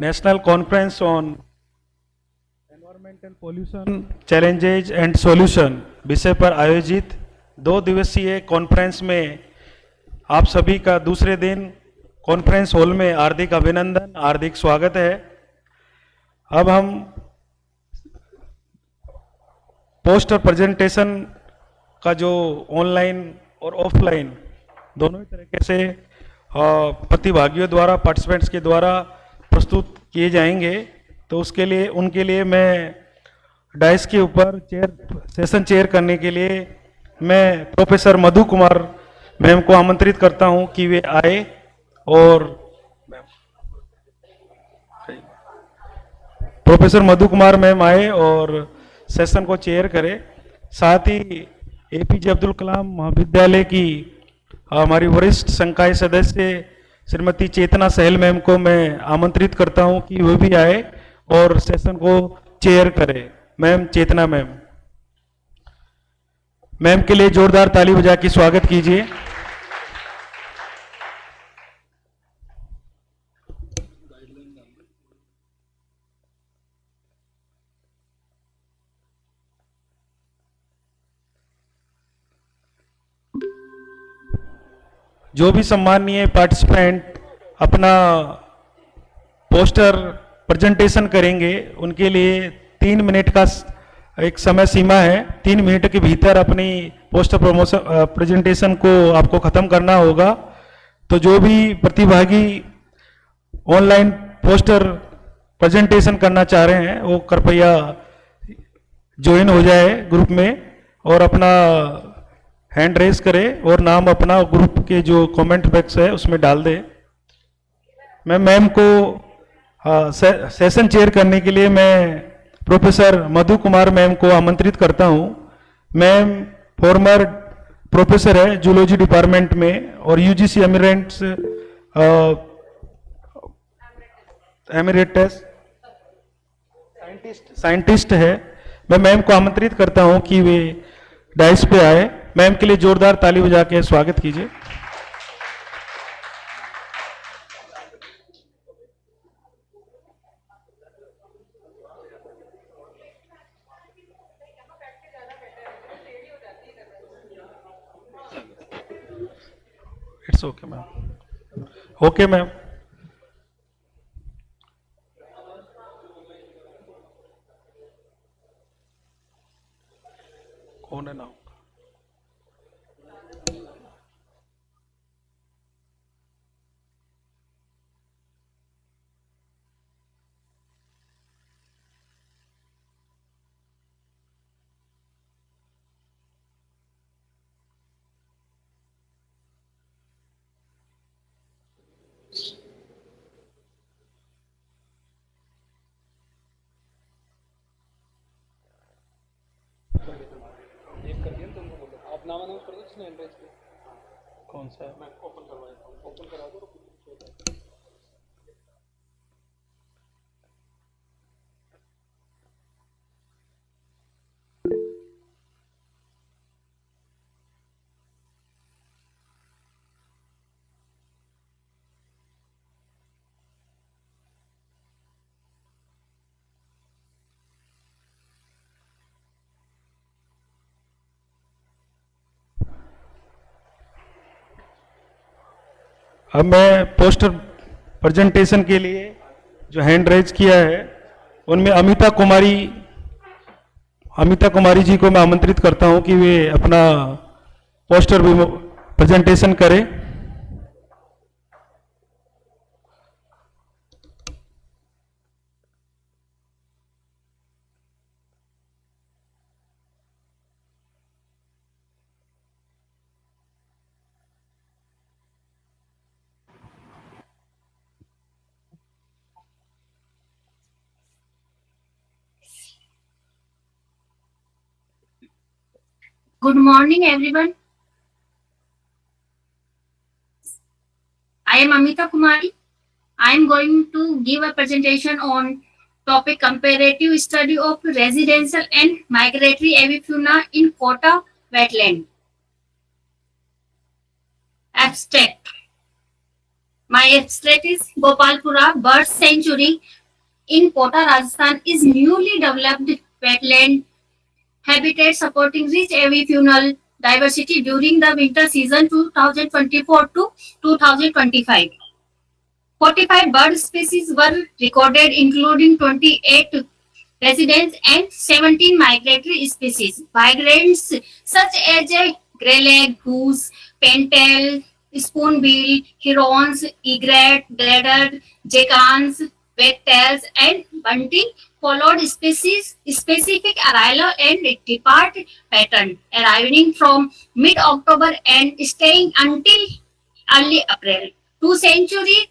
National conference on environmental pollution challenges and solution विषय पर आयोजित 2 दिवसीय कॉन्फ्रेंस में आप सभी का दूसरे दिन कॉन्फ्रेंस हॉल में हार्दिक अभिनंदन, हार्दिक स्वागत है। अब हम पोस्टर प्रेजेंटेशन का जो ऑनलाइन और ऑफलाइन दोनों ही तरीके से प्रतिभागियों द्वारा, पार्टिसिपेंट्स के द्वारा प्रस्तुत किए जाएंगे, तो उसके लिए उनके लिए मैं डाइस के ऊपर सेशन चेयर करने के लिए मैं प्रोफेसर मधु कुमार मैम को आमंत्रित करता हूं कि वे आए और प्रोफेसर मधु कुमार मैम आए और सेशन को चेयर करें। साथ ही एपीजे अब्दुल कलाम महाविद्यालय की हमारी वरिष्ठ संकाय सदस्य श्रीमती चेतना सहल मैम को मैं आमंत्रित करता हूं कि वो भी आए और सेशन को चेयर करें। मैम चेतना मैम के लिए जोरदार ताली बजा के स्वागत कीजिए। जो भी सम्माननीय पार्टिसिपेंट अपना पोस्टर प्रेजेंटेशन करेंगे उनके लिए 3 मिनट का एक समय सीमा है। 3 मिनट के भीतर अपनी पोस्टर प्रेजेंटेशन को आपको खत्म करना होगा। तो जो भी प्रतिभागी ऑनलाइन पोस्टर प्रेजेंटेशन करना चाह रहे हैं वो कृपया ज्वाइन हो जाए ग्रुप में और अपना हैंड रेज करे और नाम अपना ग्रुप के जो कमेंट बॉक्स है उसमें डाल दे। मैं मैम को सेशन चेयर करने के लिए मैं प्रोफेसर मधु कुमार मैम को आमंत्रित करता हूं। मैम फॉर्मर प्रोफेसर है जूलॉजी डिपार्टमेंट में और यूजीसी एमिरेटस साइंटिस्ट है। मैं मैम को आमंत्रित करता हूं कि वे डाइस पे आए। मैम के लिए जोरदार ताली बजा के स्वागत कीजिए। It's okay ma'am. Okay ma'am. कौन है नाम? कौन सा? मैं ओपन करवा देता हूँ। ओपन करा दो। अब मैं पोस्टर प्रेजेंटेशन के लिए जो हैंड रेज किया है उनमें अमिता कुमारी जी को मैं आमंत्रित करता हूं कि वे अपना पोस्टर प्रेजेंटेशन करें। Good morning, everyone. I am Amita Kumari. I am going to give a presentation on topic comparative study of residential and migratory avifauna in Kota wetland. Abstract. My abstract is Gopalpura Bird Sanctuary in Kota, Rajasthan is newly developed wetland habitat supporting rich avifaunal diversity during the winter season 2024 to 2025. 45 bird species were recorded, including 28 residents and 17 migratory species. Migrants such as greylag goose, pintail, spoonbill, herons, egret, glider, jacans, wagtails, and bunting followed species specific arrival and depart pattern, arriving from mid-October and staying until early April. The century,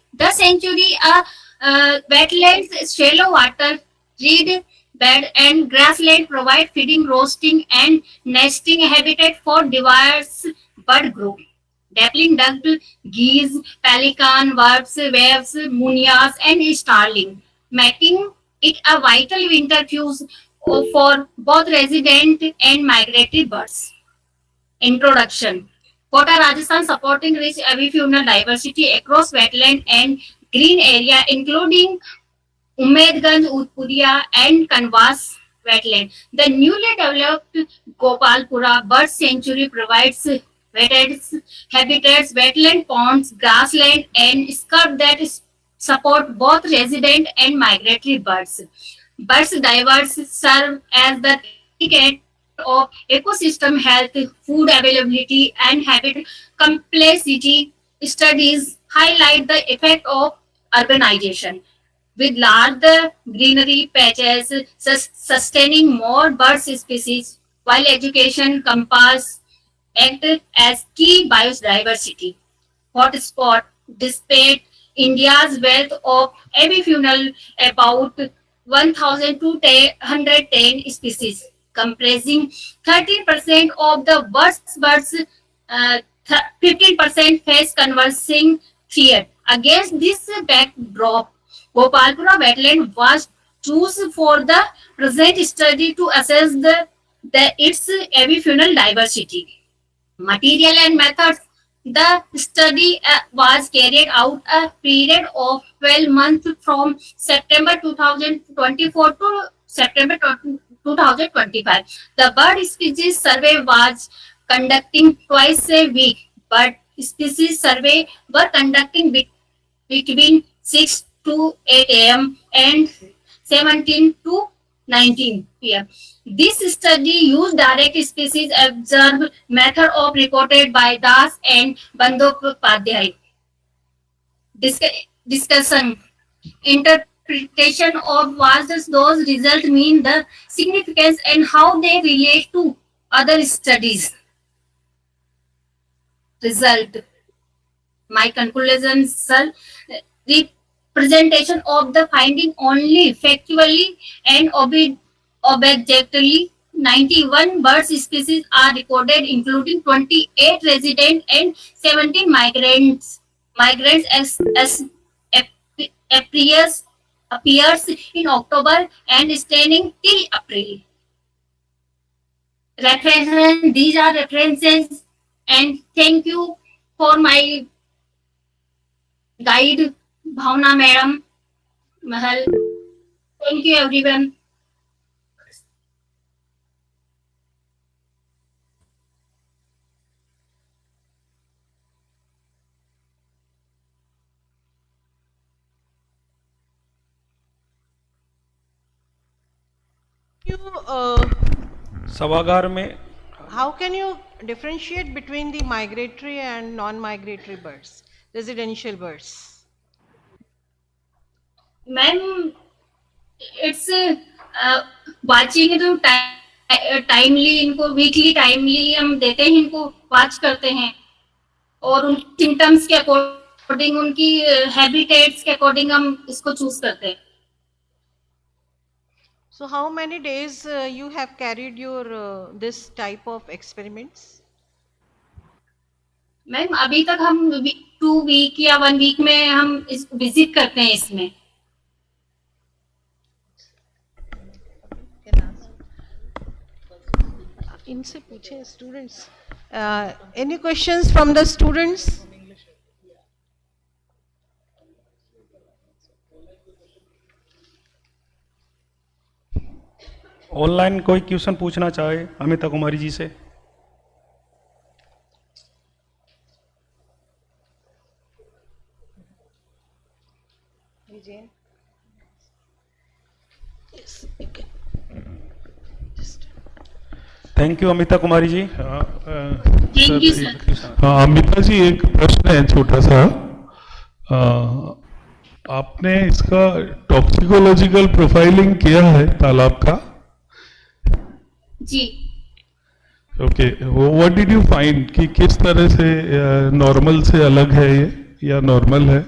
wetlands, shallow water, reed bed, and grassland provide feeding, roasting, and nesting habitat for diverse bird groups. Dappling duck, geese, pelican, wasps, waves, munias, and starling, making it a vital winter fuse for both resident and migratory birds. Introduction. Kota Rajasthan supporting rich avifaunal diversity across wetland and green area including Umedganj, Utpuria and Kanvas wetland. The newly developed Gopalpura Bird Sanctuary provides habitats, wetland ponds, grassland and scrub that support both resident and migratory birds. Birds diverse serve as the indicator of ecosystem health, food availability, and habitat complexity. Studies highlight the effect of urbanization with large greenery patches sustaining more bird species, while education compass act as key biodiversity hotspot despite India's wealth of avifaunal about 1,210 species, comprising 13% of the world's birds, 15% face conversing threat. Against this backdrop, Gopalpura wetland was chosen for the present study to assess its avifaunal diversity. Material and methods. The study was carried out a period of 12 months from September 2024 to September 2025. The bird species survey was conducting twice a week. Bird species survey were conducting between 6 to 8 a.m. and 17 to 19 p.m. This study used direct species observed method of reported by Das and Bandyopadhyay. Discussion. Interpretation of what does those results mean, the significance and how they relate to other studies. Result. My conclusions, sir. Representation of the finding only factually and objectively. 91 bird species are recorded, including 28 resident and 17 migrants. Migrants appears appears in October and staying till April. Reference. These are references, and thank you for my guide, Bhavna Madam Mahal. Thank you, everyone. You, सभागार में how can you differentiate between the migratory and non-migratory birds, residential birds? Ma'am, it's watching तो timely इनको weekly timely हम देते हैं, इनको watch करते हैं और उन सिम्टम्स के अकॉर्डिंग, उनकी हैबिटेट्स के अकॉर्डिंग हम इसको चूज करते हैं. So how many days you have carried your this type of experiments? Ma'am अभी तक हम 2 वीक या 1 वीक में हम इस विजिट करते हैं इसमें. इनसे पूछे students. Any questions from the students? Online कोई क्वेश्चन पूछना चाहे अमिता कुमारी जी से? Thank you Amita Kumari ji. Thank you sir. हाँ अमिता जी, एक प्रश्न है छोटा सा। आपने इसका टॉक्सिकोलॉजिकल प्रोफाइलिंग किया है तालाब का? जी okay, what did you find कि किस तरह से नॉर्मल से अलग है ये या नॉर्मल है?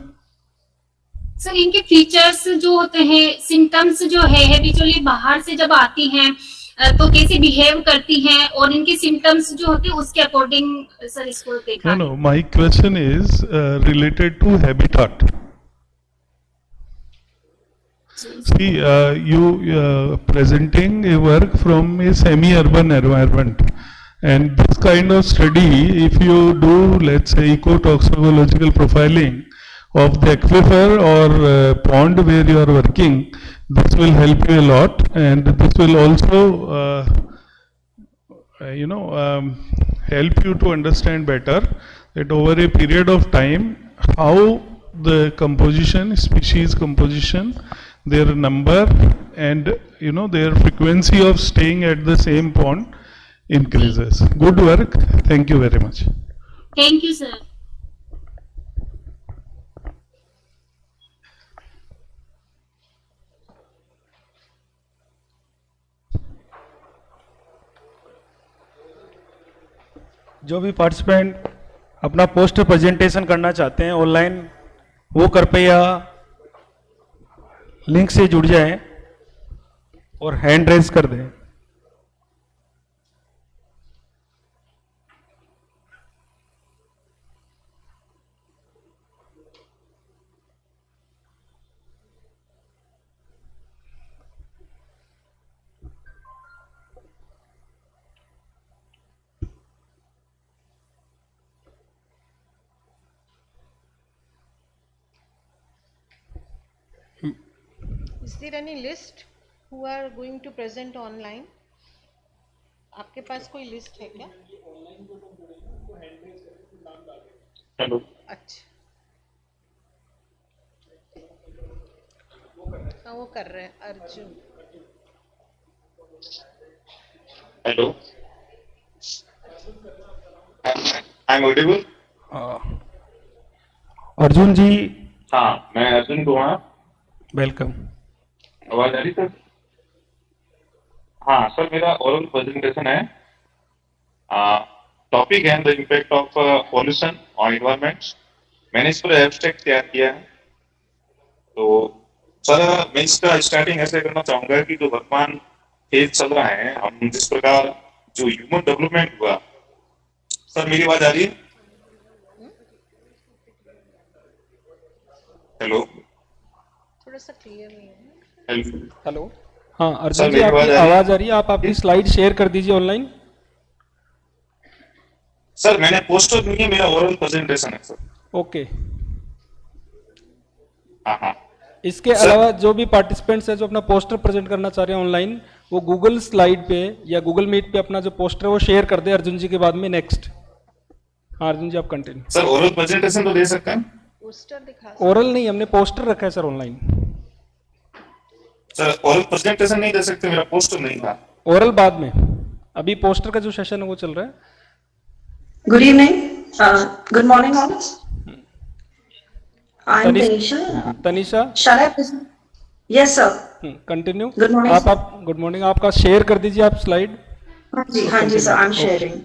सर, इनके फीचर्स जो होते हैं, सिम्टम्स जो है हैबिचुअली बाहर से जब आती हैं तो कैसे बिहेव करती हैं, और इनके सिम्टम्स जो होते हैं उसके अकॉर्डिंग सर इसको देखा। No, my question is related to habitat. See, you presenting a work from a semi-urban environment, and this kind of study, if you do, let's say, ecotoxicological profiling of the aquifer or pond where you are working, this will help you a lot, and this will also, help you to understand better that over a period of time how the composition, species composition, their number, and their frequency of staying at the same pond increases. Good work. Thank you very much. Thank you sir. जो भी participant अपना poster presentation करना चाहते हैं online, वो कृपया link से जुड़ जाएं और हैंड रेज कर दें। Is there any list who are going to present online? आपके पास कोई लिस्ट है क्या? हेलो, अच्छा, हाँ वो कर रहे हैं Arjun. Hello, I am audible? Arjun ji, हाँ, मैं अर्जुन कुमार। वेलकम। आवाज आ रही सर? हाँ सर, मेरा ओरल प्रेजेंटेशन है। टॉपिक है the impact of pollution on environment. मैंने इस पर एब्स्ट्रैक्ट तैयार किया है। तो सर, मैं इसका स्टार्टिंग ऐसे करना चाहूंगा कि जो वर्तमान फेज चल रहा है, हम जिस प्रकार जो ह्यूमन डेवलपमेंट हुआ। सर मेरी आवाज आ रही है? हेलो, थोड़ा सा क्लियर नहीं है। हेलो, हाँ अर्जुन जी, आपकी आवाज आ रही है। आप आपकी स्लाइड शेयर कर दीजिए ऑनलाइन। सर मैंने पोस्टर नहीं है, मेरा ओरल प्रेजेंटेशन है सर। ओके। हाँ हाँ। इसके अलावा जो भी पार्टिसिपेंट्स हैं जो अपना पोस्टर प्रेजेंट करना चाह रहे हैं ऑनलाइन, वो गूगल स्लाइड पे या गूगल मीट पे अपना जो पोस्टर है वो शेयर कर दे अर्जुन जी के बाद में। नेक्स्ट, हाँ अर्जुन जी आप कंटिन्यू। सर ओरल प्रेजेंटेशन तो दे सकते हैं? पोस्टर दिखा। ओरल नहीं, हमने पोस्टर रखा है sir online. Sir oral presentation नहीं दे सकते, मेरा पोस्टर नहीं था। ओरल बाद में, अभी पोस्टर का जो सेशन है वो चल रहा है। Good evening. Good morning, all. I'm Tanisha. Tanisha, Shall I present? Yes, sir. Continue. Good morning, आप गुड मॉर्निंग, आपका शेयर कर दीजिए आप स्लाइड। हाँ जी सर, I'm sharing.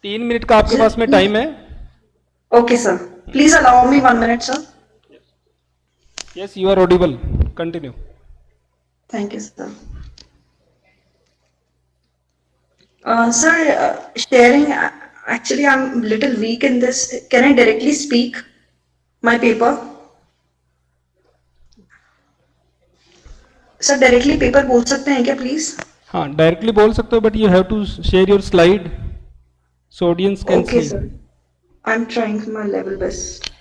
3 मिनट का आपके पास में टाइम है। Okay, sir. Please allow me 1 minute, sir. Yes, you are audible. Continue. Thank you, sir. Sir, sharing. Actually, I'm a little weak in this. Can I directly speak my paper? Sir, directly paper बोल सकते हैं क्या, please? हाँ, directly बोल सकते हो, but you have to share your slide so audience can see. Okay, sir. I'm trying my level best.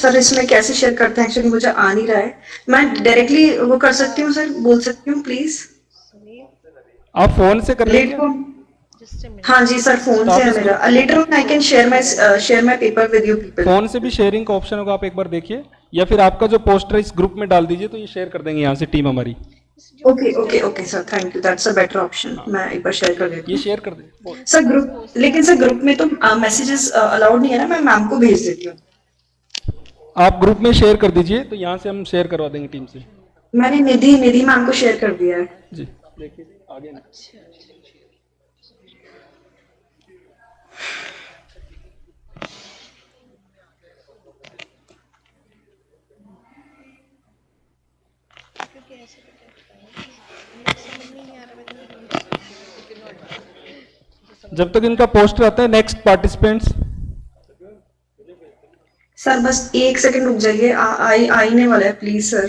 Sir इसमें कैसे शेयर करते हैं, एक्चुअली मुझे आ नहीं रहा है, मैं डायरेक्टली वो कर सकती हूँ सर, बोल सकती हूँ प्लीज? आप फोन से कर रहे हैं लेट क्या? Just a minute. हाँ जी सर, फोन तो आप से है इस मेरा। Later on I can share my paper with you people. Phone से भी शेयरिंग का ऑप्शन होगा, आप एक बार देखिए, या फिर आपका जो पोस्टर इस ग्रुप में डाल दीजिए तो ये शेयर कर देंगे यहाँ से टीम हमारी। Okay okay okay sir, thank you, that's a better option. मैं एक बार शेयर कर देती ये हूँ शेयर कर दें। सर ग्रुप, लेकिन सर ग्रुप में तो मैसेजेस अलाउड नहीं है ना, मैं मैम को भेज देती हूँ। आप ग्रुप में शेयर कर दीजिए तो यहाँ से हम शेयर करवा देंगे टीम से। मैंने निधि मैम को शेयर कर दिया है जी, देखिए आगे ना। जब तक इनका पोस्टर आता है, नेक्स्ट पार्टिसिपेंट्स। सर बस एक सेकंड रुक जाइए, आने वाला है प्लीज सर।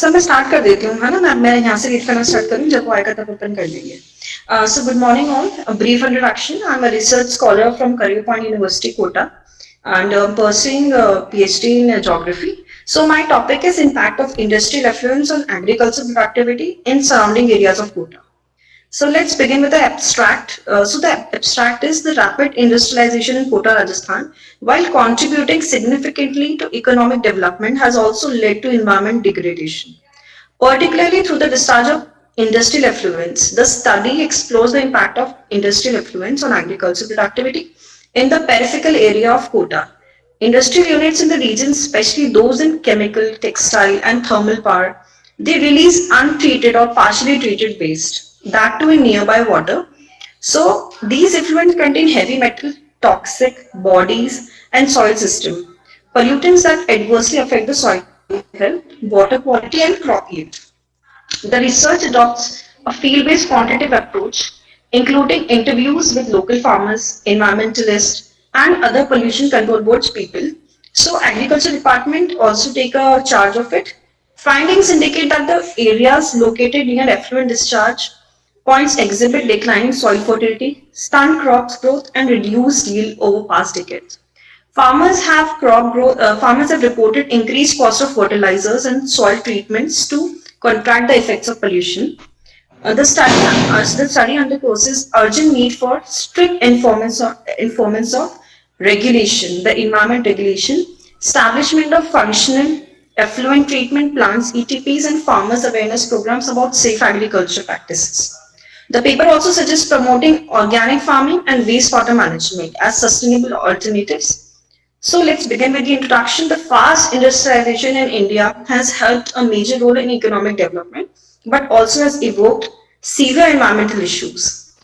सर मैं स्टार्ट कर देती हूँ, है ना, मैं यहाँ से रीड करना स्टार्ट करूँ, जब वो आएगा तब ओपन कर देंगे। So good morning all. A brief introduction. I'm a research scholar from Karyopani University, Kota, and pursuing a PhD in geography. So my topic is impact of industrial effluents on agricultural productivity in surrounding areas of Kota. So let's begin with the abstract. So the abstract is the rapid industrialization in Kota, Rajasthan, while contributing significantly to economic development, has also led to environment degradation, particularly through the discharge of industrial effluents. The study explores the impact of industrial effluents on agricultural productivity in the peripheral area of Kota. Industrial units in the region, especially those in chemical, textile, and thermal power, they release untreated or partially treated waste, that too in nearby water. So these effluents contain heavy metal, toxic bodies, and soil system, pollutants that adversely affect the soil health, water quality, and crop yield. The research adopts a field-based quantitative approach, including interviews with local farmers, environmentalists, and other pollution control boards people. So agriculture department also take a charge of it. Findings indicate that the areas located near effluent discharge points exhibit declining soil fertility, stunt crops growth, and reduced yield over past decades. Farmers have reported increased cost of fertilizers and soil treatments to contract the effects of pollution. The study underscores urgent need for strict enforcement of regulation, the environment regulation, establishment of functional effluent treatment plants, ETPs, and farmers awareness programs about safe agriculture practices. The paper also suggests promoting organic farming and wastewater management as sustainable alternatives. So let's begin with the introduction. The fast industrialization in India has helped a major role in economic development, but also has evoked severe environmental issues.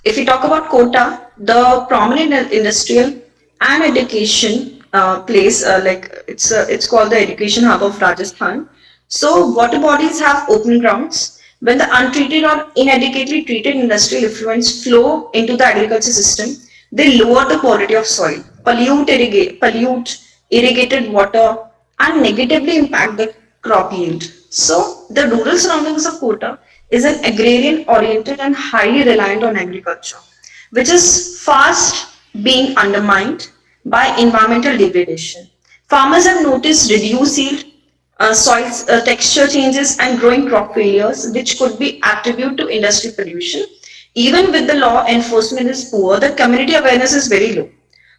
If we talk about Kota, the prominent industrial and education place, it's called the education hub of Rajasthan. So water bodies have open grounds. When the untreated or inadequately treated industrial effluents flow into the agriculture system, they lower the quality of soil, pollute irrigated water, and negatively impact the crop yield. So the rural surroundings of Kota is an agrarian oriented and highly reliant on agriculture, which is fast being undermined by environmental degradation. Farmers have noticed reduced yield, soil texture changes, and growing crop failures, which could be attributed to industry pollution. Even with the law enforcement is poor, the community awareness is very low.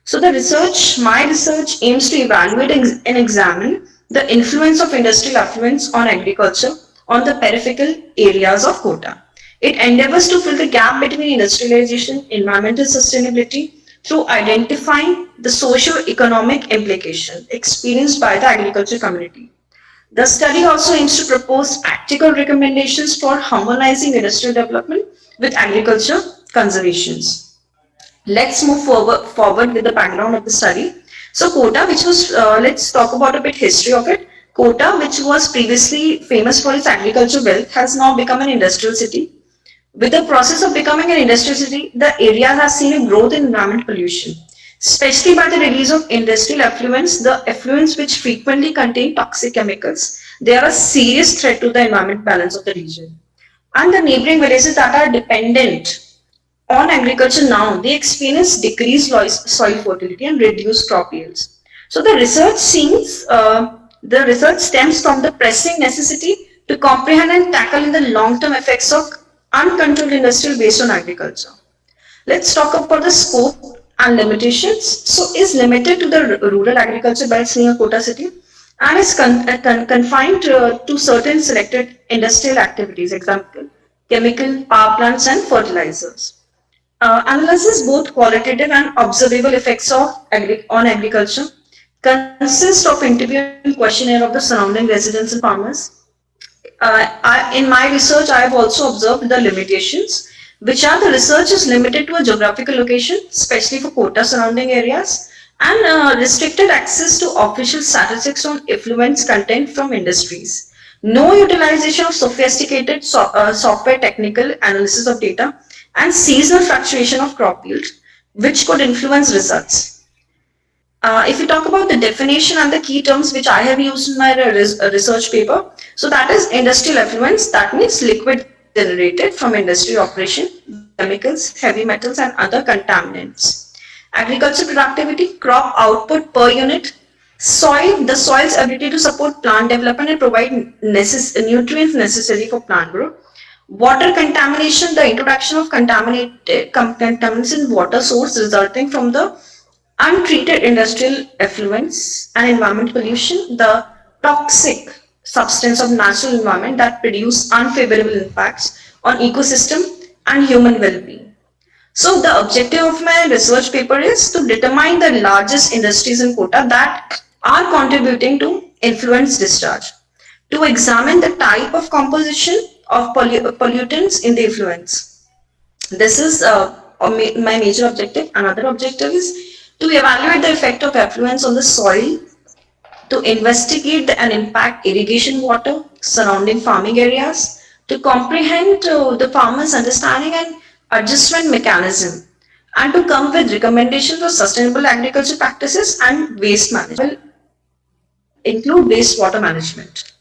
So my research aims to evaluate and examine the influence of industrial affluence on agriculture on the peripheral areas of Kota. It endeavors to fill the gap between industrialization, environmental sustainability through identifying the socio-economic implication experienced by the agriculture community. The study also aims to propose practical recommendations for harmonizing industrial development with agriculture conservations. Let's move forward with the background of the study. So Kota, which was, let's talk about a bit history of it. Kota, which was previously famous for its agricultural wealth, has now become an industrial city. With the process of becoming an industrial city, the area has seen a growth in environmental pollution, especially by the release of industrial effluents, the effluents which frequently contain toxic chemicals. They are a serious threat to the environment balance of the region. And the neighboring villages that are dependent on agriculture now, they experience decreased soil fertility and reduced crop yields. So the research stems from the pressing necessity to comprehend and tackle in the long-term effects of uncontrolled industrial waste on agriculture. Let's talk about the scope and limitations. So is limited to the rural agriculture belts near Kota city and is confined to certain selected industrial activities, example, chemical, power plants and fertilizers. Analyzes both qualitative and observable effects of on agriculture, consists of interview and questionnaire of the surrounding residents and farmers. In my research, I have also observed the limitations, which are the research is limited to a geographical location, especially for Kota surrounding areas, and restricted access to official statistics on effluents content from industries. No utilization of sophisticated software technical analysis of data and seasonal fluctuation of crop yield, which could influence results. If we talk about the definition and the key terms which I have used in my research paper, so that is industrial effluents, that means liquid generated from industry operation, chemicals, heavy metals and other contaminants. Agriculture productivity, crop output per unit, soil, the soil's ability to support plant development and provide nutrients necessary for plant growth. Water contamination, the introduction of contaminants in water source resulting from the untreated industrial effluents and environment pollution, the toxic substance of natural environment that produce unfavorable impacts on ecosystem and human well-being. So the objective of my research paper is to determine the largest industries in Kota that are contributing to effluents discharge, to examine the type of composition of pollutants in the effluents. This is my major objective. Another objective is to evaluate the effect of effluents on the soil, to investigate and impact irrigation water surrounding farming areas, to comprehend the farmers' understanding and adjustment mechanism, and to come with recommendations for sustainable agriculture practices and waste management, include wastewater management.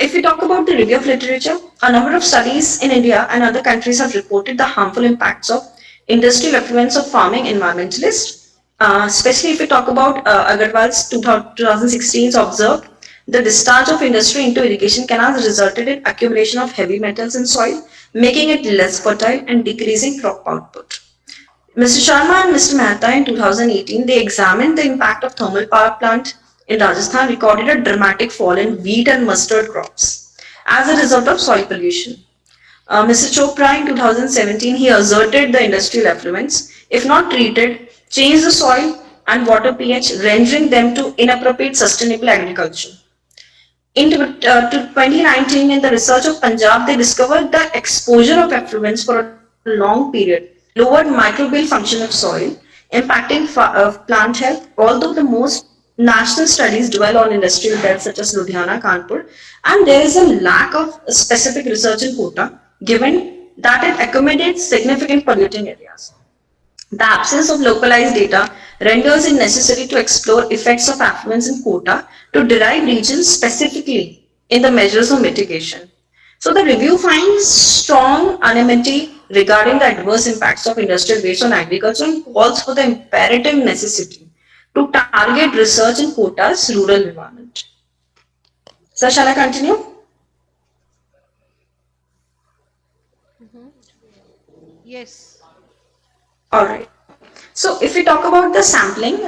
If we talk about the review of literature, a number of studies in India and other countries have reported the harmful impacts of industrial effluents of farming environmentalists. Especially if we talk about Agarwal's 2016 observed, the discharge of industry into irrigation canals resulted in accumulation of heavy metals in soil, making it less fertile and decreasing crop output. Mr. Sharma and Mr. Mehta in 2018, they examined the impact of thermal power plant in Rajasthan, recorded a dramatic fall in wheat and mustard crops as a result of soil pollution. Mr. Chopra in 2017, he asserted the industrial effluents, if not treated, change the soil and water pH, rendering them to inappropriate sustainable agriculture. In 2019, in the research of Punjab, they discovered that exposure of effluents for a long period lowered microbial function of soil, impacting plant health, although the most national studies dwell on industrial belts such as Ludhiana, Kanpur, and there is a lack of specific research in Kota, given that it accommodates significant polluting areas. The absence of localized data renders it necessary to explore effects of affluence in Kota to derive regions specifically in the measures of mitigation. So the review finds strong unanimity regarding the adverse impacts of industrial waste on agriculture and calls for the imperative necessity to target research in Kota's rural environment. Sir, shall I continue? Yes. All right. So if we talk about the sampling,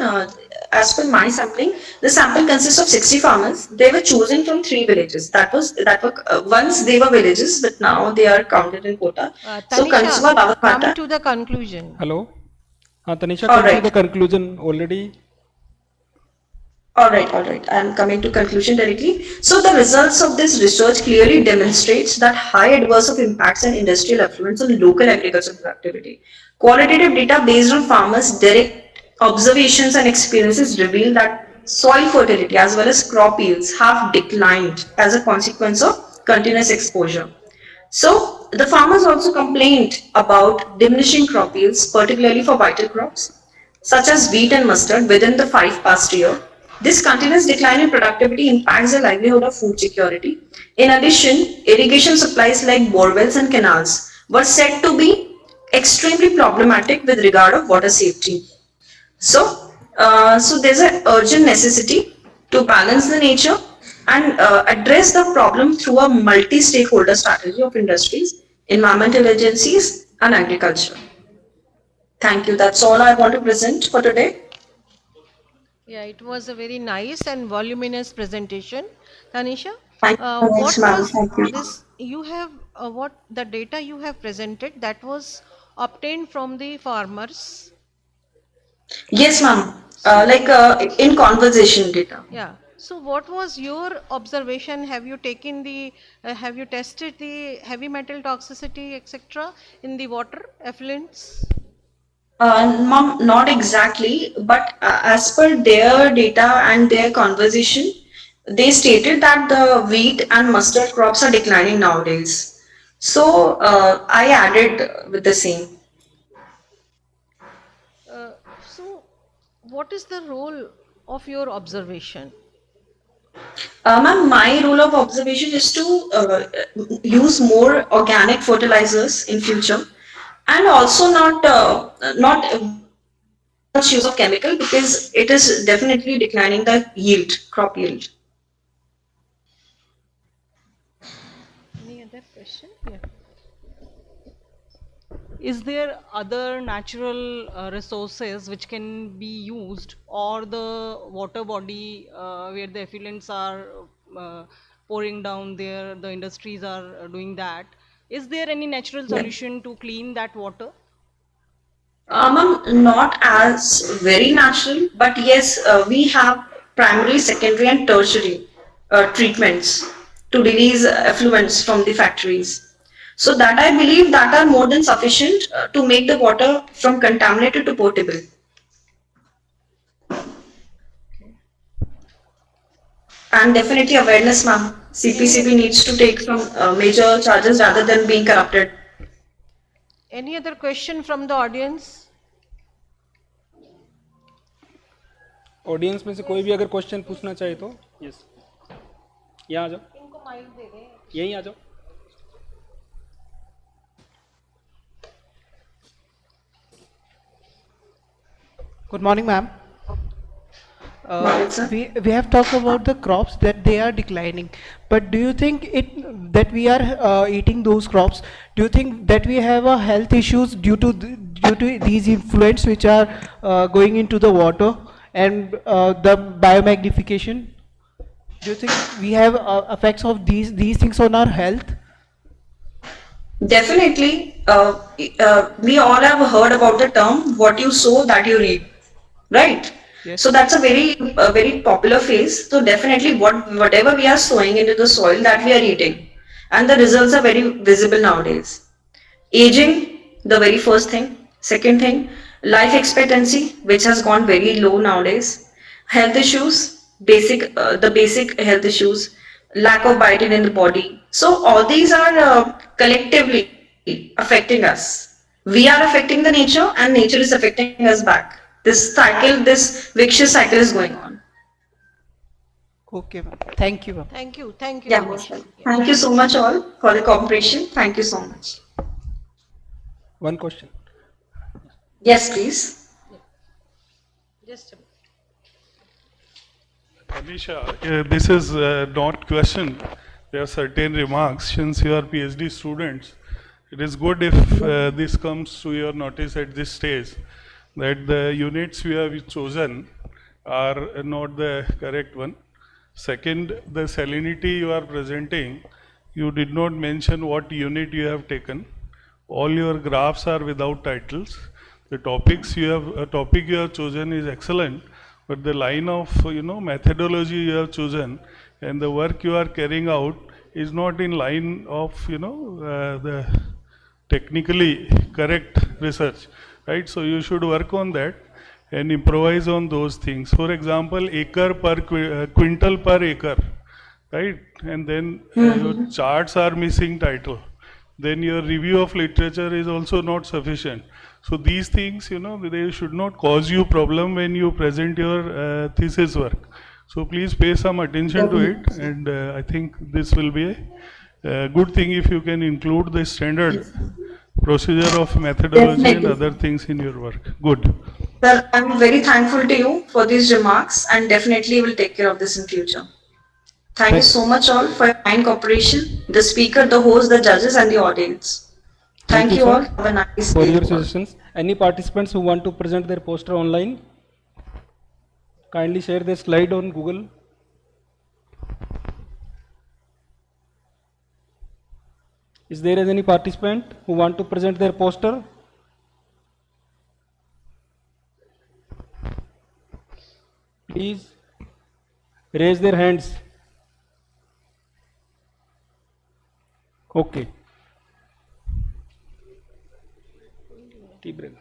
as per my sampling, the sample consists of 60 farmers. They were chosen from 3 villages. Once they were villages, but now they are counted in Kota. So Tanisha, come to the conclusion. Hello. Tanisha, All come to right. the conclusion already. All right. I am coming to conclusion directly. So the results of this research clearly demonstrates that high adverse of impacts and industrial affluence on local agricultural productivity. Qualitative data based on farmers' direct observations and experiences reveal that soil fertility as well as crop yields have declined as a consequence of continuous exposure. So the farmers also complained about diminishing crop yields, particularly for vital crops such as wheat and mustard within the 5 past year. This continuous decline in productivity impacts the livelihood of food security. In addition, irrigation supplies like borewells and canals were said to be extremely problematic with regard of water safety. So, so there's an urgent necessity to balance the nature and address the problem through a multi-stakeholder strategy of industries, environmental agencies, and agriculture. Thank you. That's all I want to present for today. Yeah, it was a very nice and voluminous presentation, Tanisha. Thank you so much, What ma'am. was Thank you. this? You have what the data you have presented that was obtained from the farmers. Yes, ma'am. In conversation data. Yeah. So, what was your observation? Have you taken the, have you tested the heavy metal toxicity, etc., in the water effluents? Ma'am, not exactly, but as per their data and their conversation, they stated that the wheat and mustard crops are declining nowadays. So I added with the same. So, what is the role of your observation? Ma'am, my rule of observation is to use more organic fertilizers in future, and also not much use of chemical because it is definitely declining the yield, crop yield. Any other question? Yeah. Is there other natural resources which can be used, or the water body where the effluents are pouring down there, the industries are doing that? Is there any natural Yeah. solution to clean that water? Ma'am, not as very natural, but yes, we have primary, secondary, and tertiary treatments to release effluents from the factories. So that I believe that are more than sufficient to make the water from contaminated to potable. And definitely awareness, ma'am. CPCB needs to take some major charges rather than being corrupted. Any other question from the audience? Audience में से कोई भी अगर question पूछना चाहे तो yes यहाँ आ जाओ यहीं आ जाओ Good morning, ma'am. Morning, sir. We have talked about the crops that they are declining, but do you think that we are eating those crops? Do you think that we have a health issues due to these influents which are going into the water and the biomagnification? Do you think we have effects of these things on our health? Definitely, we all have heard about the term "what you sow, that you reap," right? Yes. So that's a very popular phrase. So definitely, whatever we are sowing into the soil, that we are eating, and the results are very visible nowadays. Aging, the very first thing. Second thing, life expectancy, which has gone very low nowadays. Health issues, the basic health issues, lack of biotin in the body. So all these are collectively affecting us. We are affecting the nature, and nature is affecting us back. This cycle, this vicious cycle is going on. Okay, ma'am. Thank you, ma'am. Thank you. Thank you. Yeah, Tanisha. thank you so much all for the cooperation. Thank you so much. One question Yes, please. Just a minute. Anisha, this is not question. There are certain remarks. Since you are PhD students, it is good if this comes to your notice at this stage, that the units we have chosen are not the correct one. Second, the salinity you are presenting, you did not mention what unit you have taken. All your graphs are without titles. The topic you have chosen is excellent, but the line of methodology you have chosen and the work you are carrying out is not in line of the technically correct research, right? So you should work on that and improvise on those things. For example, acre per quintal per acre, right? And then your charts are missing title. Then your review of literature is also not sufficient. So these things, they should not cause you problem when you present your thesis work. So please pay some attention to it, and I think this will be a good thing if you can include the standard procedure of methodology and Definitely. other things in your work. Good. Sir, I'm very thankful to you for these remarks and definitely will take care of this in future. Thank you so much all for your kind cooperation, the speaker, the host, the judges and the audience. Thank you all. sir, Have a nice for day. your to all. suggestions. Any participants who want to present their poster online, kindly share their slide on Google. Is there any participant who want to present their poster? Please raise their hands. Okay. Tea break.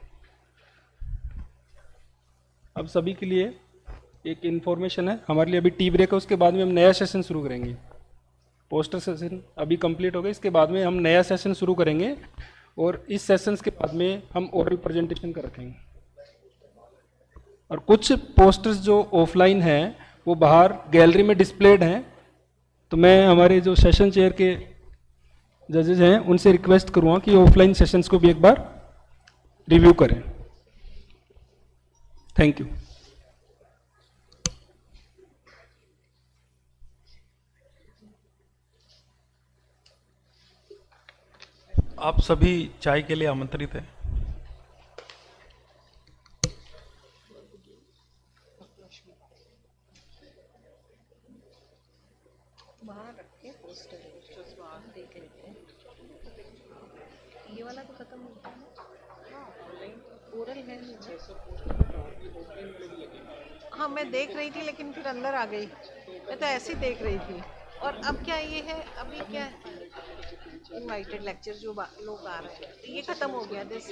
अब सभी के लिए एक information है, हमारे लिए अभी tea break है, उसके बाद में हम नया सेशन शुरू करेंगे। पोस्टर सेशन अभी कंप्लीट हो गया, इसके बाद में हम नया सेशन शुरू करेंगे और इस सेशंस के बाद में हम ओरल प्रेजेंटेशन कर रखेंगे। और कुछ पोस्टर्स जो ऑफलाइन हैं वो बाहर गैलरी में डिस्प्लेड हैं, तो मैं हमारे जो सेशन चेयर के जजेस हैं उनसे रिक्वेस्ट करूँगा कि ऑफलाइन सेशंस को भी एक बार रिव्यू करें। Thank you. आप सभी चाय के लिए आमंत्रित हैं। बाहर रख के पोस्टर देख लेते हैं। ये वाला तो खत्म हो गया ना? हाँ, ओरल है नीचे। हाँ, मैं देख रही थी लेकिन फिर अंदर आ गई। मैं तो ऐसे ही देख रही थी। और अब क्या ये है, अभी क्या है, इनवाइटेड लेक्चर जो लोग आ रहे हैं, तो ये खत्म हो गया। This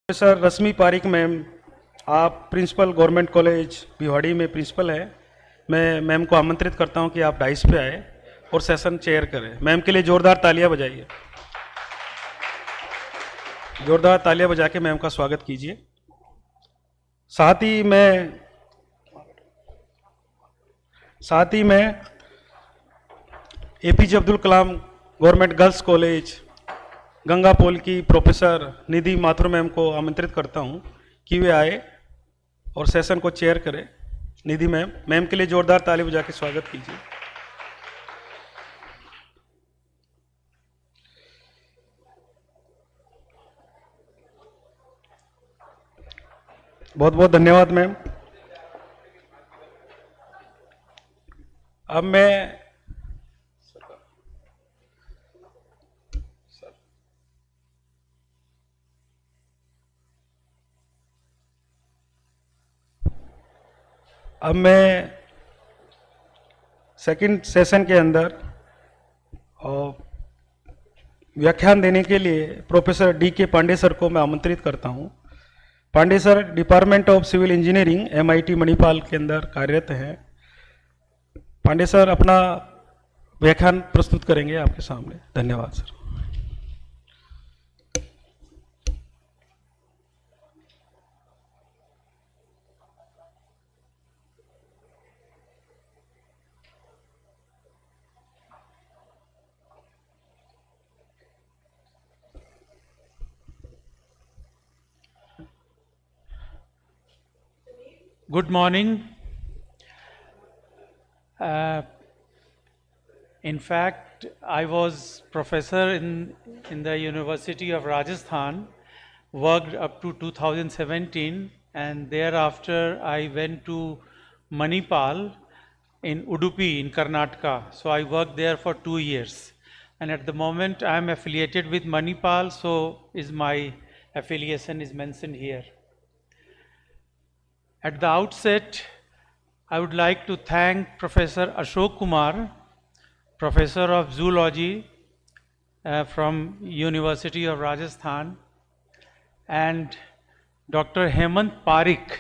professor Rashmi Pareek ma'am, आप प्रिंसिपल गवर्नमेंट कॉलेज भिवाड़ी में प्रिंसिपल है। मैं मैम को आमंत्रित करता हूं कि आप डाइस पे आए और सेशन चेयर करें। मैम के लिए जोरदार तालियां बजाइए, जोरदार तालियां बजा के मैम का स्वागत कीजिए। साथ ही मैं APJ Abdul Kalam government girls college Gangapol की प्रोफेसर निधि माथुर मैम को आमंत्रित करता हूं कि वे आए और सेशन को चेयर करें। निधि मैम के लिए जोरदार ताली बजा के स्वागत कीजिए। बहुत बहुत धन्यवाद मैम। अब मैं सेकंड सेशन के अंदर व्याख्यान देने के लिए प्रोफेसर डी.के. पांडे सर को मैं आमंत्रित करता हूं। Pandey sir department of civil engineering MIT Manipal के अंदर कार्यरत हैं। पांडे सर अपना व्याख्यान प्रस्तुत करेंगे आपके सामने। धन्यवाद sir. Good morning. In fact, I was professor in the University of Rajasthan, worked up to 2017, and thereafter I went to Manipal in Udupi in Karnataka. So I worked there for 2 years. And at the moment I am affiliated with Manipal, so my affiliation is mentioned here. At the outset, I would like to thank Professor Ashok Kumar, Professor of Zoology from University of Rajasthan, and Dr. Hemant Pareek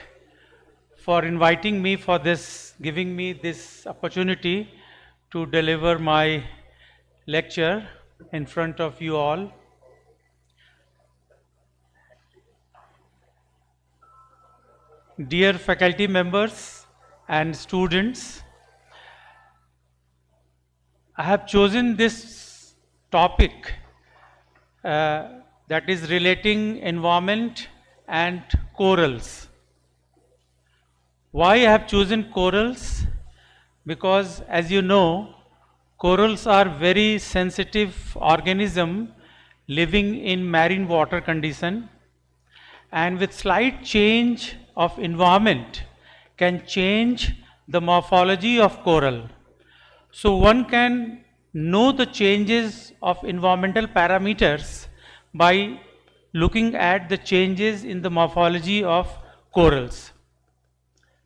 for inviting me for this, giving me this opportunity to deliver my lecture in front of you all. Dear faculty members and students, I have chosen this topic that is relating environment and corals. Why I have chosen corals? Because as you know, corals are very sensitive organism living in marine water condition, and with slight change of environment can change the morphology of coral. So one can know the changes of environmental parameters by looking at the changes in the morphology of corals.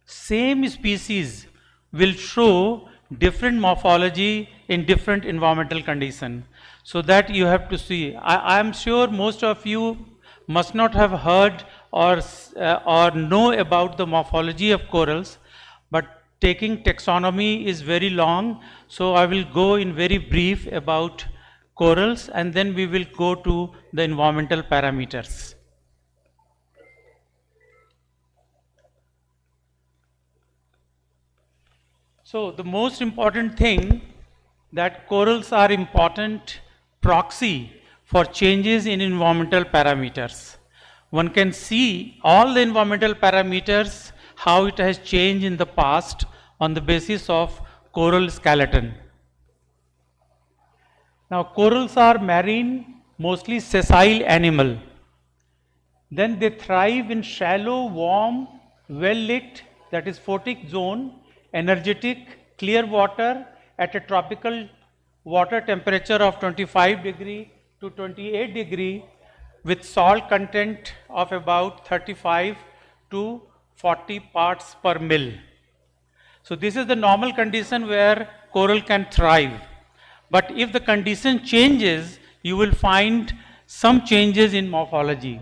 Same species will show different morphology in different environmental conditions. So that you have to see. I am sure most of you must not have heard or know about the morphology of corals, but taking taxonomy is very long, so I will go in very brief about corals and then we will go to the environmental parameters. So the most important thing that corals are important proxy for changes in environmental parameters. One can see all the environmental parameters, how it has changed in the past on the basis of coral skeleton. Now corals are marine, mostly sessile animal. Then they thrive in shallow, warm, well-lit, that is photic zone, energetic, clear water at a tropical water temperature of 25 degree to 28 degree with salt content of about 35 to 40 parts per mil. So this is the normal condition where coral can thrive. But if the condition changes, you will find some changes in morphology.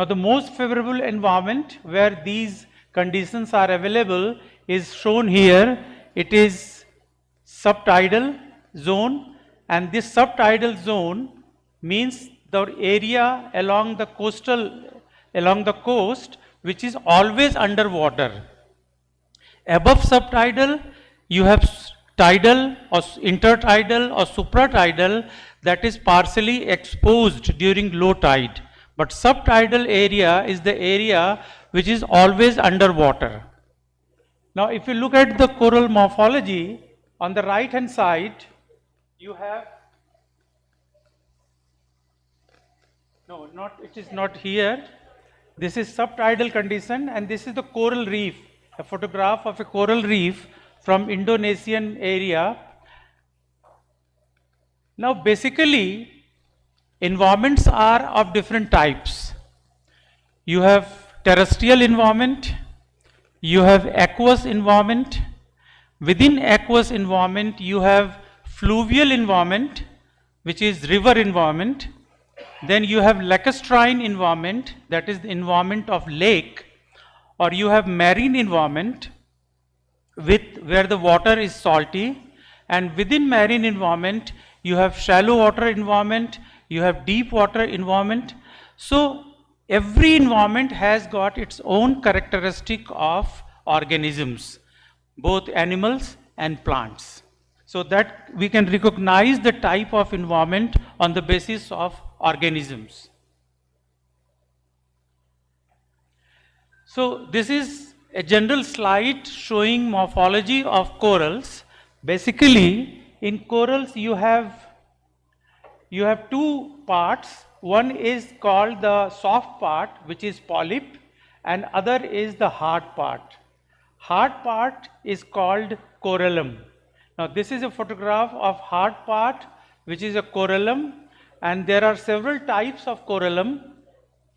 Now the most favorable environment where these conditions are available is shown here. It is subtidal zone, and this subtidal zone means the area along the coast which is always underwater. Above subtidal you have tidal or intertidal or supratidal that is partially exposed during low tide, but subtidal area is the area which is always underwater. Now if you look at the coral morphology, on the right hand side you have, it is not here. This is subtidal condition, and this is the coral reef, a photograph of a coral reef from Indonesian area. Now basically environments are of different types. You have terrestrial environment, you have aqueous environment. Within aqueous environment you have fluvial environment, which is river environment. Then you have lacustrine environment, that is the environment of lake, or you have marine environment where the water is salty, and within marine environment you have shallow water environment, you have deep water environment. So every environment has got its own characteristic of organisms, both animals and plants, so that we can recognize the type of environment on the basis of organisms. So this is a general slide showing morphology of corals. Basically in corals you have two parts. One is called the soft part, which is polyp, and other is the hard part. Hard part is called corallum. Now this is a photograph of hard part, which is a corallum, and there are several types of corallum.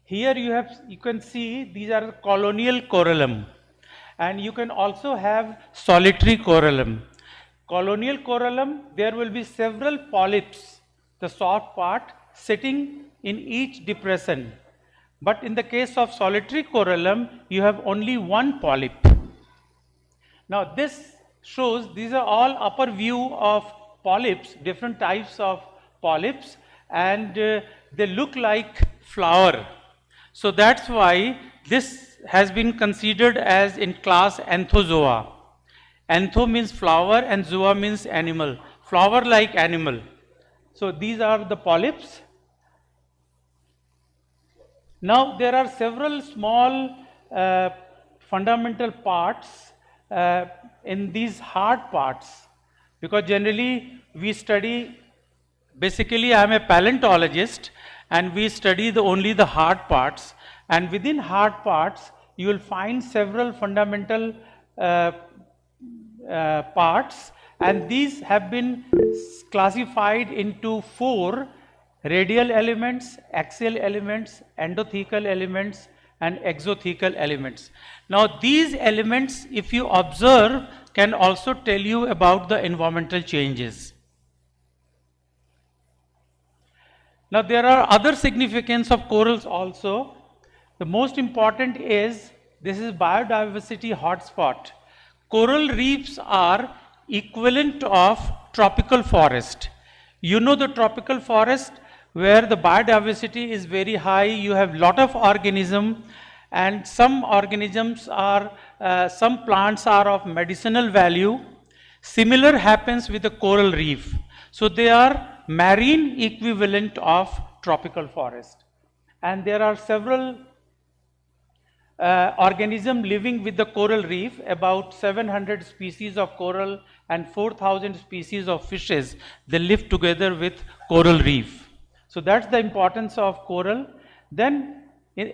Here you can see these are the colonial corallum, and you can also have solitary corallum. Colonial corallum, there will be several polyps, the soft part, sitting in each depression. But in the case of solitary corallum, you have only one polyp. Now this shows, these are all upper view of polyps, different types of polyps, and they look like flower. So that's why this has been considered as in class Anthozoa. Antho means flower and zoa means animal, flower like animal. So these are the polyps. Now there are several small fundamental parts in these hard parts, because generally we study, basically I am a paleontologist and we study only the hard parts, and within hard parts you will find several fundamental parts, and these have been classified into 4: radial elements, axial elements, endothecal elements, and exothecal elements. Now these elements, if you observe, can also tell you about the environmental changes. Now there are other significance of corals also. The most important is, this is biodiversity hotspot. Coral reefs are equivalent of tropical forest. You know the tropical forest where the biodiversity is very high, you have lot of organisms, and some organisms are, some plants are of medicinal value. Similar happens with the coral reef. So they are marine equivalent of tropical forest. And there are several organisms living with the coral reef, about 700 species of coral and 4,000 species of fishes. They live together with coral reef. So that's the importance of coral. Then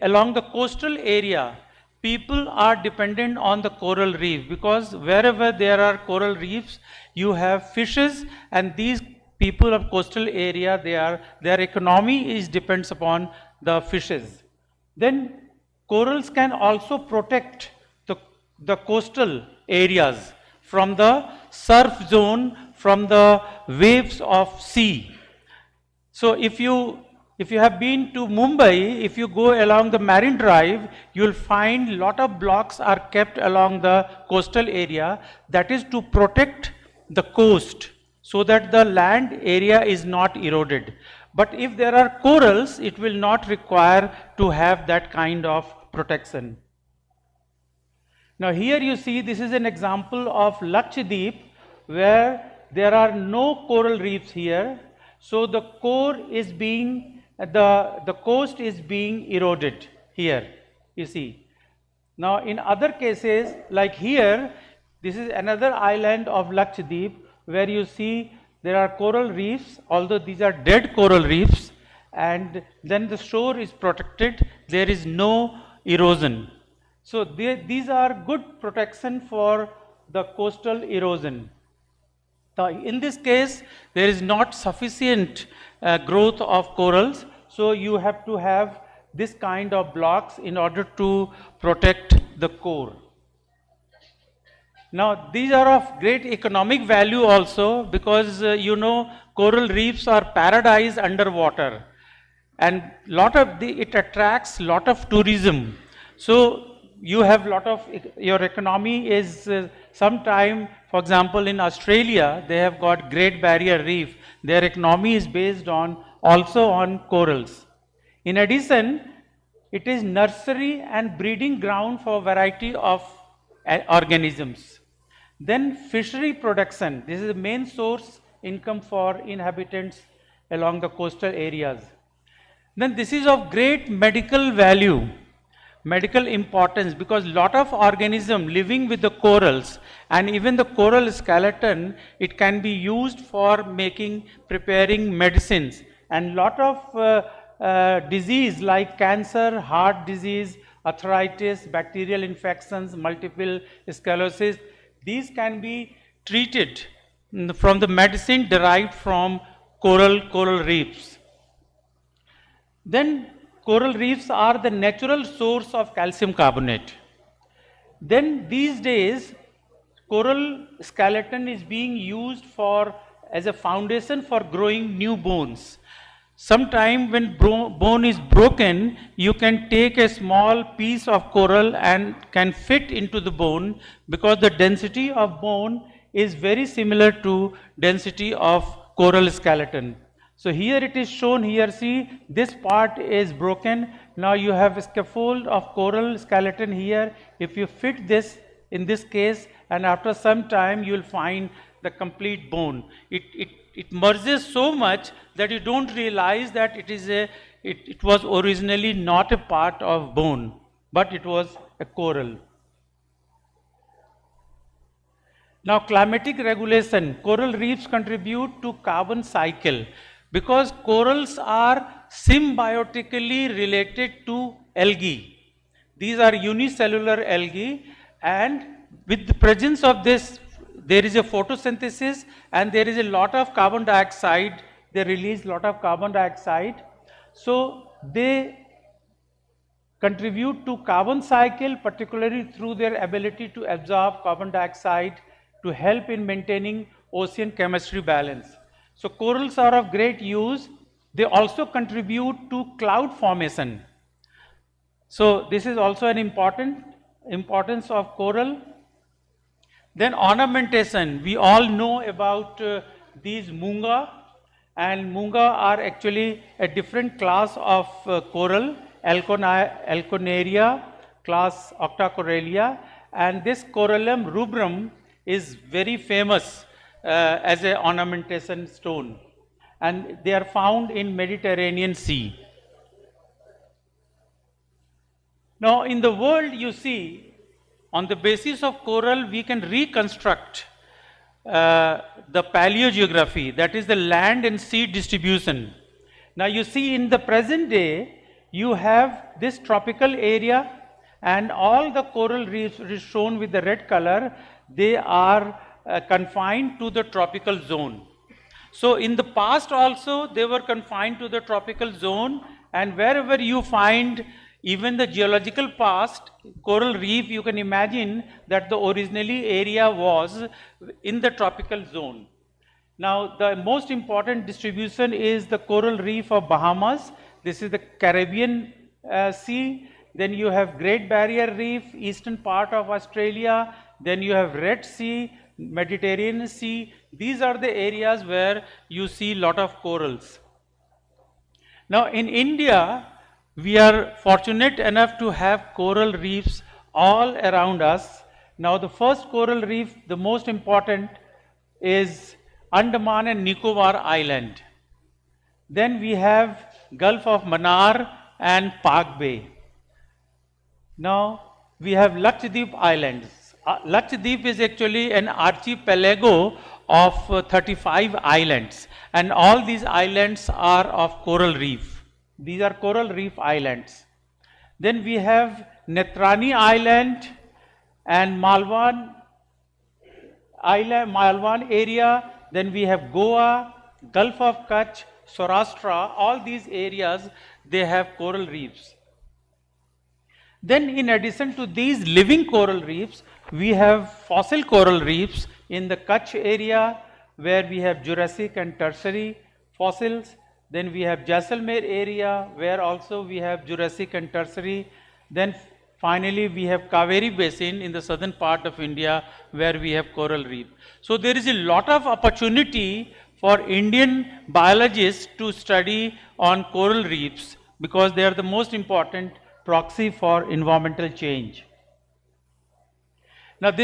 along the coastal area, people are dependent on the coral reef, because wherever there are coral reefs, you have fishes, and these people of coastal area, their economy depends upon the fishes. Then corals can also protect the coastal areas from the surf zone, from the waves of sea. So if you if you have been to Mumbai, if you go along the Marine Drive, you will find lot of blocks are kept along the coastal area. That is to protect the coast so that the land area is not eroded. But if there are corals, it will not require to have that kind of protection. Now here you see, this is an example of Lakshadweep where there are no coral reefs here. So the core is being, the coast is being eroded here, you see. Now in other cases, like here, this is another island of Lakshadweep where you see there are coral reefs, although these are dead coral reefs, and then the shore is protected, there is no erosion. So these are good protection for the coastal erosion. Now in this case, there is not sufficient growth of corals, so you have to have this kind of blocks in order to protect the core. Now these are of great economic value also, because you know, coral reefs are paradise underwater, and it attracts lot of tourism. So you have lot of, your economy is sometime, for example in Australia, they have got Great Barrier Reef. Their economy is based on, also on corals. In addition, it is nursery and breeding ground for variety of organisms. Then fishery production, this is the main source income for inhabitants along the coastal areas. Then this is of great medical value, medical importance, because lot of organisms living with the corals and even the coral skeleton, it can be used for preparing medicines, and lot of disease like cancer, heart disease, arthritis, bacterial infections, multiple sclerosis, these can be treated from the medicine derived from coral reefs. Then coral reefs are the natural source of calcium carbonate. Then these days, coral skeleton is being used as a foundation for growing new bones. Sometime when bone is broken, you can take a small piece of coral and can fit into the bone, because the density of bone is very similar to density of coral skeleton. So here it is shown here, see, this part is broken. Now you have a scaffold of coral skeleton here. If you fit this in this case, and after some time you will find the complete bone. It merges so much that you don't realize that it was originally not a part of bone, but it was a coral. Now climatic regulation, coral reefs contribute to carbon cycle, because corals are symbiotically related to algae. These are unicellular algae, and with the presence of this, there is a photosynthesis and there is a lot of carbon dioxide, they release lot of carbon dioxide. So they contribute to carbon cycle, particularly through their ability to absorb carbon dioxide to help in maintaining ocean chemistry balance. So corals are of great use. They also contribute to cloud formation. So this is also an importance of coral. Then ornamentation, we all know about these munga, and munga are actually a different class of coral, Alconaria, class Octocorallia, and this Corallum rubrum is very famous as an ornamentation stone, and they are found in Mediterranean Sea. Now in the world, you see, on the basis of coral, we can reconstruct the paleogeography, that is the land and sea distribution. Now you see, in the present day, you have this tropical area, and all the coral reefs shown with the red color, they are confined to the tropical zone. So in the past also, they were confined to the tropical zone, and wherever you find even the geological past, coral reef, you can imagine that the originally area was in the tropical zone. Now the most important distribution is the coral reef of Bahamas, This is the Caribbean Sea. Then you have Great Barrier Reef, eastern part of Australia. Then you have Red Sea, Mediterranean Sea. These are the areas where you see lot of corals. Now in India, we are fortunate enough to have coral reefs all around us. Now the first coral reef, the most important, is Andaman and Nicobar Island. Then we have Gulf of Mannar and Park Bay. Now we have Lakshadweep Islands. Lakshadweep is actually an archipelago of 35 islands, and all these islands are of coral reef. These are coral reef islands. Then we have Netrani Island and Malvan Island, Malvan area. Then we have Goa, Gulf of Kutch, Saurashtra. All these areas, they have coral reefs. Then in addition to these living coral reefs, we have fossil coral reefs in the Kutch area, where we have Jurassic and Tertiary fossils. Then we have Jaisalmer area, where also we have Jurassic and Tertiary. Then finally we have Kaveri Basin in the southern part of India, where we have coral reef. So there is a lot of opportunity for Indian biologists to study on coral reefs, because they are the most important proxy for environmental change. Now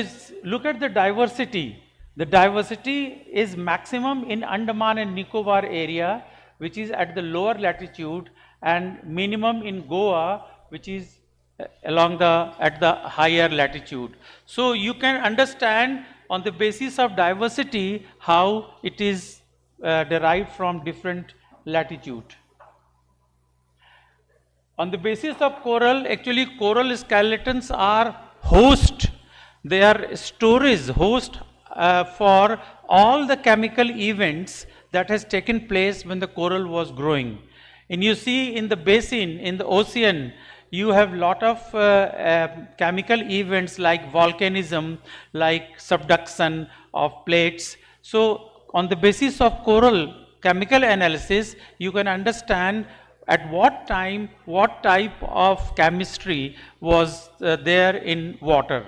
look at the diversity. The diversity is maximum in Andaman and Nicobar area, which is at the lower latitude, and minimum in Goa, which is at the higher latitude. So you can understand on the basis of diversity how it is derived from different latitude. On the basis of coral, actually coral skeletons are host. They are storage host for all the chemical events that has taken place when the coral was growing. And you see in the basin, in the ocean, you have lot of chemical events like volcanism, like subduction of plates. So on the basis of coral chemical analysis, you can understand at what time, what type of chemistry was there in water.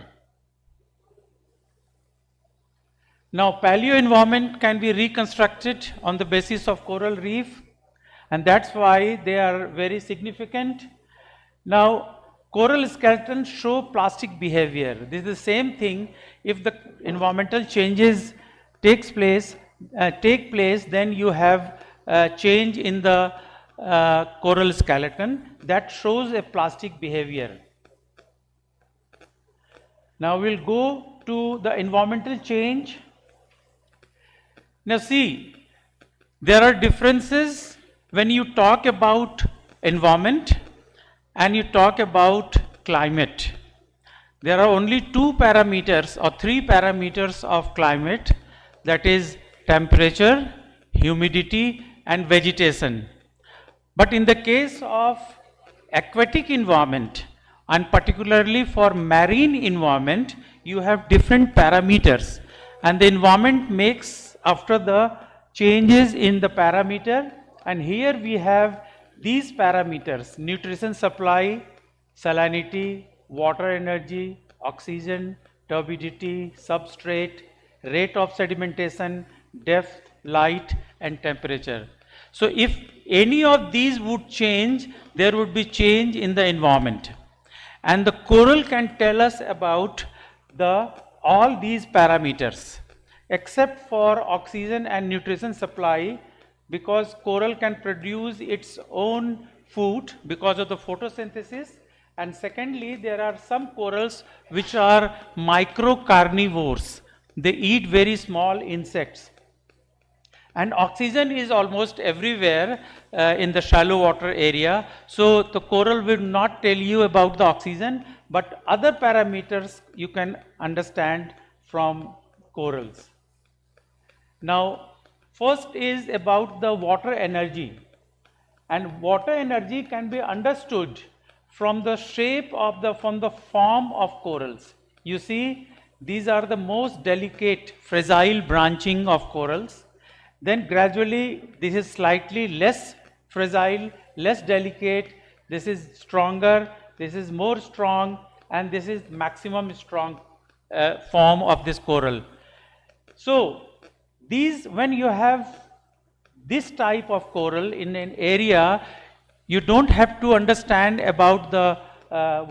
Now paleo environment can be reconstructed on the basis of coral reef, and that's why they are very significant. Now coral skeletons show plastic behavior. This is the same thing. If the environmental changes take place, then you have change in the coral skeleton that shows a plastic behavior. Now we'll go to the environmental change. Now see, there are differences when you talk about environment and you talk about climate. There are only two parameters or three parameters of climate, that is temperature, humidity and vegetation. But in the case of aquatic environment and particularly for marine environment, you have different parameters, and the environment makes after the changes in the parameter. And here we have these parameters: nutrition supply, salinity, water energy, oxygen, turbidity, substrate, rate of sedimentation, depth, light and temperature. So if any of these would change, there would be change in the environment. And the coral can tell us about all these parameters, except for oxygen and nutrition supply, because coral can produce its own food because of the photosynthesis. And secondly, there are some corals which are microcarnivores. They eat very small insects. And oxygen is almost everywhere in the shallow water area. So the coral will not tell you about the oxygen, but other parameters you can understand from corals. Now, first is about the water energy. And water energy can be understood from the shape of from the form of corals. You see, these are the most delicate, fragile branching of corals. Then gradually this is slightly less fragile, less delicate, this is stronger, this is more strong, and this is maximum strong form of this coral. So these, when you have this type of coral in an area, you don't have to understand about the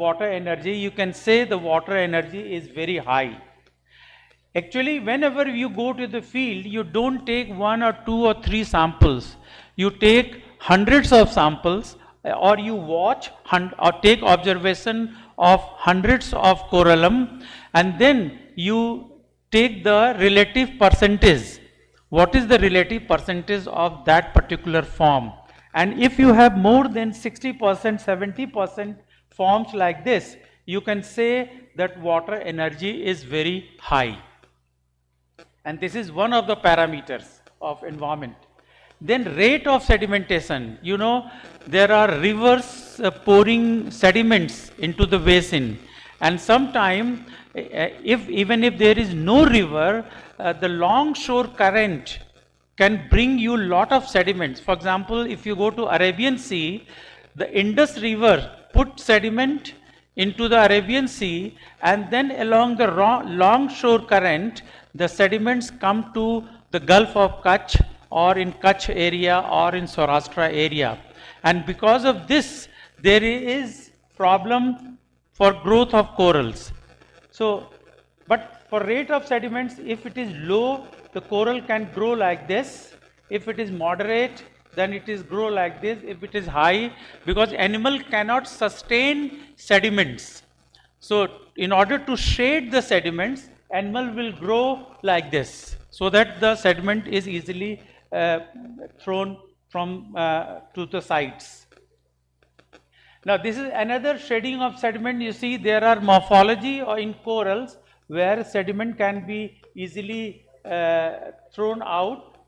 water energy. You can say the water energy is very high. Actually, whenever you go to the field, you don't take 1 or 2 or 3 samples. You take hundreds of samples, or you watch or take observation of hundreds of corallum, and then you take the relative percentage. What is the relative percentage of that particular form? And if you have more than 60%, 70% forms like this, you can say that water energy is very high. And this is one of the parameters of environment. Then rate of sedimentation. You know, there are rivers pouring sediments into the basin, and sometimes even if there is no river, the longshore current can bring you lot of sediments. For example, if you go to Arabian Sea, the Indus River put sediment into the Arabian Sea, and then along the longshore current, the sediments come to the Gulf of Kutch, or in Kutch area, or in Saurashtra area. And because of this, there is problem for growth of corals. So, but for rate of sediments, if it is low, the coral can grow like this. If it is moderate, then it is grow like this. If it is high, because animal cannot sustain sediments. So in order to shade the sediments, animal will grow like this, so that the sediment is easily thrown from to the sides. Now this is another shading of sediment. You see, there are morphology or in corals where sediment can be easily thrown out.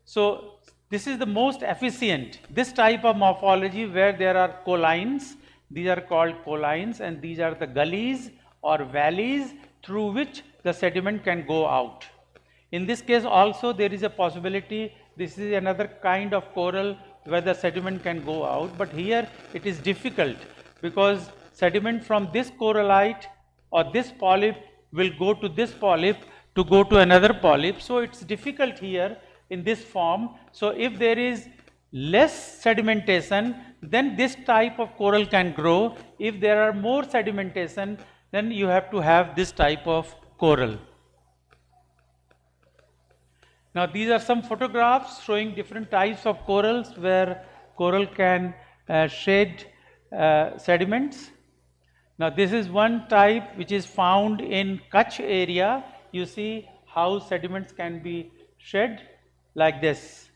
So this is the most efficient, this type of morphology where there are collines. These are called collines, and these are the gullies or valleys through which the sediment can go out. In this case also there is a possibility, this is another kind of coral where the sediment can go out, but here it is difficult because sediment from this corallite or this polyp will go to this polyp to go to another polyp. So it's difficult here in this form. So if there is less sedimentation, then this type of coral can grow. If there are more sedimentation, then you have to have this type of coral. Now these are some photographs showing different types of corals where coral can shed sediments. Now this is one type which is found in Kutch area. You see how sediments can be shed like this.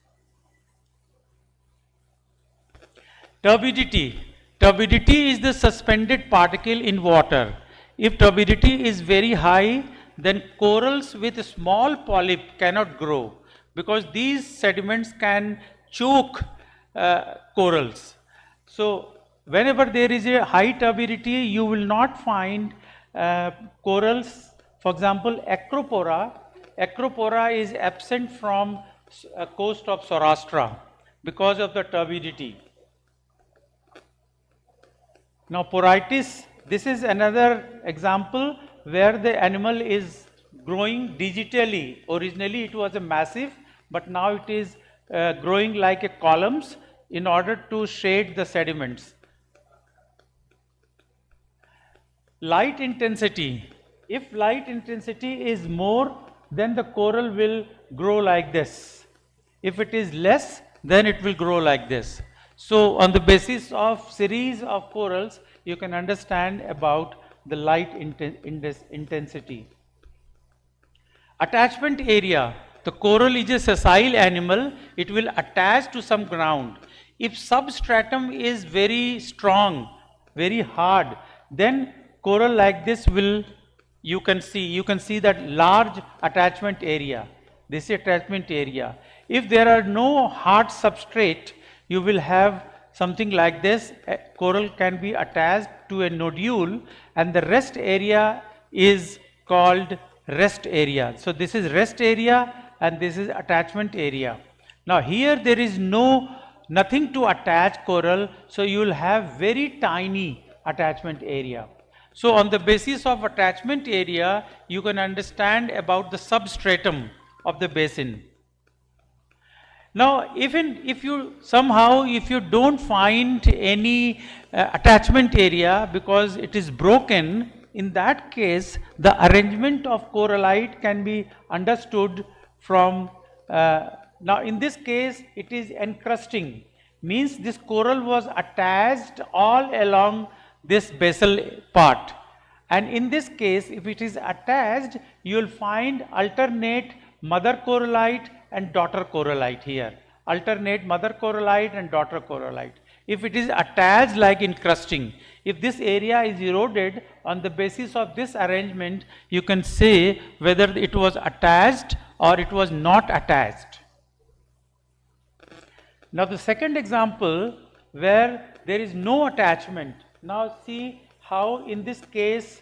Turbidity. Turbidity is the suspended particle in water. If turbidity is very high, then corals with a small polyp cannot grow, because these sediments can choke corals. So whenever there is a high turbidity, you will not find corals. For example, Acropora. Acropora is absent from coast of Saurashtra because of the turbidity. Now Poritis, this is another example where the animal is growing digitally. Originally it was a massive, but now it is growing like a columns in order to shade the sediments. Light intensity. If light intensity is more, then the coral will grow like this. If it is less, then it will grow like this. So on the basis of series of corals, you can understand about the light intensity. Attachment area. The coral is a sessile animal. It will attach to some ground. If substratum is very strong, very hard, then coral like this will, you can see that large attachment area. This is attachment area. If there are no hard substrate, you will have something like this. A coral can be attached to a nodule, and the rest area is called rest area. So this is rest area and this is attachment area. Now here there is no nothing to attach coral, so you will have very tiny attachment area. So on the basis of attachment area, you can understand about the substratum of the basin. Now, if you don't find any attachment area because it is broken, in that case, the arrangement of corallite can be understood from, now in this case, it is encrusting, means this coral was attached all along this basal part. And in this case, if it is attached, you will find alternate mother corallite and daughter corallite here. Alternate mother corallite and daughter corallite. If it is attached like encrusting, if this area is eroded, on the basis of this arrangement, you can say whether it was attached or it was not attached. Now the second example where there is no attachment. Now see how in this case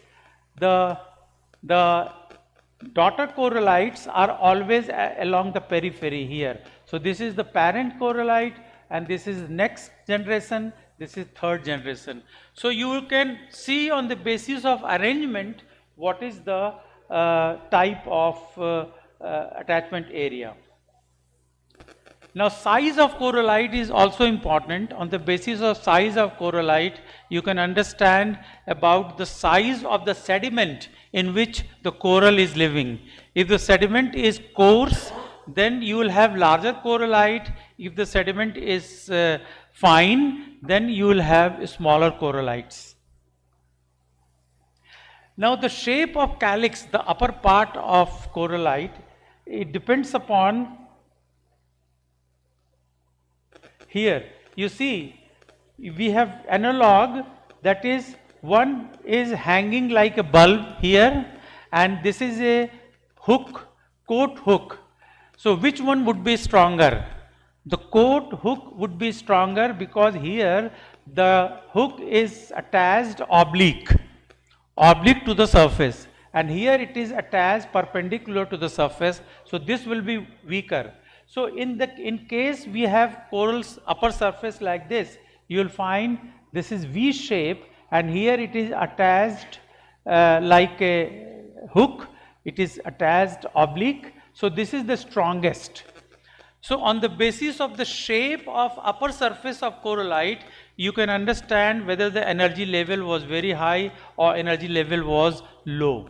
the daughter corallites are always along the periphery here. So this is the parent corallite and this is next generation, this is third generation. So you can see on the basis of arrangement what is the type of attachment area. Now size of corallite is also important. On the basis of size of corallite, you can understand about the size of the sediment in which the coral is living. If the sediment is coarse, then you will have larger corallite. If the sediment is fine, then you will have smaller corallites. Now the shape of calyx, the upper part of corallite, it depends upon. Here you see we have analog, that is one is hanging like a bulb here and this is a hook, coat hook. So which one would be stronger? The coat hook would be stronger because here the hook is attached oblique to the surface, and here it is attached perpendicular to the surface, so this will be weaker. So in case we have coral's upper surface like this, you will find this is V shape and here it is attached like a hook, it is attached oblique. So this is the strongest. So on the basis of the shape of upper surface of corallite, you can understand whether the energy level was very high or energy level was low.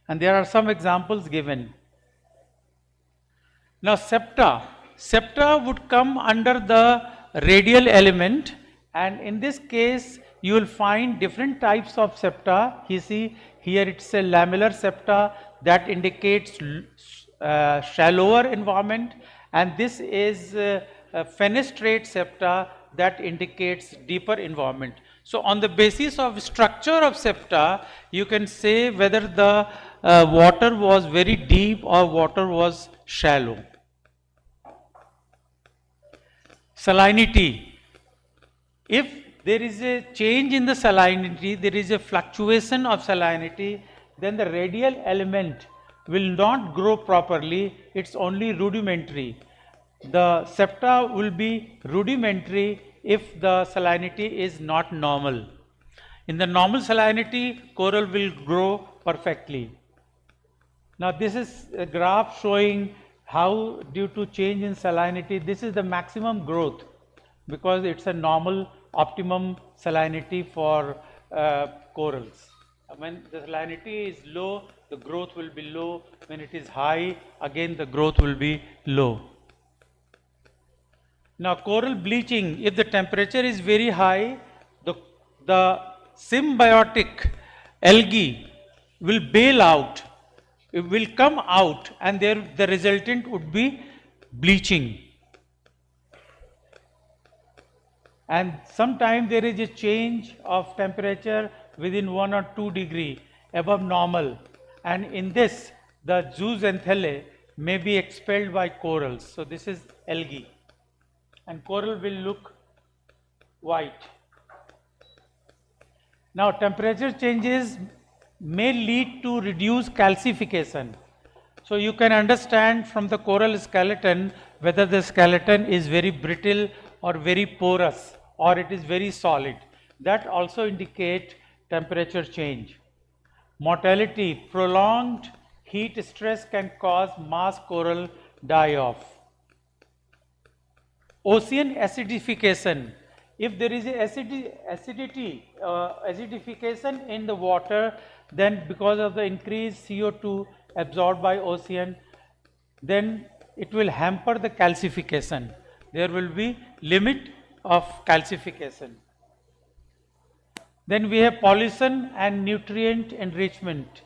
And there are some examples given. Now septa would come under the radial element, and in this case you will find different types of septa. You see here it's a lamellar septa that indicates shallower environment, and this is a fenestrate septa that indicates deeper environment. So on the basis of structure of septa, you can say whether the water was very deep or water was shallow. Salinity. If there is a change in the salinity, there is a fluctuation of salinity, then the radial element will not grow properly, it's only rudimentary. The septa will be rudimentary if the salinity is not normal. In the normal salinity, coral will grow perfectly. Now this is a graph showing how due to change in salinity, this is the maximum growth because it's a normal optimum salinity for corals. When the salinity is low, the growth will be low. When it is high, again the growth will be low. Now coral bleaching, if the temperature is very high, the symbiotic algae will bail out. It will come out and the resultant would be bleaching. And sometimes there is a change of temperature within 1 or 2 degrees above normal, and in this the zooxanthellae may be expelled by corals. So this is algae and coral will look white. Now temperature changes may lead to reduced calcification. So you can understand from the coral skeleton whether the skeleton is very brittle or very porous or it is very solid. That also indicate temperature change. Mortality, prolonged heat stress can cause mass coral die-off. Ocean acidification. If there is a acidification in the water, then because of the increased CO2 absorbed by ocean, then it will hamper the calcification. There will be limit of calcification. Then we have pollution and nutrient enrichment.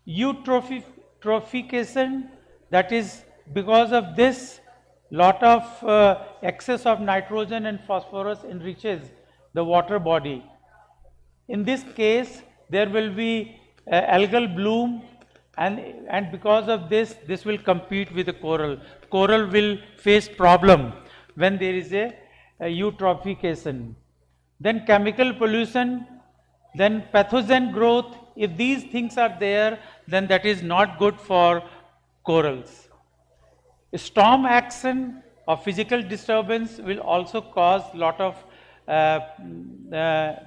Eutrophication, that is because of this lot of excess of nitrogen and phosphorus enriches the water body. In this case, there will be algal bloom, and because of this will compete with the coral. Coral will face problem when there is a eutrophication. Then chemical pollution, then pathogen growth. If these things are there, then that is not good for corals. Storm action or physical disturbance will also cause lot of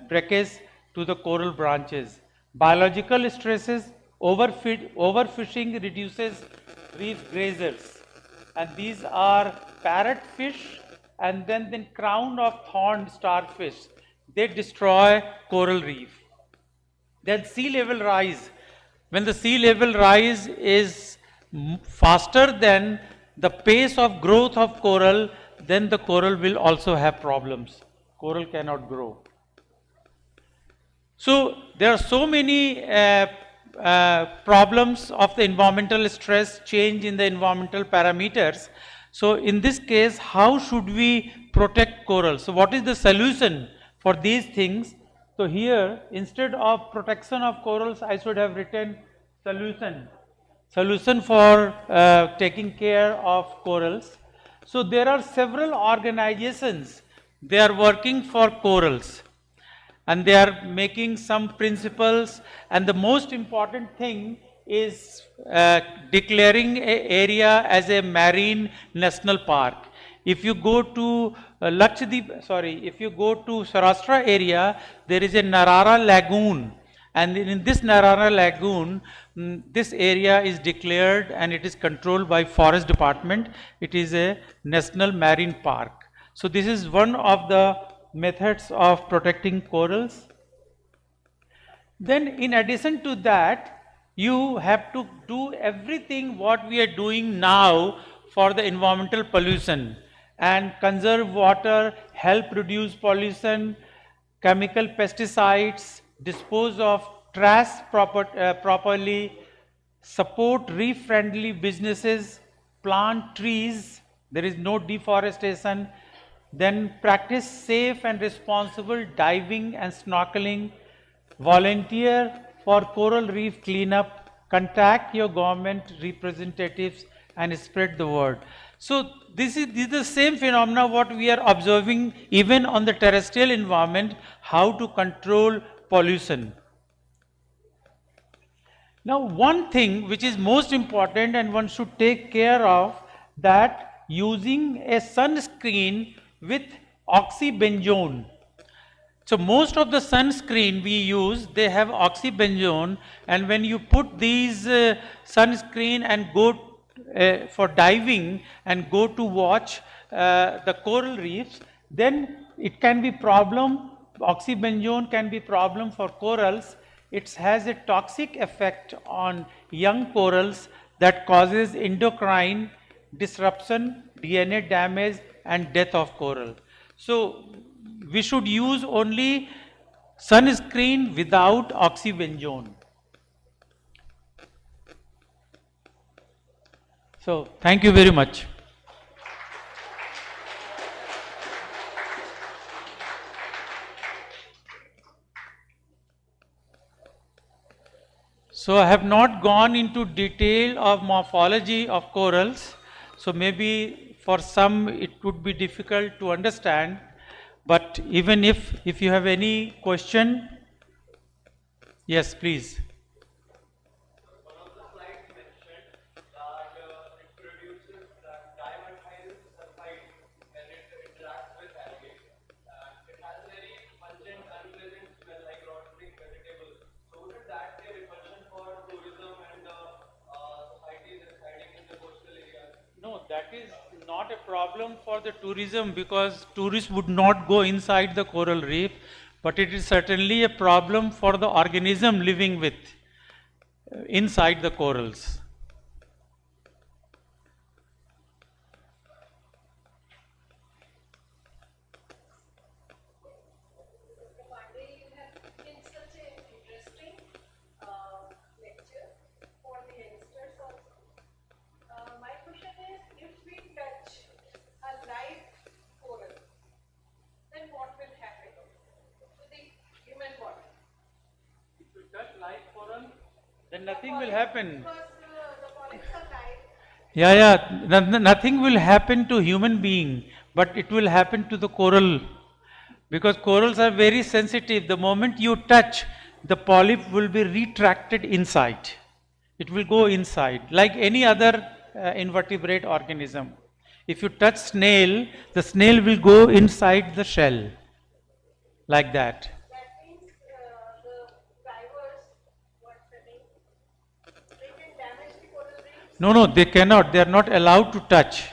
breakage to the coral branches. Biological stresses, overfishing reduces reef grazers, and these are parrotfish and then crown of thorn starfish. They destroy coral reef. Then sea level rise. When the sea level rise is faster than the pace of growth of coral, then the coral will also have problems. Coral cannot grow. So there are so many problems of the environmental stress, change in the environmental parameters. So in this case, how should we protect coral? So what is the solution for these things? So here, instead of protection of corals, I should have written solution. Solution for taking care of corals. So there are several organizations, they are working for corals and they are making some principles, and the most important thing is declaring an area as a marine national park. If you go to if you go to Saurashtra area, there is a Narara Lagoon, and in this Narara Lagoon, this area is declared and it is controlled by Forest Department. It is a national marine park. So this is one of the methods of protecting corals. Then in addition to that, you have to do everything what we are doing now for the environmental pollution, and conserve water, help reduce pollution, chemical pesticides, dispose of trash properly, support reef-friendly businesses, plant trees, there is no deforestation, then practice safe and responsible diving and snorkeling, volunteer for coral reef cleanup, contact your government representatives and spread the word. So this is the same phenomena what we are observing even on the terrestrial environment, how to control pollution. Now one thing which is most important and one should take care of, that using a sunscreen with oxybenzone. So most of the sunscreen we use, they have oxybenzone, and when you put these sunscreen and go for diving and go to watch the coral reefs, then it can be problem, oxybenzone can be problem for corals. It has a toxic effect on young corals that causes endocrine disruption, DNA damage and death of coral. So we should use only sunscreen without oxybenzone. So thank you very much. So I have not gone into detail of morphology of corals. So maybe for some it would be difficult to understand, but even if you have any question, yes, please. is not a problem for the tourism because tourists would not go inside the coral reef, but it is certainly a problem for the organism living with inside the corals. Then nothing will happen. Nothing will happen to human being, but it will happen to the coral. Because corals are very sensitive. The moment you touch, the polyp will be retracted inside. It will go inside, like any other invertebrate organism. If you touch snail, the snail will go inside the shell, like that. No, they cannot. They are not allowed to touch.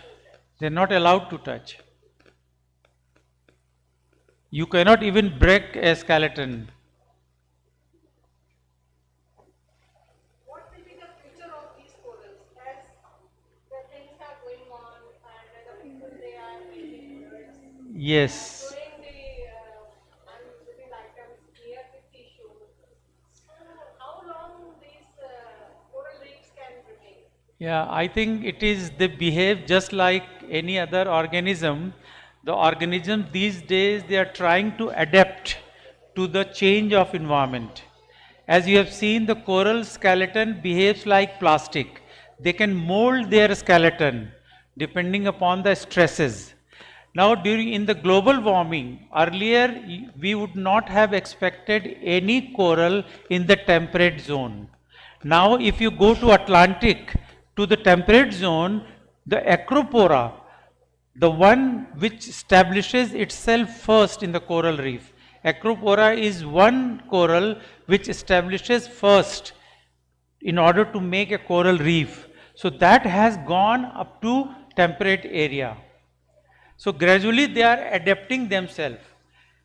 They are not allowed to touch. You cannot even break a skeleton. What will be the future of these corals as the things are going on and the people they are making Yes. doing the unusual items near the seashore? So how long these coral reefs can remain? Yeah, I think they behave just like any other organism. The organism these days, they are trying to adapt to the change of environment. As you have seen, the coral skeleton behaves like plastic. They can mold their skeleton depending upon the stresses. Now, in the global warming, earlier we would not have expected any coral in the temperate zone. Now, if you go to Atlantic, to the temperate zone, the acropora, the one which establishes itself first in the coral reef. Acropora is one coral which establishes first in order to make a coral reef. So that has gone up to temperate area. So gradually they are adapting themselves.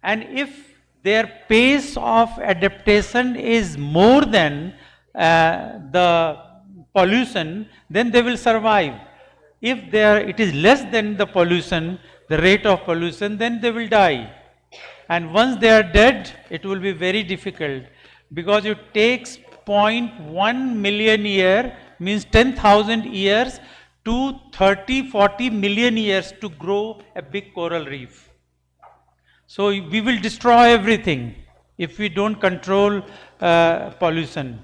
And if their pace of adaptation is more than the pollution, then they will survive. If it is less than the pollution, the rate of pollution, then they will die. And once they are dead, it will be very difficult because it takes 0.1 million year, means 10,000 years to 30-40 million years to grow a big coral reef. So we will destroy everything if we don't control pollution.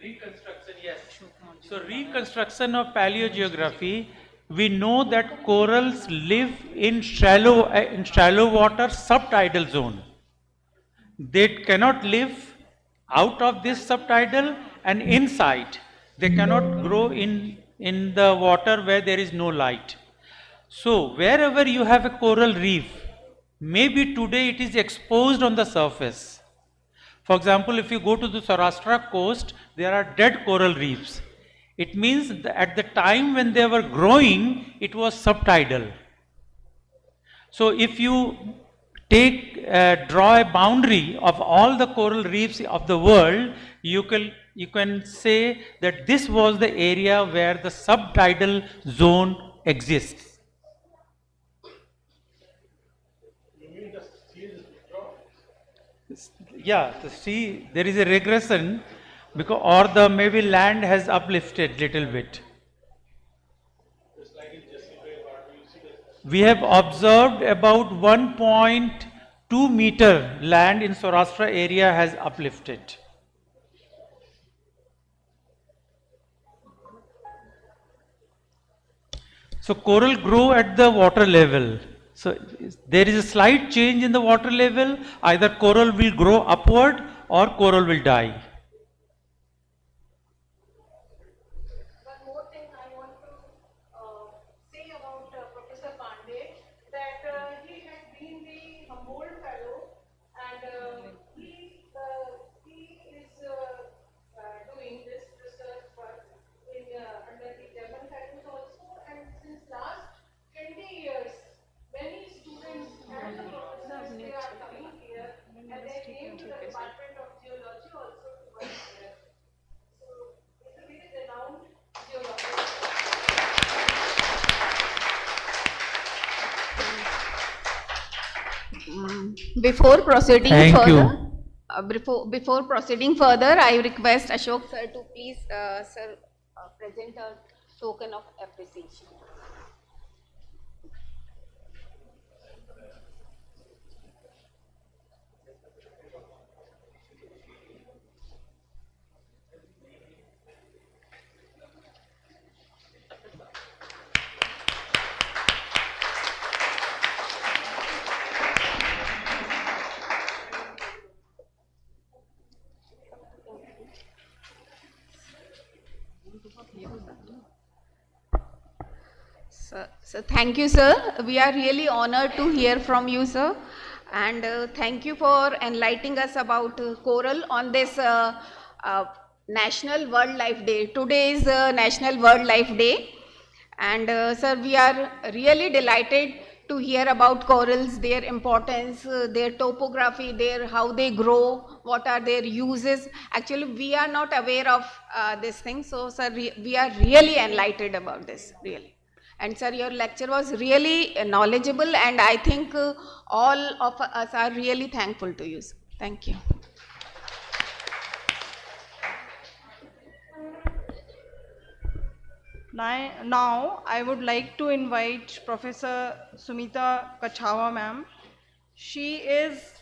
Reconstruction, yes. So reconstruction of paleogeography, we know that corals live in shallow water subtidal zone. They cannot live out of this subtidal and inside. They cannot grow in the water where there is no light. So wherever you have a coral reef, maybe today it is exposed on the surface. For example, if you go to the Saurashtra coast, there are dead coral reefs. It means that at the time when they were growing, it was subtidal. So if you draw a boundary of all the coral reefs of the world, you can say that this was the area where the subtidal zone exists. Yeah, the sea, there is a regression because, or the maybe land has uplifted little bit. We have observed about 1.2 meter land in Saurashtra area has uplifted. So coral grow at the water level. So there is a slight change in the water level, either coral will grow upward or coral will die. One more thing I want to say about Professor Pandit, that he had been the Humboldt Fellow, and he is doing this research work under the J.L.N. Fellows also, and since last 20 years, many students and the professors, they are coming here, and they came to the Department of Geology also to work here. So it's a very renowned geologist. Before proceeding Thank further, you. Before proceeding further, I request Ashok sir to please present a token of appreciation. So thank you, sir. We are really honored to hear from you, sir. And thank you for enlightening us about coral on this National Wildlife Day. Today is National Wildlife Day. And sir, we are really delighted to hear about corals, their importance, their topography, how they grow, what are their uses. Actually, we are not aware of this thing. So, sir, we are really enlightened about this, really. And sir, your lecture was really knowledgeable, and I think all of us are really thankful to you. Sir. Thank you. Now, I would like to invite Professor Sumita Kachawa ma'am. She is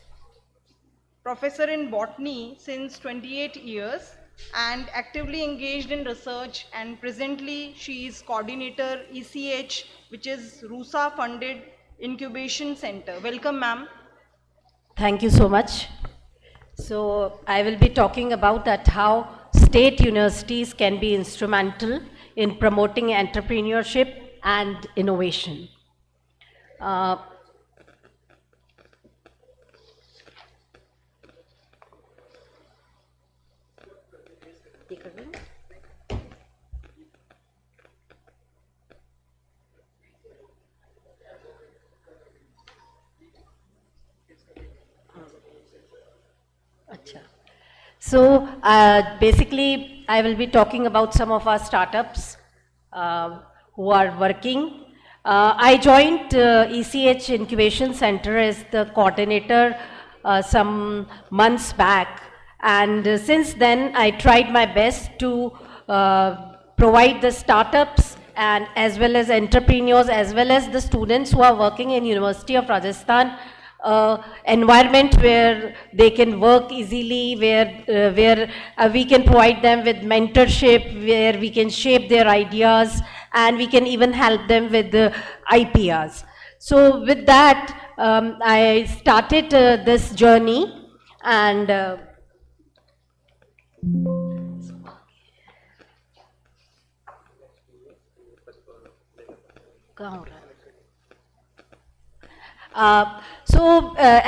professor in botany since 28 years and actively engaged in research, and presently she is coordinator ECH, which is RUSA funded incubation center. Welcome ma'am. Thank you so much. So I will be talking about that how state universities can be instrumental in promoting entrepreneurship and innovation. So basically, I will be talking about some of our startups who are working. I joined ECH Incubation Center as the coordinator some months back, and since then I tried my best to provide the startups and as well as entrepreneurs as well as the students who are working in University of Rajasthan environment where they can work easily, where we can provide them with mentorship, where we can shape their ideas, and we can even help them with the IPRs. So with that, I started this journey, and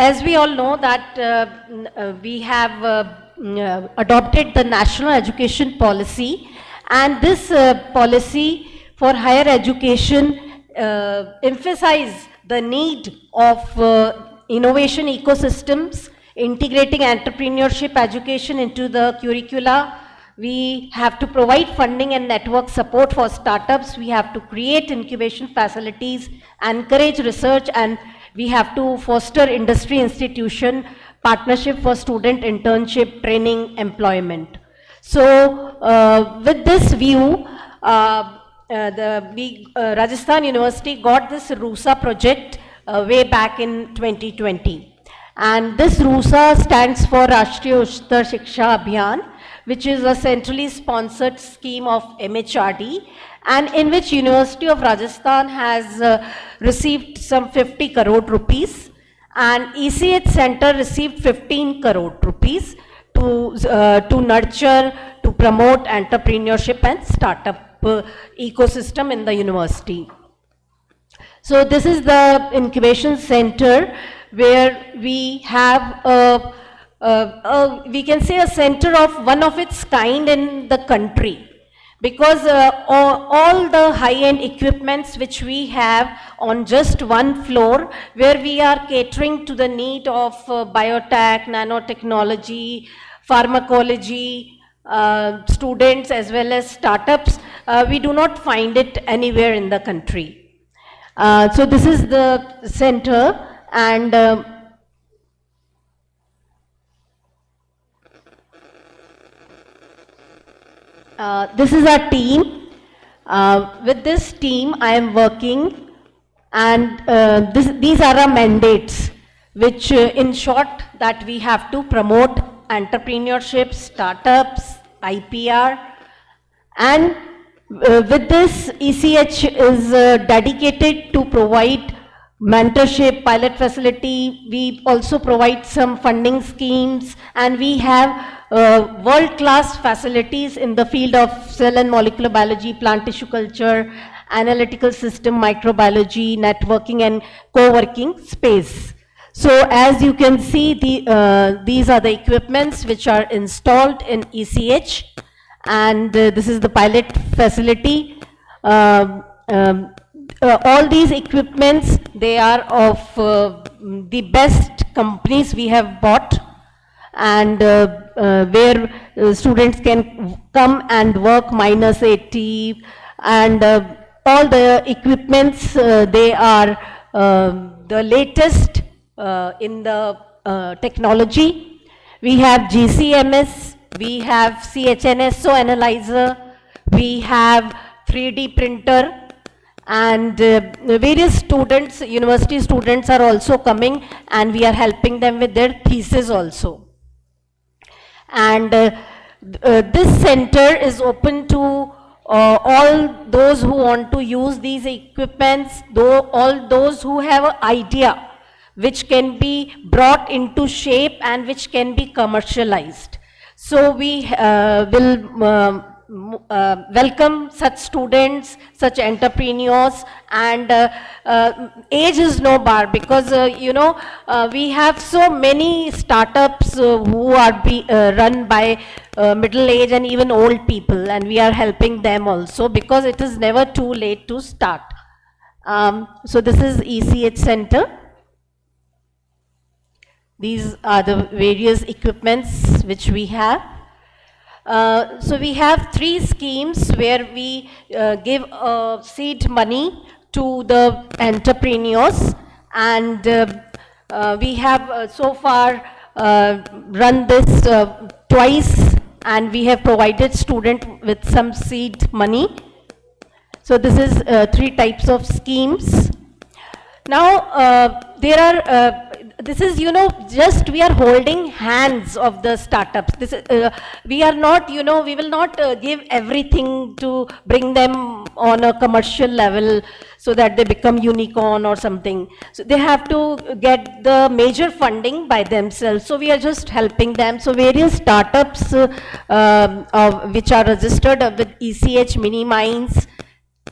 as we all know that we have adopted the national education policy, and this policy for higher education emphasize the need of innovation ecosystems, integrating entrepreneurship education into the curricula. We have to provide funding and network support for startups. We have to create incubation facilities, encourage research, and we have to foster industry institution partnership for student internship, training, employment. So with this view, Rajasthan University got this RUSA project way back in 2020. And this RUSA stands for Rashtriya Uchtar Shiksha Abhiyan, which is a centrally sponsored scheme of MHRD, and in which University of Rajasthan has received some 50 crore rupees, and ECH Center received 15 crore rupees to nurture, to promote entrepreneurship and startup ecosystem in the university. So this is the incubation center where we have we can say a center of one of its kind in the country, because all the high-end equipments which we have on just one floor, where we are catering to the need of biotech, nanotechnology, pharmacology, students as well as startups, we do not find it anywhere in the country. So this is the center, and this is our team. With this team I am working, and these are our mandates, which in short that we have to promote entrepreneurship, startups, IPR, and with this ECH is dedicated to provide mentorship, pilot facility. We also provide some funding schemes, and we have world-class facilities in the field of cell and molecular biology, plant tissue culture, analytical system, microbiology, networking and co-working space. So as you can see, these are the equipments which are installed in ECH, and this is the pilot facility. All these equipments, they are of the best companies we have bought, and where students can come and work -80, and all the equipments, they are the latest in the technology. We have GCMS, we have CHNSO analyzer, we have 3D printer, and various students, university students are also coming, and we are helping them with their thesis also. And this center is open to all those who want to use these equipments, all those who have an idea which can be brought into shape and which can be commercialized. So we will welcome such students, such entrepreneurs, and age is no bar, because we have so many startups who are run by middle age and even old people, and we are helping them also, because it is never too late to start. So this is ECH center. These are the various equipments which we have. So we have 3 schemes where we give seed money to the entrepreneurs, and we have so far run this twice, and we have provided student with some seed money. So this is 3 types of schemes. Now there are this is, just we are holding hands of the startups. This we are not, we will not give everything to bring them on a commercial level so that they become unicorn or something. So they have to get the major funding by themselves. So we are just helping them. So various startups which are registered with ECH, Mini Minds,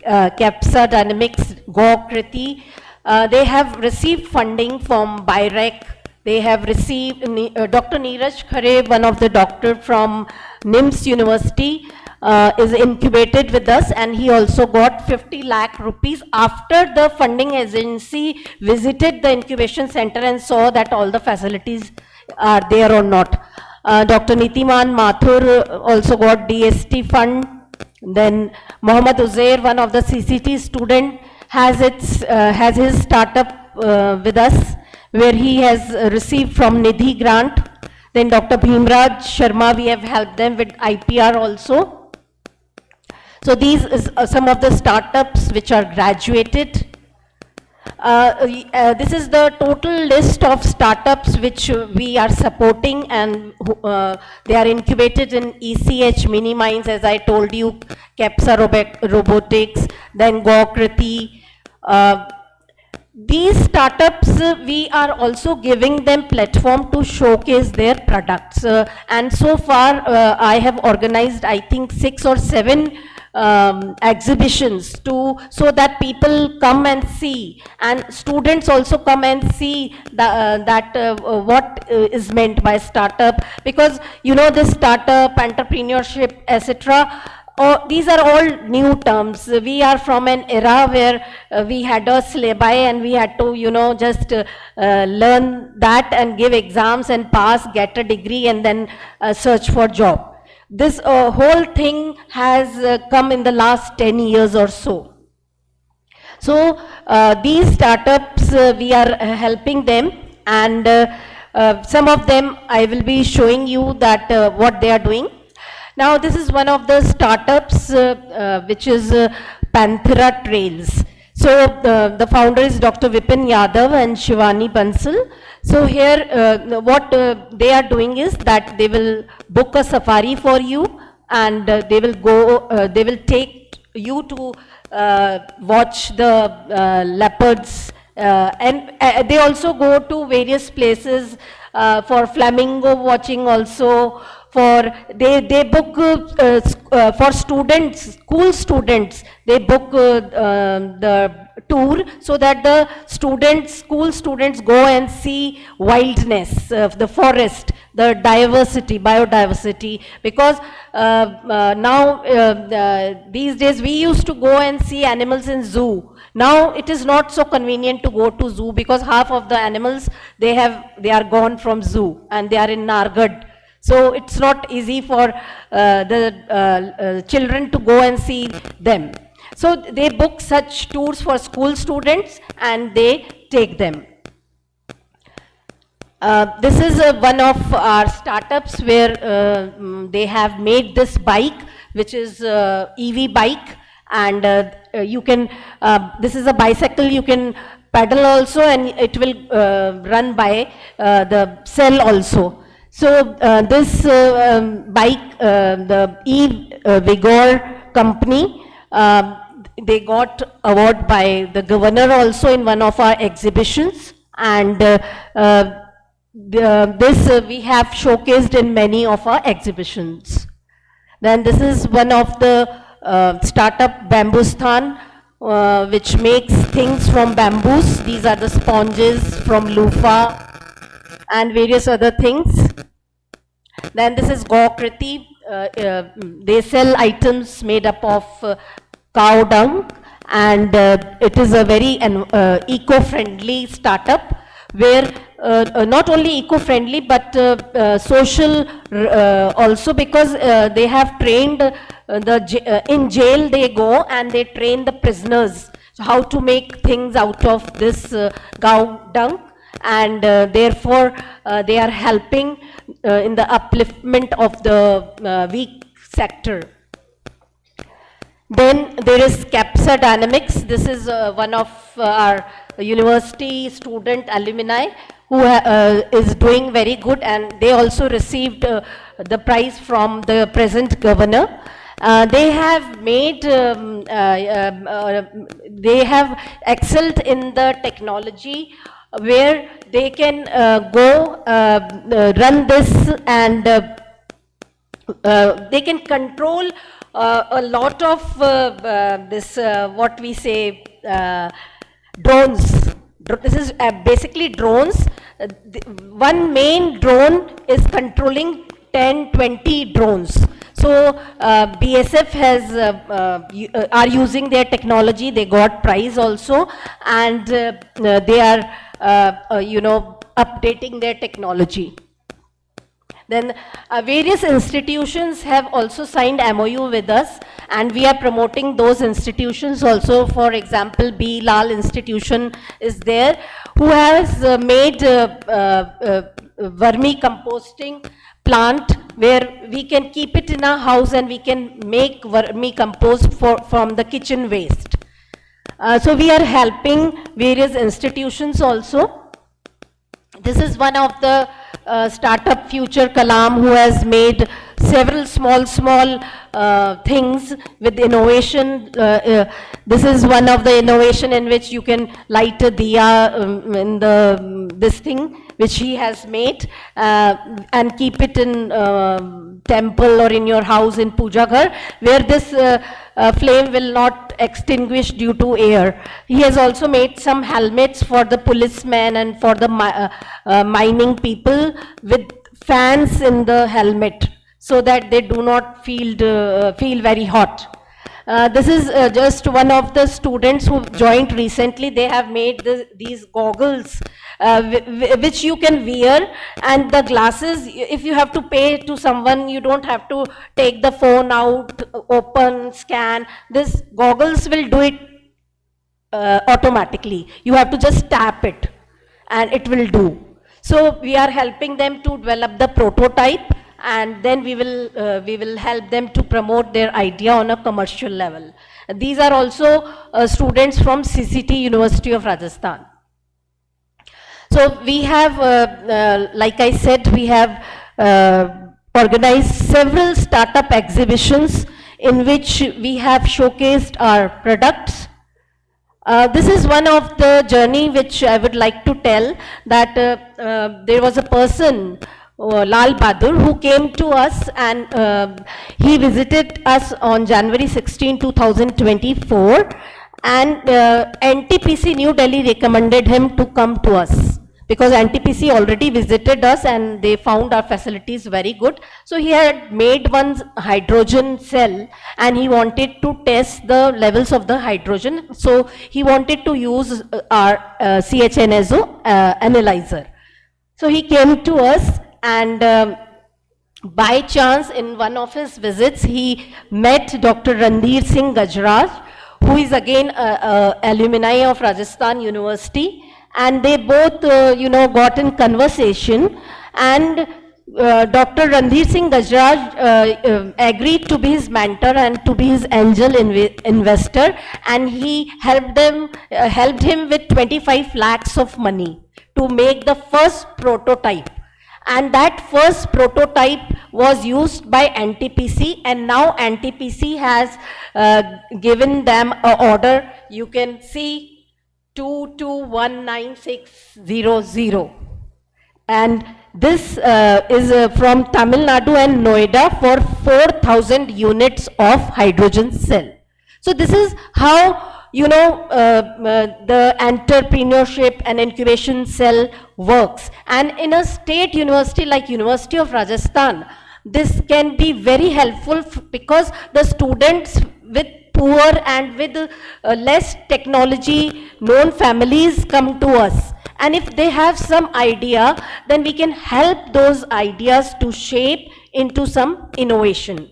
Capsa, Dynamics, Go-Kriti, they have received funding from BIREC. They have received, Dr. Neeraj Khare, one of the doctor from NIMS University, is incubated with us, and he also got 50 lakh rupees after the funding agency visited the incubation center and saw that all the facilities are there or not. Dr. Nitiman Mathur also got DST fund. Then Mohammad Uzair, one of the CCT student, has his startup with us, where he has received from Nidhi grant. Then Dr. Bhimraj Sharma, we have helped them with IPR also. So these is some of the startups which are graduated. This is the total list of startups which we are supporting, and they are incubated in ECH, Mini Minds, as I told you, Capsa Robotics, then Go-Kriti. these startups, we are also giving them platform to showcase their products. And so far, I have organized, I think, 6 or 7 exhibitions so that people come and see, and students also come and see what is meant by startup, because you know, this startup, entrepreneurship, etc. These are all new terms. We are from an era where we had a syllabi and we had to, you know, just learn that and give exams and pass, get a degree, and then search for job. This whole thing has come in the last 10 years or so. So these startups, we are helping them, and some of them I will be showing you that what they are doing. Now this is one of the startups which is Panthera Trails. So the founder is Dr. Vipin Yadav and Shivani Bansal. So here what they are doing is that they will book a safari for you, and they will take you to watch the leopards, and they also go to various places for flamingo watching also. They book for students, school students, they book the tour so that the school students go and see wildness of the forest, the biodiversity, because now these days we used to go and see animals in zoo. Now it is not so convenient to go to zoo because half of the animals they are gone from zoo and they are in Nargad. So it's not easy for the children to go and see them. So they book such tours for school students and they take them. This is one of our startups where they have made this bike, which is EV bike, and you can, this is a bicycle, you can pedal also, and it will run by the cell also. So this bike, the E-Vigor company, they got award by the governor also in one of our exhibitions, and this we have showcased in many of our exhibitions. Then this is one of the startup Bambustan, which makes things from bamboos. These are the sponges from loofah and various other things. Then this is Gokriti. They sell items made up of cow dung, and it is a very eco-friendly startup where not only eco-friendly but social also, because they have trained in jail they go and they train the prisoners how to make things out of this cow dung, and therefore they are helping in the upliftment of the weak sector. Then there is Capsa Dynamics. This is one of our university student alumni who is doing very good, and they also received the prize from the present governor. They have made, they have excelled in the technology where they can go run this, and they can control a lot of this what we say drones. This is basically drones. One main drone is controlling 10-20 drones. So BSF has are using their technology. They got prize also, and they are you know, updating their technology. Then various institutions have also signed MOU with us, and we are promoting those institutions also. For example, B. Lal Institution is there, who has made vermicomposting plant where we can keep it in our house and we can make vermicompost from the kitchen waste. So we are helping various institutions also. This is one of the startup Future Kalam, who has made several small things with innovation. This is one of the innovation in which you can light a diya in this thing which he has made and keep it in temple or in your house in puja ghar, where this flame will not extinguish due to air. He has also made some helmets for the policemen and for the mining people with fans in the helmet, so that they do not feel very hot. This is just one of the students who joined recently. They have made these goggles which you can wear, and the glasses, if you have to pay to someone, you don't have to take the phone out, open, scan. This goggles will do it automatically. You have to just tap it and it will do. So we are helping them to develop the prototype, and then we will help them to promote their idea on a commercial level. These are also students from CCT University of Rajasthan. So we have, like I said, we have organized several startup exhibitions in which we have showcased our products. This is one of the journey which I would like to tell, that there was a person, Lal Bahadur, who came to us, and he visited us on January 16, 2024, and NTPC New Delhi recommended him to come to us, because NTPC already visited us and they found our facilities very good. So he had made one hydrogen cell and he wanted to test the levels of the hydrogen. So he wanted to use our CHNSO analyzer. So he came to us, and by chance in one of his visits he met Dr. Ranveer Singh Gajraj, who is again alumni of Rajasthan University, and they both got in conversation, and Dr. Ranveer Singh Gajraj agreed to be his mentor and to be his angel investor, and he helped him with 25 lakhs of money to make the first prototype. And that first prototype was used by NTPC, and now NTPC has given them an order. You can see 2219,600. And this is from Tamil Nadu and Noida for 4,000 units of hydrogen cell. So this is how the entrepreneurship and incubation cell works. And in a state university like University of Rajasthan, this can be very helpful because the students with poor and with less technology known families come to us. And if they have some idea, then we can help those ideas to shape into some innovation.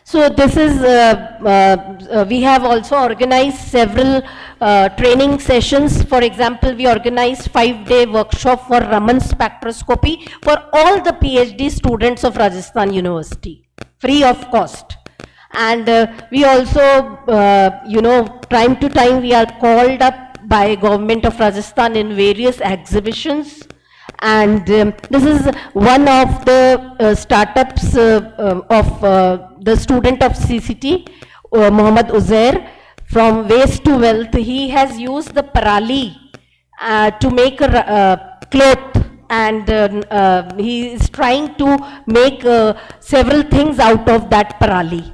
So this is, we have also organized several training sessions. For example, we organized 5-day workshop for Raman spectroscopy for all the PhD students of Rajasthan University, free of cost. And we also, time to time we are called up by government of Rajasthan in various exhibitions. And this is one of the startups of the student of CCT, Muhammad Uzair, from waste to wealth. He has used the parali to make a cloth, and he is trying to make several things out of that parali.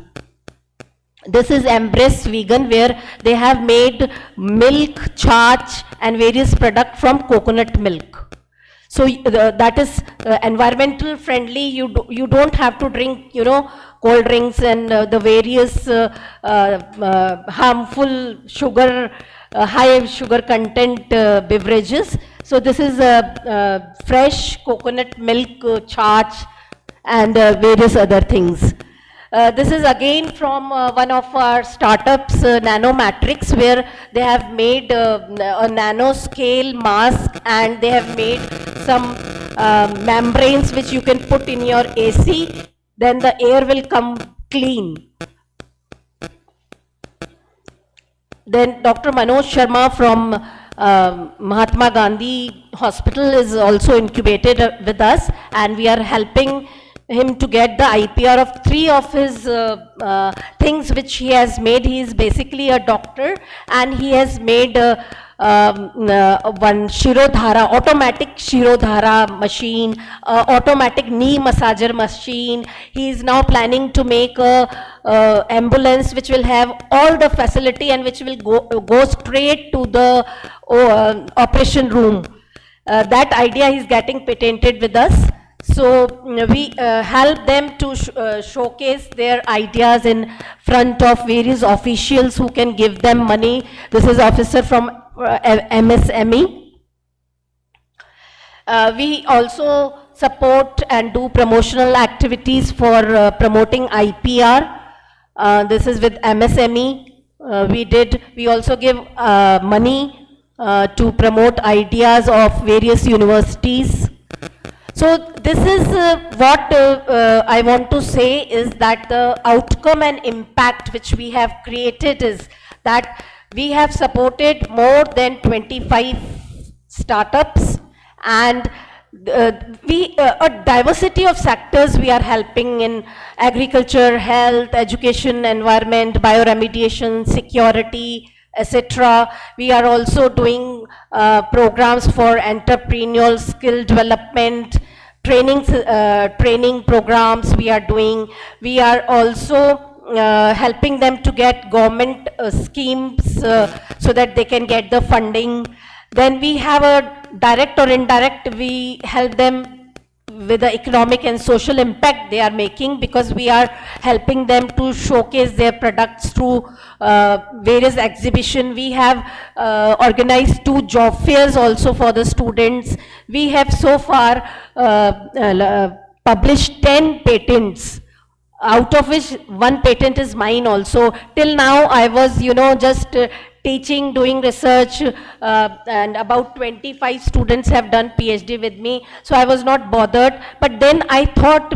This is Embrace Vegan, where they have made milk, charch and various products from coconut milk. So that is environmental friendly. You don't have to drink, cold drinks and the various harmful sugar, high sugar content beverages. So this is fresh coconut milk, charch and various other things. This is again from one of our startups, Nanomatrix, where they have made a nanoscale mask, and they have made some membranes which you can put in your AC, then the air will come clean. Then Dr. Manoj Sharma from Mahatma Gandhi Hospital is also incubated with us, and we are helping him to get the IPR of 3 of his things which he has made. He is basically a doctor, and he has made one Shirodhara, automatic Shirodhara machine, automatic knee massager machine. He is now planning to make a ambulance which will have all the facility and which will go straight to the operation room. That idea is getting patented with us. So we help them to showcase their ideas in front of various officials who can give them money. This is officer from MSME. We also support and do promotional activities for promoting IPR. This is with MSME. We also give money to promote ideas of various universities. So this is what I want to say is that the outcome and impact which we have created is that we have supported more than 25 startups, and a diversity of sectors we are helping in agriculture, health, education, environment, bioremediation, security, etc. We are also doing programs for entrepreneurial skill development, training programs we are doing. We are also helping them to get government schemes so that they can get the funding. Then we have a direct or indirect, we help them with the economic and social impact they are making, because we are helping them to showcase their products through various exhibitions. We have organized 2 job fairs also for the students. We have so far published 10 patents, out of which 1 patent is mine also. Till now I was, just teaching, doing research, and about 25 students have done PhD with me, so I was not bothered. But then I thought,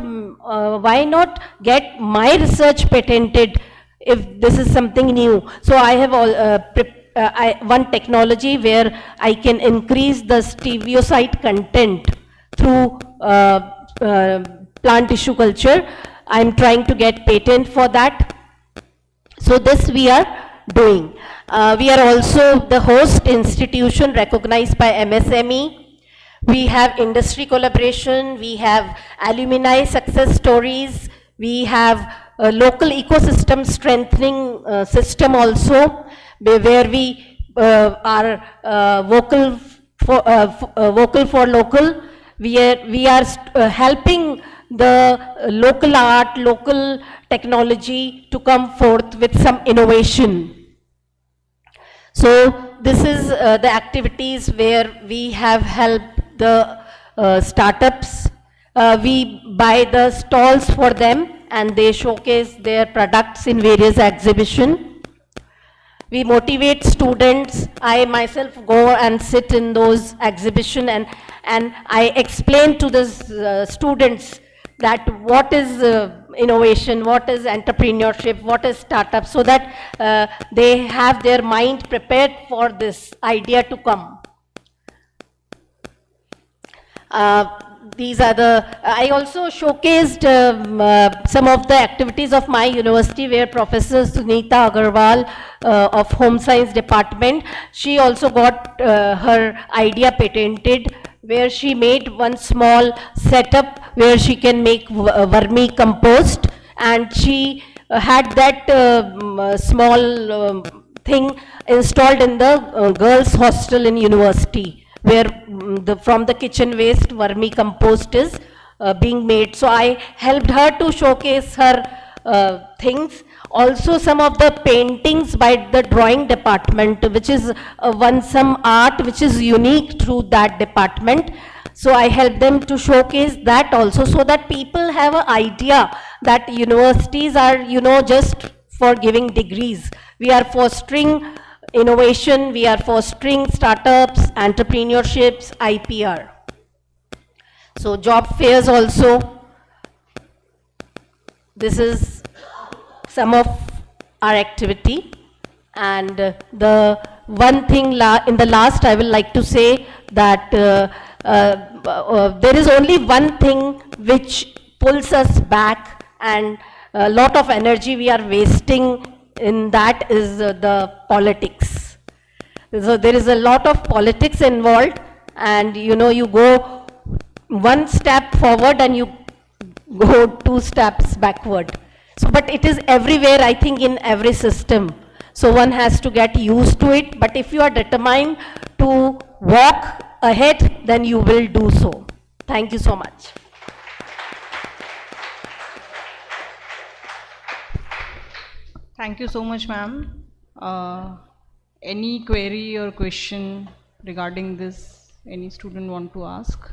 why not get my research patented if this is something new? So I have one technology where I can increase the stereocyte content through plant tissue culture. I am trying to get patent for that. So this we are doing. We are also the host institution recognized by MSME. We have industry collaboration, we have alumni success stories, we have a local ecosystem strengthening system also, where we are vocal for local. We are helping the local art, local technology to come forth with some innovation. So this is the activities where we have helped the startups. We buy the stalls for them and they showcase their products in various exhibitions. We motivate students. I myself go and sit in those exhibitions and I explain to the students that what is innovation, what is entrepreneurship, what is startup, so that they have their mind prepared for this idea to come. These are I also showcased some of the activities of my university, where Professor Sunita Agarwal of Home Science Department, she also got her idea patented, where she made one small setup where she can make vermi compost, and she had that small thing installed in the girls' hostel in university, where from the kitchen waste vermi compost is being made. So I helped her to showcase her things. Also some of the paintings by the drawing department, which is some art which is unique through that department. So I help them to showcase that also, so that people have an idea that universities are, just for giving degrees. We are fostering innovation, we are fostering startups, entrepreneurships, IPR. So job fairs also. This is some of our activity. And the one thing in the last I will like to say that there is only one thing which pulls us back, and a lot of energy we are wasting in that is the politics. So there is a lot of politics involved, and you know, you go one step forward and you go 2 steps backward. So, but it is everywhere, I think, in every system. So one has to get used to it, but if you are determined to walk ahead, then you will do so. Thank you so much. Thank you so much, ma'am. Any query or question regarding this, any student want to ask?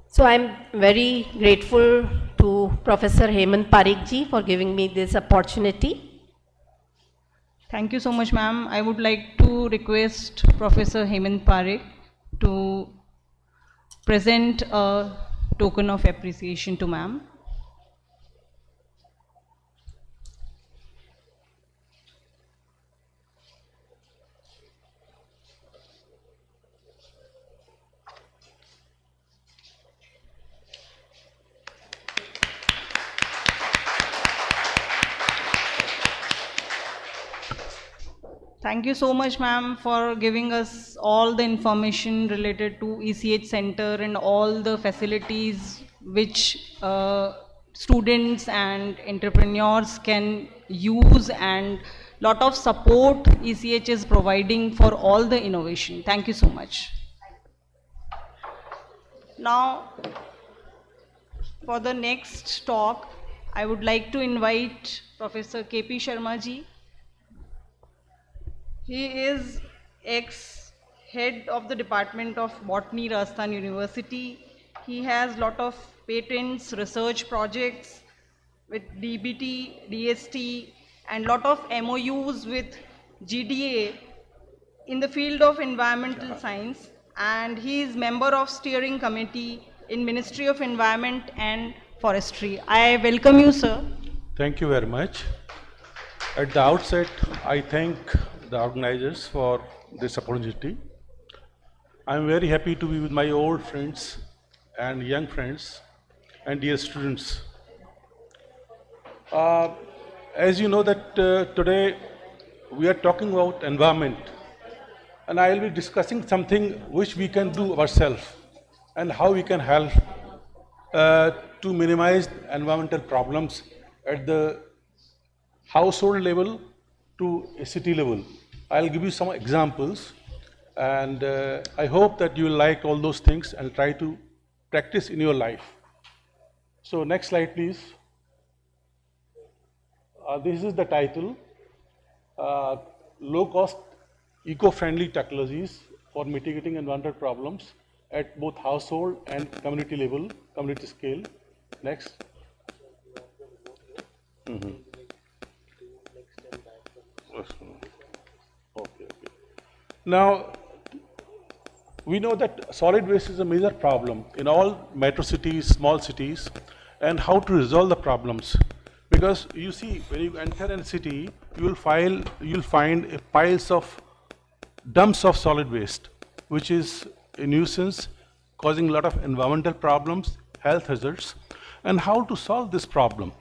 So I'm very grateful to Professor Hemant Pareek ji for giving me this opportunity. Thank you so much, ma'am. I would like to request Professor Hemant Pareek to present a token of appreciation to ma'am. Thank you so much, ma'am, for giving us all the information related to ECH Center and all the facilities which students and entrepreneurs can use, and lot of support ECH is providing for all the innovation. Thank you so much. Now, for the next talk, I would like to invite Professor K.P. Sharma ji. He is ex-head of the Department of Botany, Rajasthan University. He has lot of patents, research projects with DBT, DST, and lot of MOUs with GDA in the field of environmental science. And he is member of steering committee in Ministry of Environment and Forestry. I welcome you, sir. Thank you very much. At the outset, I thank the organizers for this opportunity. I am very happy to be with my old friends and young friends and dear students. As you know that today we are talking about environment, and I will be discussing something which we can do ourselves and how we can help to minimize environmental problems at the household level to a city level. I'll give you some examples, and I hope that you will like all those things and try to practice in your life. So next slide, please. This is the title, low-cost, eco-friendly technologies for mitigating environmental problems at both household and community level, community scale. Next. Okay. Now, we know that solid waste is a major problem in all metro cities, small cities, and how to resolve the problems. Because you see, when you enter a city, you'll find piles of dumps of solid waste, which is a nuisance, causing a lot of environmental problems, health hazards, and how to solve this problem.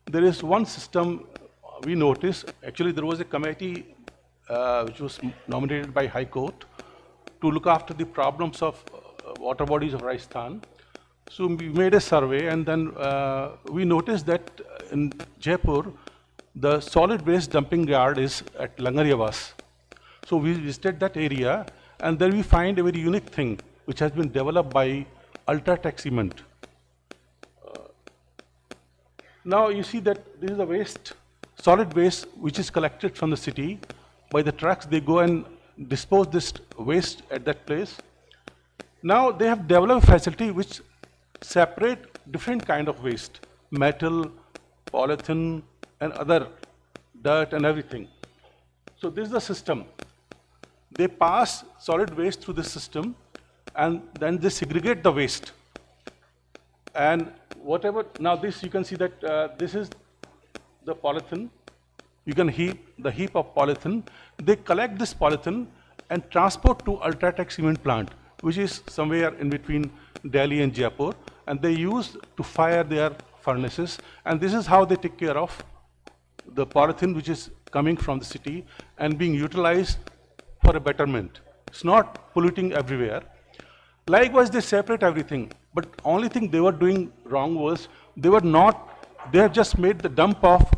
There is one system we noticed. Actually, there was a committee which was nominated by High Court to look after the problems of water bodies of Rajasthan. So we made a survey, and then we noticed that in Jaipur, the solid waste dumping yard is at Langariyavas. So we visited that area, and then we find a very unique thing which has been developed by Ultratech Cement. Now you see that this is a waste, solid waste, which is collected from the city. By the trucks, they go and dispose this waste at that place. Now they have developed a facility which separate different kind of waste, metal, polythene, and other dirt and everything. So this is the system. They pass solid waste through this system, and then they segregate the waste. And whatever, now this you can see that this is the polythene. You can the heap of polythene. They collect this polythene and transport to Ultratech Cement plant, which is somewhere in between Delhi and Jaipur, and they use to fire their furnaces, and this is how they take care of the polythene which is coming from the city and being utilized for a betterment. It's not polluting everywhere. Likewise, they separate everything, but only thing they were doing wrong was they have just made the dump of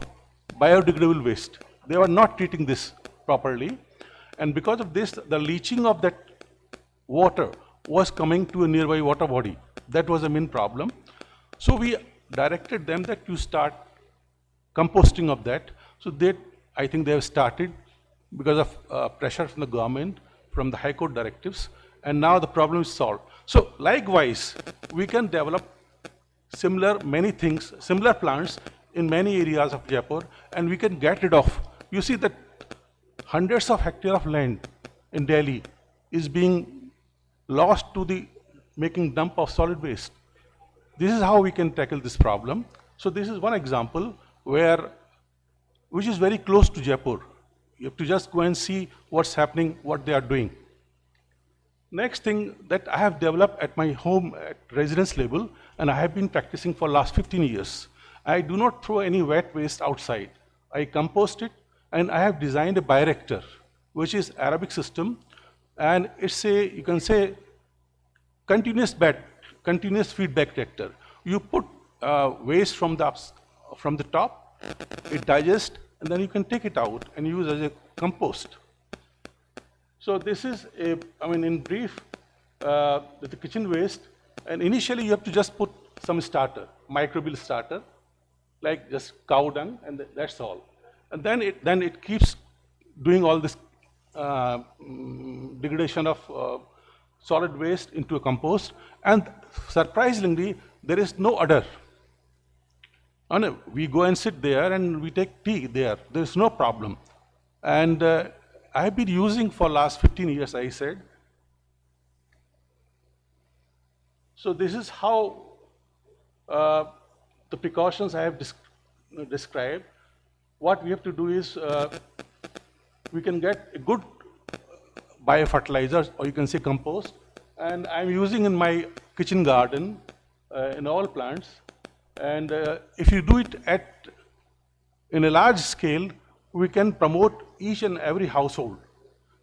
biodegradable waste. They were not treating this properly, and because of this, the leaching of that water was coming to a nearby water body. That was the main problem. So we directed them that you start composting of that. So I think they have started because of pressure from the government, from the High Court directives, and now the problem is solved. So likewise, we can develop many things, similar plants in many areas of Jaipur, and we can get rid of. You see that hundreds of hectares of land in Delhi is being lost to the making dump of solid waste. This is how we can tackle this problem. So this is one example which is very close to Jaipur. You have to just go and see what's happening, what they are doing. Next thing that I have developed at my home at residence level, and I have been practicing for last 15 years. I do not throw any wet waste outside. I compost it, and I have designed a bioreactor, which is Arabic system, and it's you can say, continuous feedback reactor. You put waste from the top, it digests, and then you can take it out and use as a compost. So this is in brief, the kitchen waste, and initially you have to just put some starter, microbial starter, like just cow dung, and that's all. And then it keeps doing all this degradation of solid waste into a compost, and surprisingly, there is no odor. We go and sit there and we take tea there. There is no problem. And I have been using for last 15 years, I said. So this is how the precautions I have described. What we have to do is we can get a good biofertilizers, or you can say compost, and I'm using in my kitchen garden in all plants. And if you do it in a large scale, we can promote each and every household.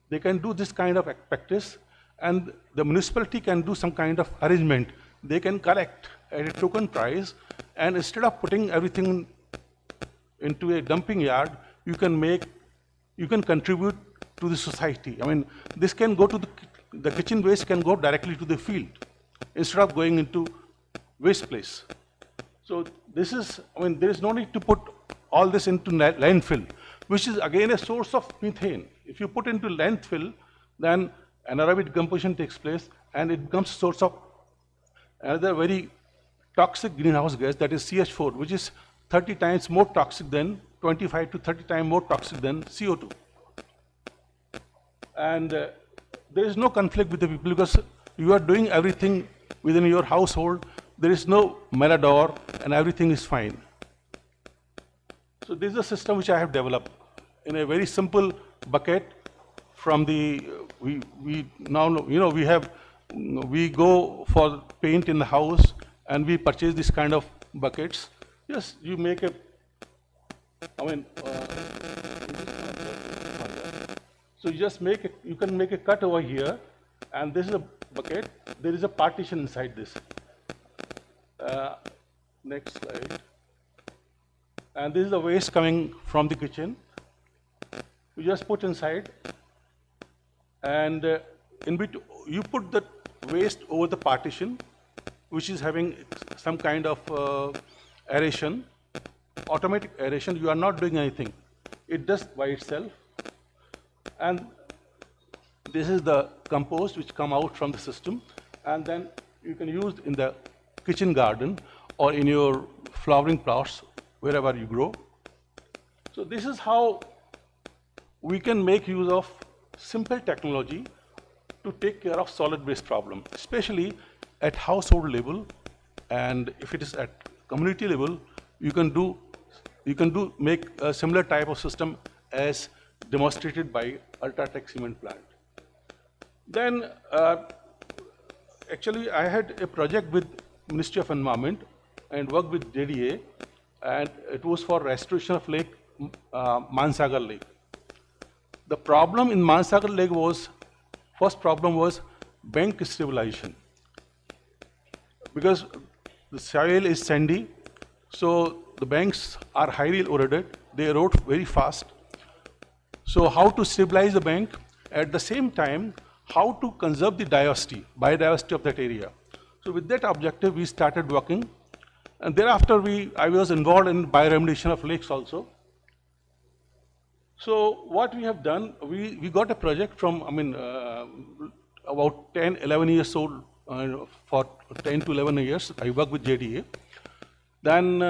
They can do this kind of practice, and the municipality can do some kind of arrangement. They can collect at a token price, and instead of putting everything into a dumping yard, you can contribute to the society. This can go to the kitchen waste can go directly to the field instead of going into waste place. So this is, there is no need to put all this into landfill, which is again a source of methane. If you put into landfill, then anaerobic decomposition takes place, and it becomes a source of another very toxic greenhouse gas, that is CH4, which is 30 times more toxic than, 25 to 30 times more toxic than CO2. And there is no conflict with the people, because you are doing everything within your household. There is no mirador, and everything is fine. So this is a system which I have developed in a very simple bucket. From the we go for paint in the house, and we purchase this kind of buckets. Yes, you make a. So you just make it. You can make a cut over here, and this is a bucket. There is a partition inside this. Next slide. And this is the waste coming from the kitchen. You just put inside, and you put the waste over the partition, which is having some kind of aeration, automatic aeration. You are not doing anything. It does by itself. And this is the compost which come out from the system, and then you can use in the kitchen garden or in your flowering plots, wherever you grow. So this is how we can make use of simple technology to take care of solid waste problem, especially at household level, and if it is at community level, you can make a similar type of system as demonstrated by Ultratech cement plant. Then actually I had a project with Ministry of Environment and worked with JDA, and it was for restoration of lake, Mansagar Lake. The problem in Mansagar Lake was, first problem was bank stabilization. Because the soil is sandy, so the banks are highly eroded, they erode very fast. So how to stabilize the bank, at the same time, how to conserve the biodiversity of that area. So with that objective, we started working, and thereafter I was involved in bioremediation of lakes also. So what we have done, we got a project from, about 10, 11 years old, for 10 to 11 years, I worked with JDA. Then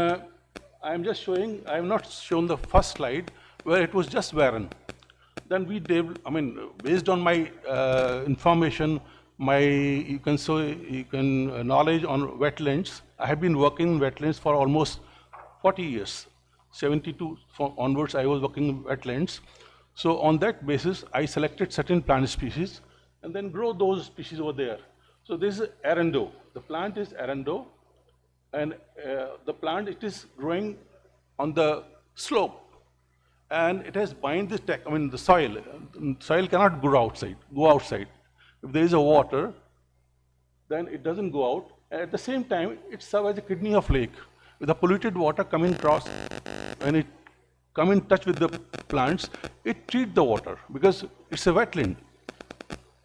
I'm just showing, I have not shown the first slide, where it was just barren. Then we did, based on my information, my knowledge on wetlands. I have been working in wetlands for almost 40 years. 72 onwards, I was working in wetlands. So on that basis, I selected certain plant species and then grow those species over there. So this is arundo. The plant is arundo, and the plant, it is growing on the slope, and it has bind the soil. Soil cannot go outside. If there is a water, then it doesn't go out. And at the same time, it serves as a kidney of lake. With the polluted water coming across, when it come in touch with the plants, it treats the water because it's a wetland.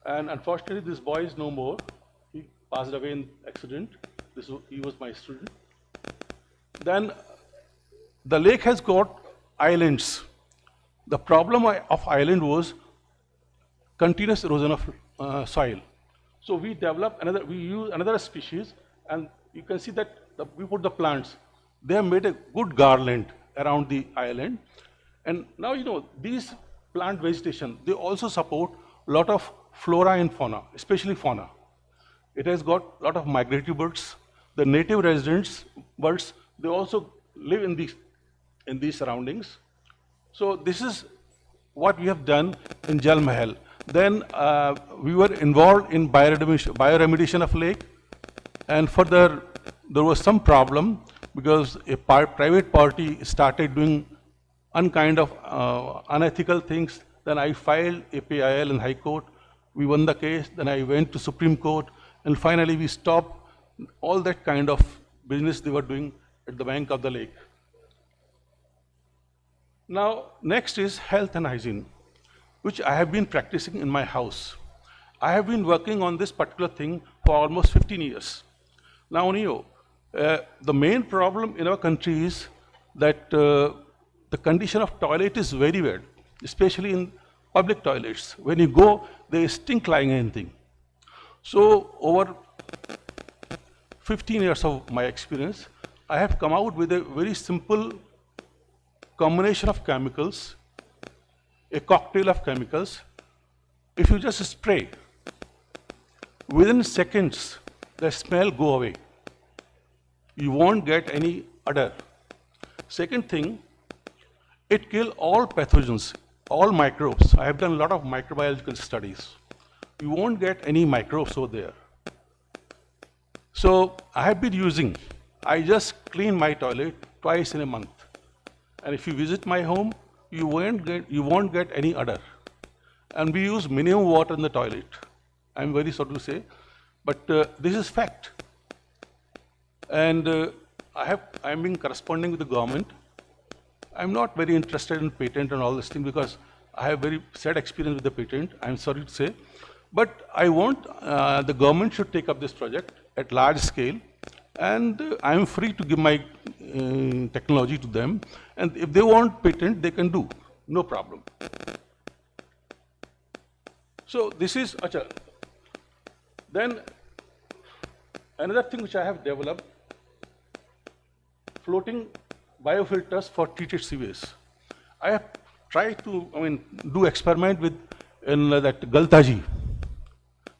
And unfortunately, this boy is no more. He passed away in accident. He was my student. Then the lake has got islands. The problem of island was continuous erosion of soil. So we developed we use another species, and you can see that we put the plants. They have made a good garland around the island. And now, these plant vegetation, they also support a lot of flora and fauna, especially fauna. It has got a lot of migratory birds. The native residents, birds, they also live in these surroundings. So this is what we have done in Jal Mahal. Then we were involved in bioremediation of lake, and further there was some problem because a private party started doing unethical things. Then I filed a PIL in High Court. We won the case. Then I went to Supreme Court, and finally we stopped all that kind of business they were doing at the bank of the lake. Now, next is health and hygiene, which I have been practicing in my house. I have been working on this particular thing for almost 15 years. Now, the main problem in our country is that the condition of toilet is very bad, especially in public toilets. When you go, they stink like anything. So, over 15 years of my experience, I have come out with a very simple combination of chemicals, a cocktail of chemicals. If you just spray, within seconds, the smell go away. You won't get any odor. Second thing, it kills all pathogens, all microbes. I have done a lot of microbiological studies. You won't get any microbes over there. So I have been using, I just clean my toilet twice in a month. And if you visit my home, you won't get any odor. And we use minimum water in the toilet. I'm very sorry to say, but this is fact. And I'm been corresponding with the government. I'm not very interested in patent and all this thing because I have very sad experience with the patent, I'm sorry to say. But I want the government should take up this project at large scale, and I'm free to give my technology to them. And if they want patent, they can do, no problem. So this is, then another thing which I have developed, floating biofilters for treated sewage. I have tried to, do experiment with that Galtaji.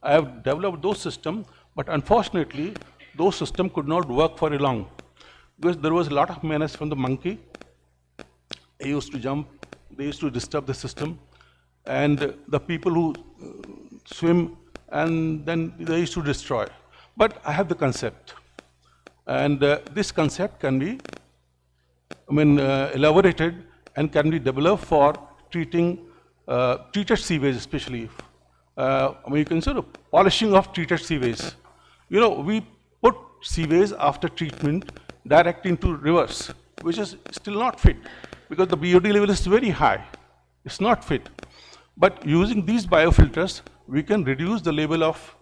I have developed those systems, but unfortunately, those systems could not work for long because there was a lot of menace from the monkey. They used to jump, they used to disturb the system, and the people who swim, and then they used to destroy. But I have the concept. And this concept can be elaborated and can be developed for treating treated sewage especially. You can say the polishing of treated sewage. You know, we put sewage after treatment direct into rivers, which is still not fit because the BOD level is very high. It's not fit. But using these biofilters, we can reduce the level of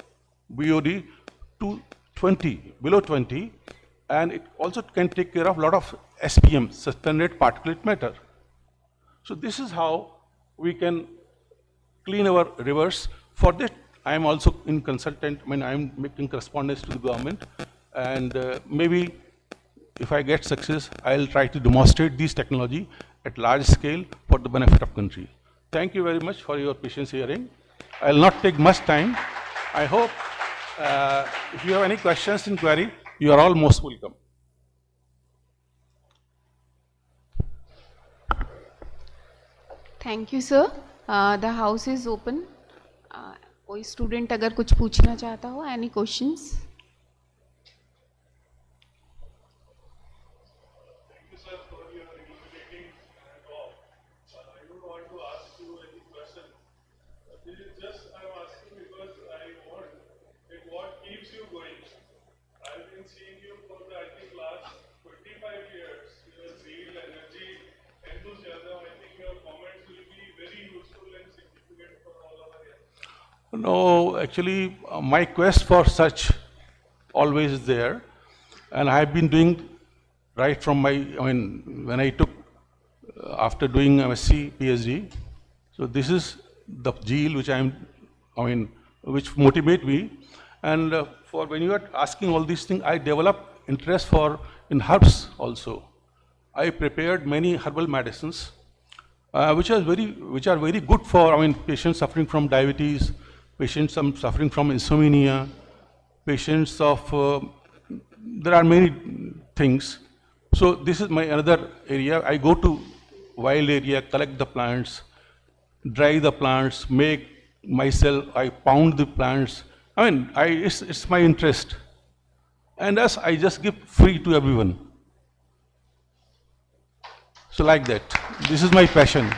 BOD to 20, below 20, and it also can take care of a lot of SPM, suspended particulate matter. So this is how we can clean our rivers. For that, I am also in consultant, I am making correspondence to the government, and maybe if I get success, I'll try to demonstrate this technology at large scale for the benefit of country. Thank you very much for your patience hearing. I'll not take much time. I hope if you have any questions, inquiry, you are all most welcome. Thank you, sir. The house is open. कोई student अगर कुछ पूछना चाहता हो, any questions? No, actually, my quest for such always is there, and I have been doing right from my, when I took, after doing MSc, PhD, so this is the zeal which which motivate me, and for when you are asking all these things, I developed interest in herbs also. I prepared many herbal medicines, which are very good for, patients suffering from diabetes, patients suffering from insomnia, patients of, there are many things. So this is my another area. I go to wild area, collect the plants, dry the plants, make myself, I pound the plants. It's my interest. And thus I just give free to everyone. So like that, this is my passion.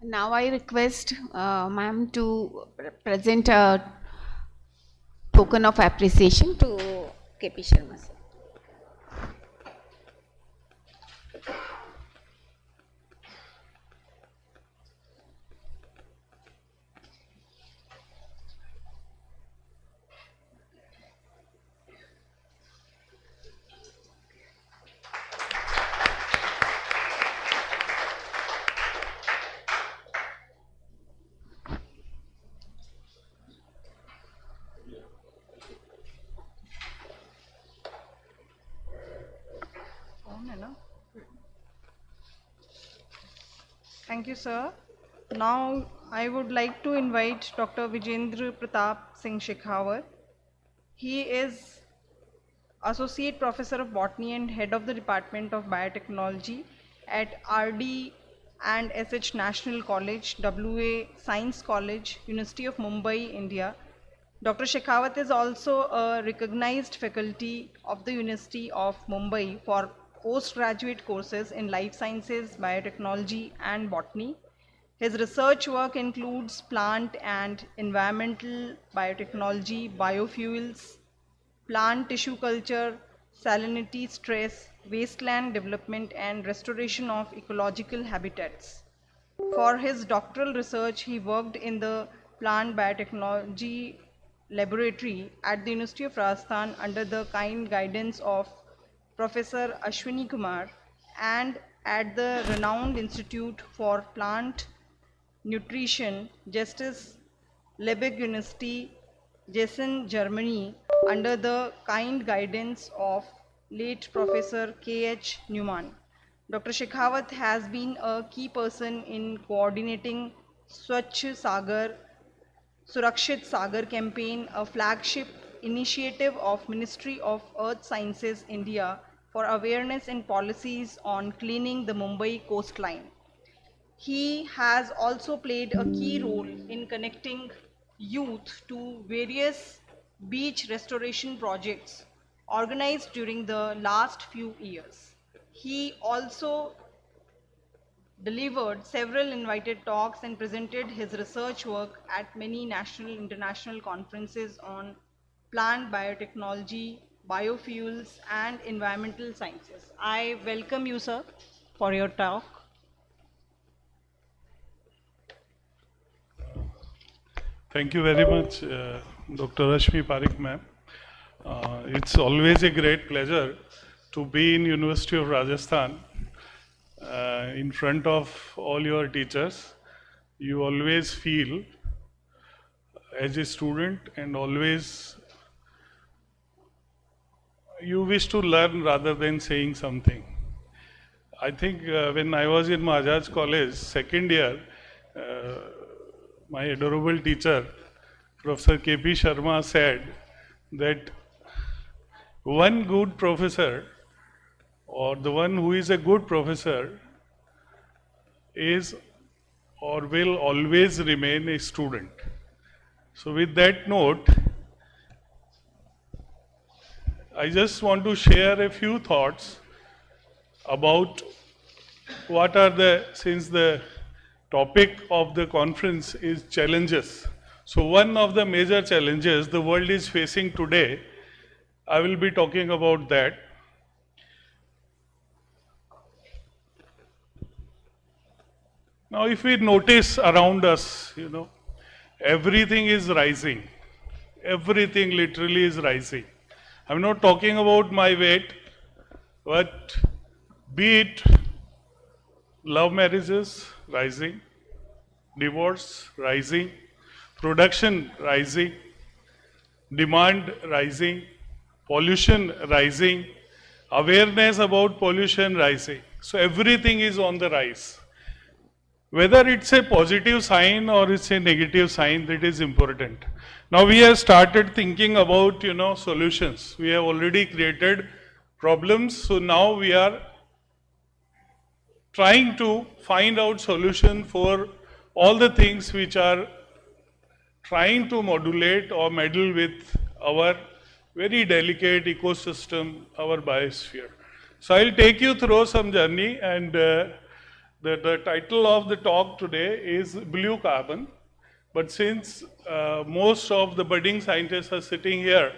Now I request ma'am to present a token of appreciation to KP Sharma sir. Thank you, sir. Now, I would like to invite Dr. Vijendra Pratap Singh Shekhawat. He is Associate Professor of Botany and Head of the Department of Biotechnology at RD and SH National College, WA Science College, University of Mumbai, India. Dr. Shekhawat is also a recognized faculty of the University of Mumbai for postgraduate courses in life sciences, biotechnology, and botany. His research work includes plant and environmental biotechnology, biofuels, plant tissue culture, salinity stress, wasteland development, and restoration of ecological habitats. For his doctoral research, he worked in the plant biotechnology laboratory at the University of Rajasthan under the kind guidance of Professor Ashwini Kumar, and at the renowned Institute for Plant Nutrition, Justice Liebig University, Gießen, Germany, under the kind guidance of late Professor K.H. Newman. Dr. Shekhawat has been a key person in coordinating Swachh Sagar, Surakshit Sagar campaign, a flagship initiative of Ministry of Earth Sciences India for awareness and policies on cleaning the Mumbai coastline. He has also played a key role in connecting youth to various beach restoration projects organized during the last few years. He also delivered several invited talks and presented his research work at many national and international conferences on plant biotechnology, biofuels, and environmental sciences. I welcome you, sir, for your talk. Thank you very much, Dr. Rashmi Pareek ma'am. It's always a great pleasure to be in University of Rajasthan in front of all your teachers. You always feel as a student and always you wish to learn rather than saying something. I think when I was in Maharaj College, second year, my adorable teacher, Professor K.P. Sharma said that one good professor or the one who is a good professor is or will always remain a student. So with that note, I just want to share a few thoughts about what are the, since the topic of the conference is challenges. So one of the major challenges the world is facing today, I will be talking about that. Now if we notice around us, everything is rising. Everything literally is rising. I'm not talking about my weight, but be it love marriages rising, divorce rising, production rising, demand rising, pollution rising, awareness about pollution rising. So everything is on the rise. Whether it's a positive sign or it's a negative sign, that is important. Now we have started thinking about, solutions. We have already created problems, so now we are trying to find out solution for all the things which are trying to modulate or meddle with our very delicate ecosystem, our biosphere. So I'll take you through some journey, and the title of the talk today is Blue Carbon. But since most of the budding scientists are sitting here,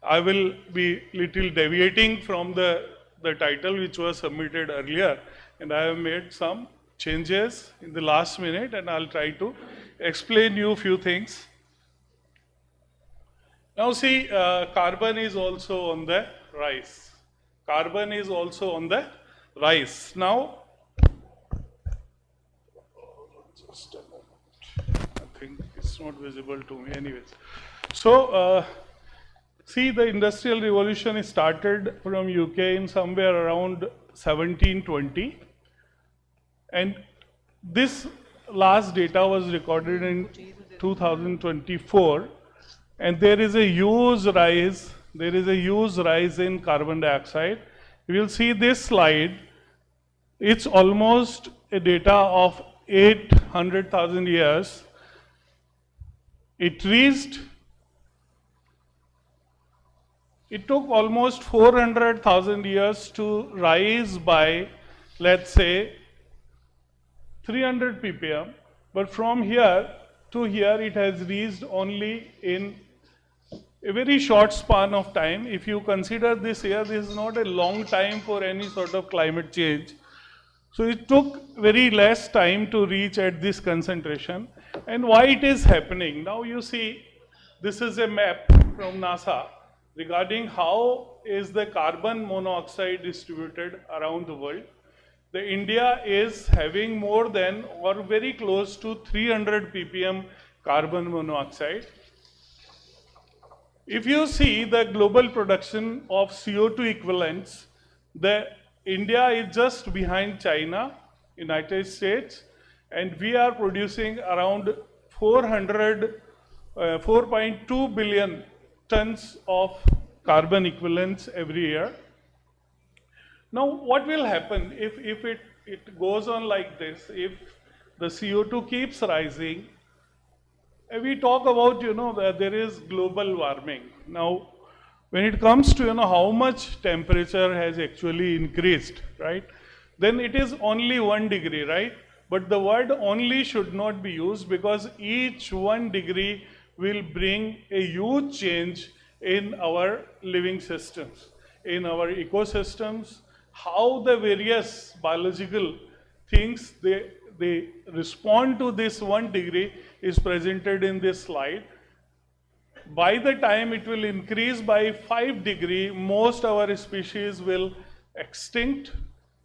I will be little deviating from the title which was submitted earlier, and I have made some changes in the last minute, and I'll try to explain you a few things. Now see, carbon is also on the rise. Carbon is also on the rise. Now, just a moment. I think it's not visible to me anyways. So, see, the Industrial Revolution started from UK in somewhere around 1720. And this last data was recorded in 2024. And there is a huge rise. There is a huge rise in carbon dioxide. You will see this slide. It's almost a data of 800,000 years. It took almost 400,000 years to rise by, let's say, 300 ppm. But from here to here, it has reached only in a very short span of time. If you consider this year, this is not a long time for any sort of climate change. So it took very less time to reach at this concentration. And why it is happening? Now you see, this is a map from NASA regarding how is the carbon monoxide distributed around the world. The India is having more than or very close to 300 ppm carbon monoxide. If you see the global production of CO2 equivalents, India is just behind China, United States, and we are producing around 4.2 billion tons of carbon equivalents every year. Now, what will happen if it goes on like this? If the CO2 keeps rising, we talk about, that there is global warming. Now, when it comes to, how much temperature has actually increased, right? Then it is only 1 degree, right? But the word only should not be used, because each 1 degree will bring a huge change in our living systems, in our ecosystems, how the various biological things they respond to this 1 degree is presented in this slide. By the time it will increase by 5 degree, most our species will extinct.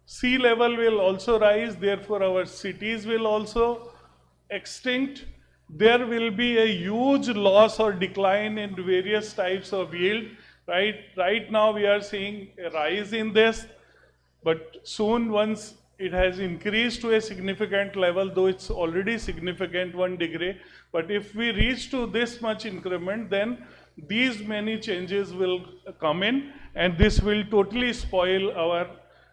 Sea level will also rise, therefore our cities will also extinct. There will be a huge loss or decline in various types of yield, right? Right now we are seeing a rise in this, but soon, once it has increased to a significant level, though it's already significant 1 degree, but if we reach to this much increment, then these many changes will come in, and this will totally spoil our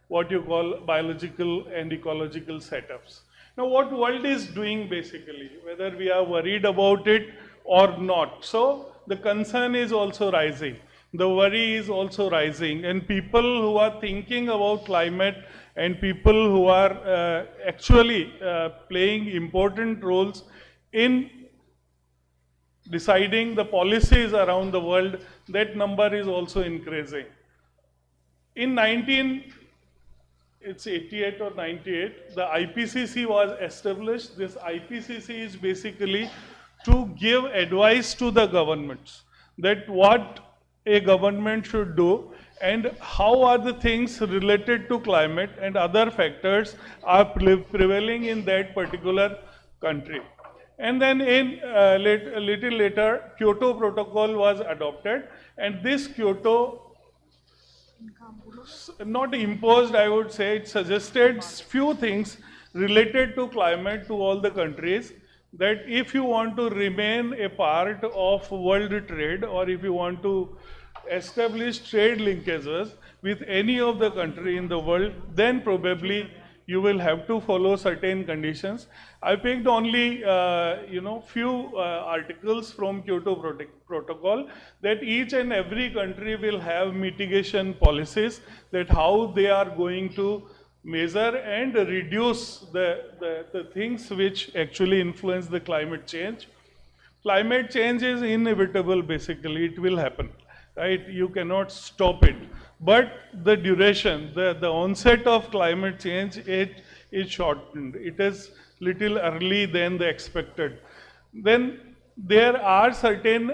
what you call biological and ecological setups. Now, what world is doing basically, whether we are worried about it or not. So the concern is also rising. The worry is also rising, and people who are thinking about climate and people who are actually playing important roles in deciding the policies around the world, that number is also increasing. In 88 or 98, the IPCC was established. This IPCC is basically to give advice to the governments that what a government should do and how are the things related to climate and other factors are prevailing in that particular country. And then in a little later, Kyoto Protocol was adopted, and this Kyoto, not imposed, I would say, it suggested few things related to climate to all the countries, that if you want to remain a part of world trade, or if you want to establish trade linkages with any of the country in the world, then probably you will have to follow certain conditions. I picked only few articles from Kyoto Protocol, that each and every country will have mitigation policies, that how they are going to measure and reduce the things which actually influence the climate change. Climate change is inevitable, basically, it will happen, right? You cannot stop it. But the duration, the onset of climate change, it is shortened. It is little early than the expected. Then there are certain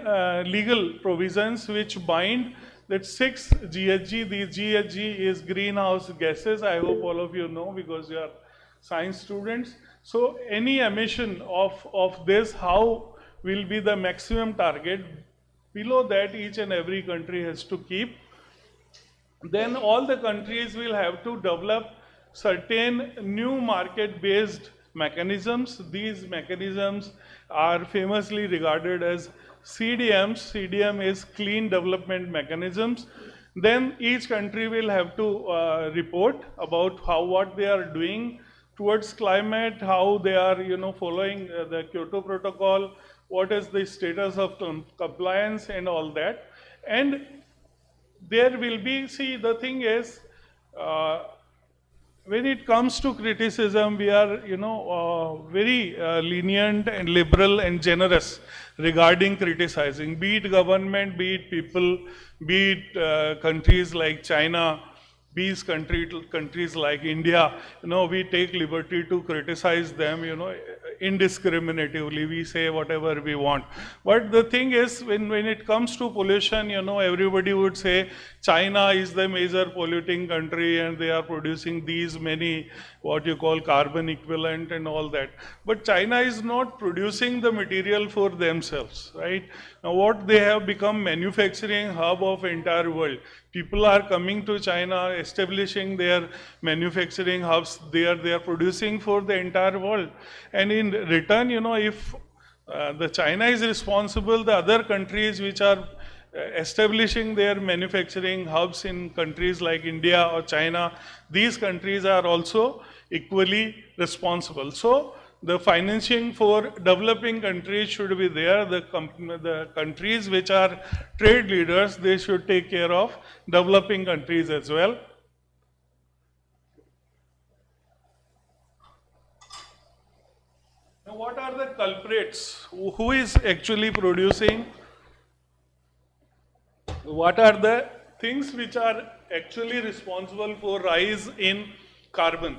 legal provisions which bind that 6 GHG, the GHG is greenhouse gases. I hope all of you know because you are science students. So any emission of this, how will be the maximum target? Below that, each and every country has to keep. Then all the countries will have to develop certain new market-based mechanisms. These mechanisms are famously regarded as CDMs. CDM is Clean Development Mechanisms. Then each country will have to report about what they are doing towards climate, how they are following the Kyoto Protocol, what is the status of compliance and all that. And there will be, see, the thing is, when it comes to criticism, we are, very lenient and liberal and generous regarding criticizing, be it government, be it people, be it countries like China, be it countries like India. We take liberty to criticize them, indiscriminatively. We say whatever we want. But the thing is, when it comes to pollution, everybody would say China is the major polluting country and they are producing these many what you call carbon equivalent and all that. But China is not producing the material for themselves, right? Now what they have become manufacturing hub of entire world. People are coming to China, establishing their manufacturing hubs. They are producing for the entire world. And in return, if the China is responsible, the other countries which are establishing their manufacturing hubs in countries like India or China, these countries are also equally responsible. So the financing for developing countries should be there. The countries which are trade leaders, they should take care of developing countries as well. Now, what are the culprits? Who is actually producing? What are the things which are actually responsible for rise in carbon?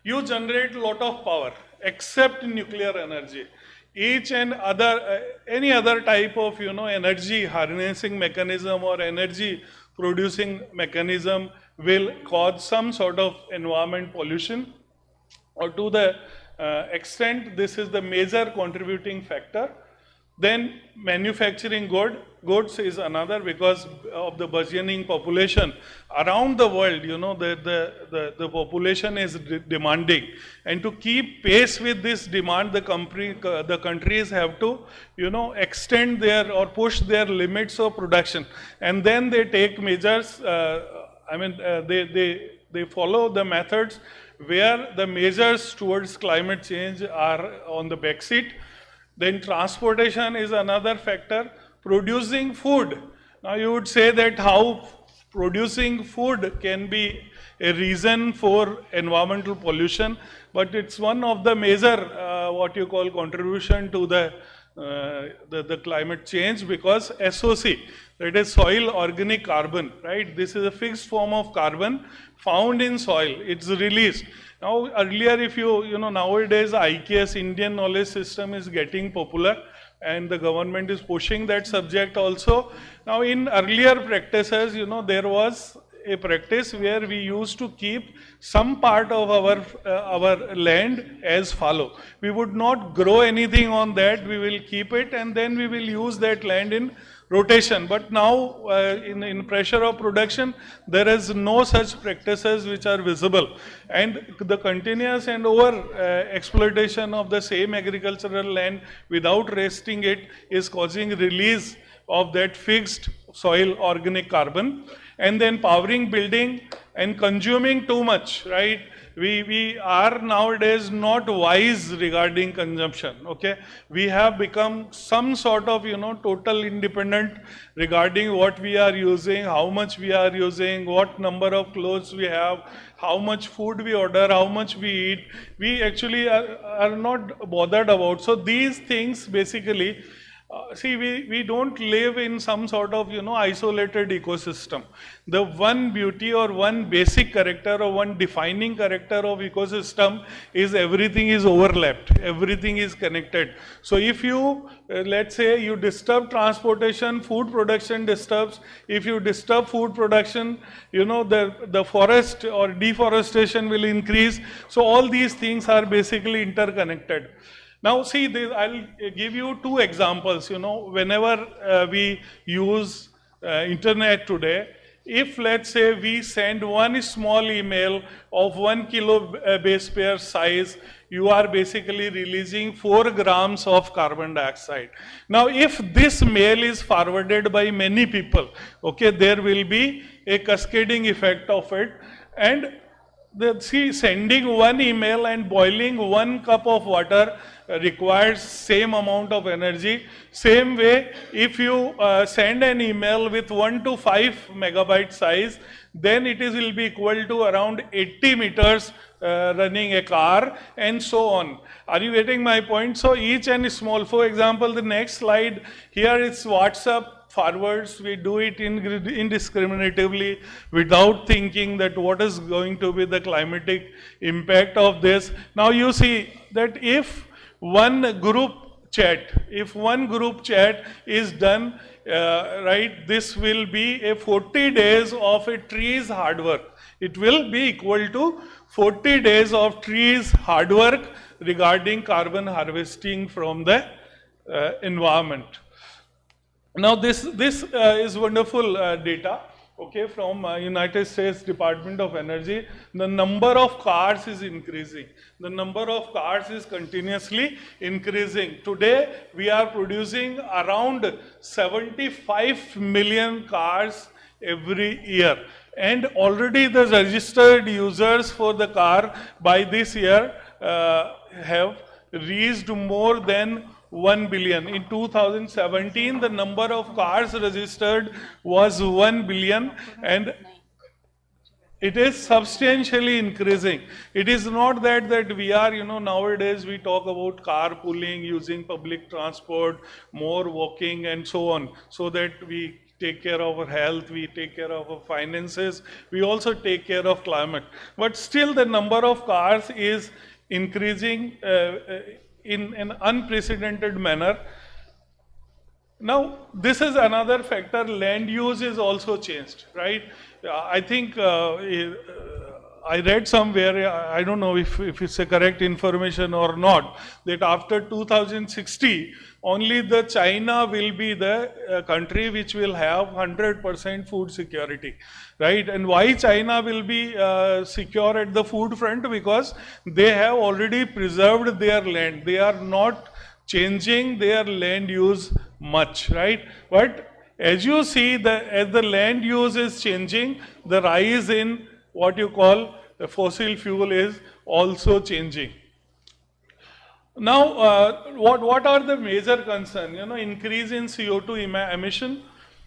You generate a lot of power, except nuclear energy. Each and other, any other type of, energy harnessing mechanism or energy producing mechanism will cause some sort of environment pollution, or to the extent this is the major contributing factor. Then manufacturing goods is another, because of the burgeoning population around the world. The population is demanding, and to keep pace with this demand, the countries have to extend their or push their limits of production, and then they take measures. They follow the methods where the measures towards climate change are on the back seat. Then transportation is another factor. Producing food. Now you would say that how producing food can be a reason for environmental pollution, but it's one of the major what you call contribution to the climate change, because SOC, that is soil organic carbon, right? This is a fixed form of carbon found in soil. It's released. Now earlier, if nowadays IKS, Indian Knowledge System, is getting popular, and the government is pushing that subject also. Now in earlier practices, there was a practice where we used to keep some part of our land as fallow. We would not grow anything on that, we will keep it, and then we will use that land in rotation. But now in pressure of production, there is no such practices which are visible, and the continuous and over exploitation of the same agricultural land without resting it is causing release of that fixed soil organic carbon. And then powering building and consuming too much, right? We are nowadays not wise regarding consumption, okay? We have become some sort of, total independent regarding what we are using, how much we are using, what number of clothes we have, how much food we order, how much we eat. We actually are not bothered about. So these things basically, we don't live in some sort of, isolated ecosystem. The one beauty or one basic character or one defining character of ecosystem is everything is overlapped, everything is connected. So if you, let's say you disturb transportation, food production disturbs. If you disturb food production, the forest or deforestation will increase. So all these things are basically interconnected. Now see, I'll give you two examples. Whenever we use internet today, if let's say we send one small email of 1 kilo base pair size, you are basically releasing 4 grams of carbon dioxide. Now if this mail is forwarded by many people, okay, there will be a cascading effect of it. And sending one email and boiling 1 cup of water requires same amount of energy. Same way, if you send an email with 1 to 5 megabyte size, then it will be equal to around 80 meters running a car, and so on. Are you getting my point? So each and small, for example, the next slide, here it's WhatsApp forwards. We do it indiscriminatively without thinking that what is going to be the climatic impact of this. Now you see that if one group chat is done, right, this will be a 40 days of a tree's hard work. It will be equal to 40 days of trees hard work regarding carbon harvesting from the environment. Now this is wonderful data, okay, from United States Department of Energy. The number of cars is increasing. The number of cars is continuously increasing. Today we are producing around 75 million cars every year. And already the registered users for the car by this year, have reached more than 1 billion. In 2017, the number of cars registered was 1 billion, and it is substantially increasing. It is not that we are, nowadays we talk about carpooling, using public transport, more walking and so on, so that we take care of our health, we take care of our finances, we also take care of climate. But still the number of cars is increasing in an unprecedented manner. Now, this is another factor, land use is also changed, right? I think I read somewhere, I don't know if it's a correct information or not, that after 2060, only the China will be the country which will have 100% food security, right? And why China will be secure at the food front? Because they have already preserved their land. They are not changing their land use much, right? But as you see, as the land use is changing, the rise in what you call the fossil fuel is also changing. Now, what are the major concerns? Increase in CO2 emission,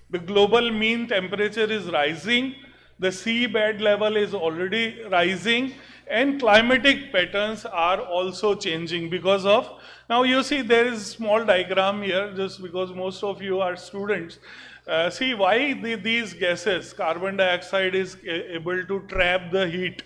the global mean temperature is rising, the seabed level is already rising, and climatic patterns are also changing because of, now you see there is a small diagram here, just because most of you are students. See why these gases, carbon dioxide is able to trap the heat.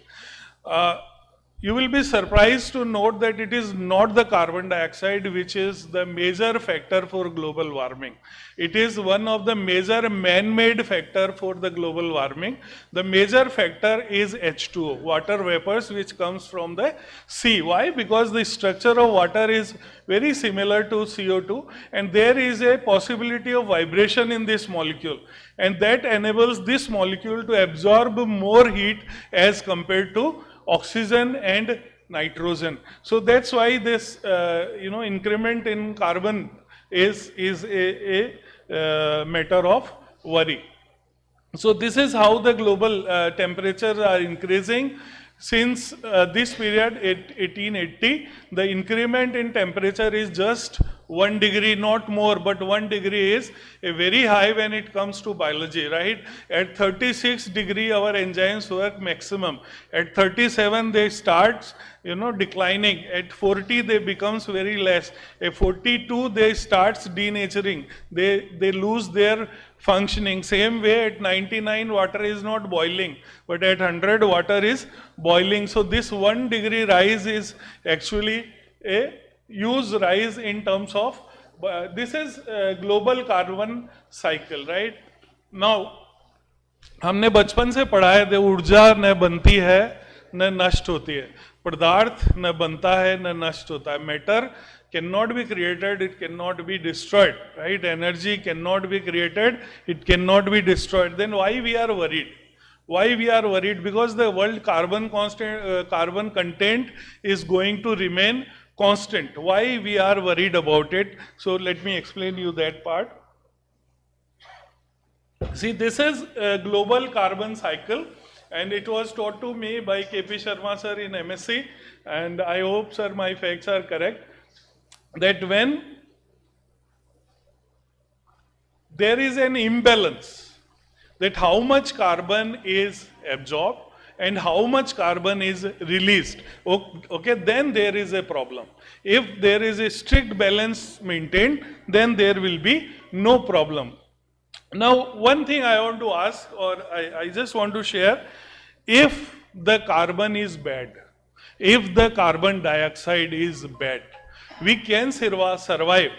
You will be surprised to note that it is not the carbon dioxide which is the major factor for global warming. It is one of the major man-made factor for the global warming. The major factor is H2O, water vapors, which comes from the sea. Why? Because the structure of water is very similar to CO2, and there is a possibility of vibration in this molecule, and that enables this molecule to absorb more heat as compared to oxygen and nitrogen. So that's why this increment in carbon is a matter of worry. So this is how the global temperatures are increasing. Since this period, 1880, the increment in temperature is just 1 degree, not more, but 1 degree is a very high when it comes to biology, right? At 36 degree, our enzymes work maximum. At 37, they start, declining. At 40, they becomes very less. At 42, they starts denaturing. They lose their functioning. Same way at 99, water is not boiling, but at 100, water is boiling. So this 1 degree rise is actually a huge rise in terms of, this is global carbon cycle, right? Now, हमने बचपन से पढ़ा है, ऊर्जा न बनती है न नष्ट होती है, पदार्थ न बनता है न नष्ट होता है, matter cannot be created, it cannot be destroyed, right? Energy cannot be created, it cannot be destroyed. Then why we are worried? Why we are worried? Because the world carbon content is going to remain constant. Why we are worried about it? So let me explain you that part. See, this is a global carbon cycle, and it was taught to me by K.P. Sharma sir in MSc, and I hope, sir, my facts are correct, that when there is an imbalance, that how much carbon is absorbed and how much carbon is released, okay, then there is a problem. If there is a strict balance maintained, then there will be no problem. Now, one thing I want to ask, or I just want to share, if the carbon is bad, if the carbon dioxide is bad, we can survive,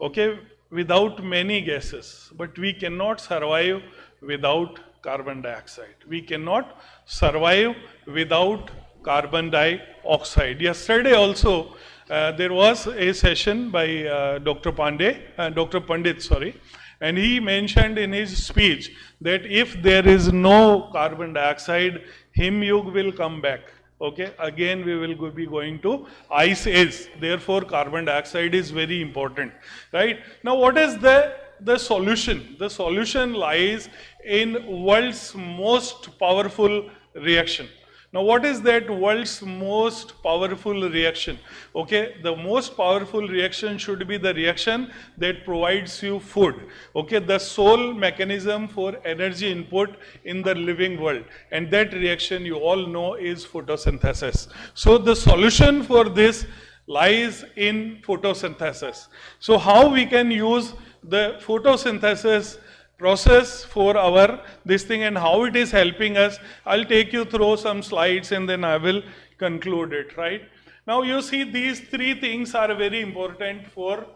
okay, without many gases, but we cannot survive without carbon dioxide. We cannot survive without carbon dioxide. Yesterday also, there was a session by Dr. Pandit, sorry, and he mentioned in his speech that if there is no carbon dioxide, Himyug will come back. Okay, again we will be going to ice age. Therefore, carbon dioxide is very important, right? Now, what is the solution? The solution lies in world's most powerful reaction. Now what is that world's most powerful reaction? Okay, the most powerful reaction should be the reaction that provides you food. Okay, the sole mechanism for energy input in the living world, and that reaction you all know is photosynthesis. So the solution for this lies in photosynthesis. So how we can use the photosynthesis process for our this thing and how it is helping us. I'll take you through some slides and then I will conclude it, right? Now you see these three things are very important for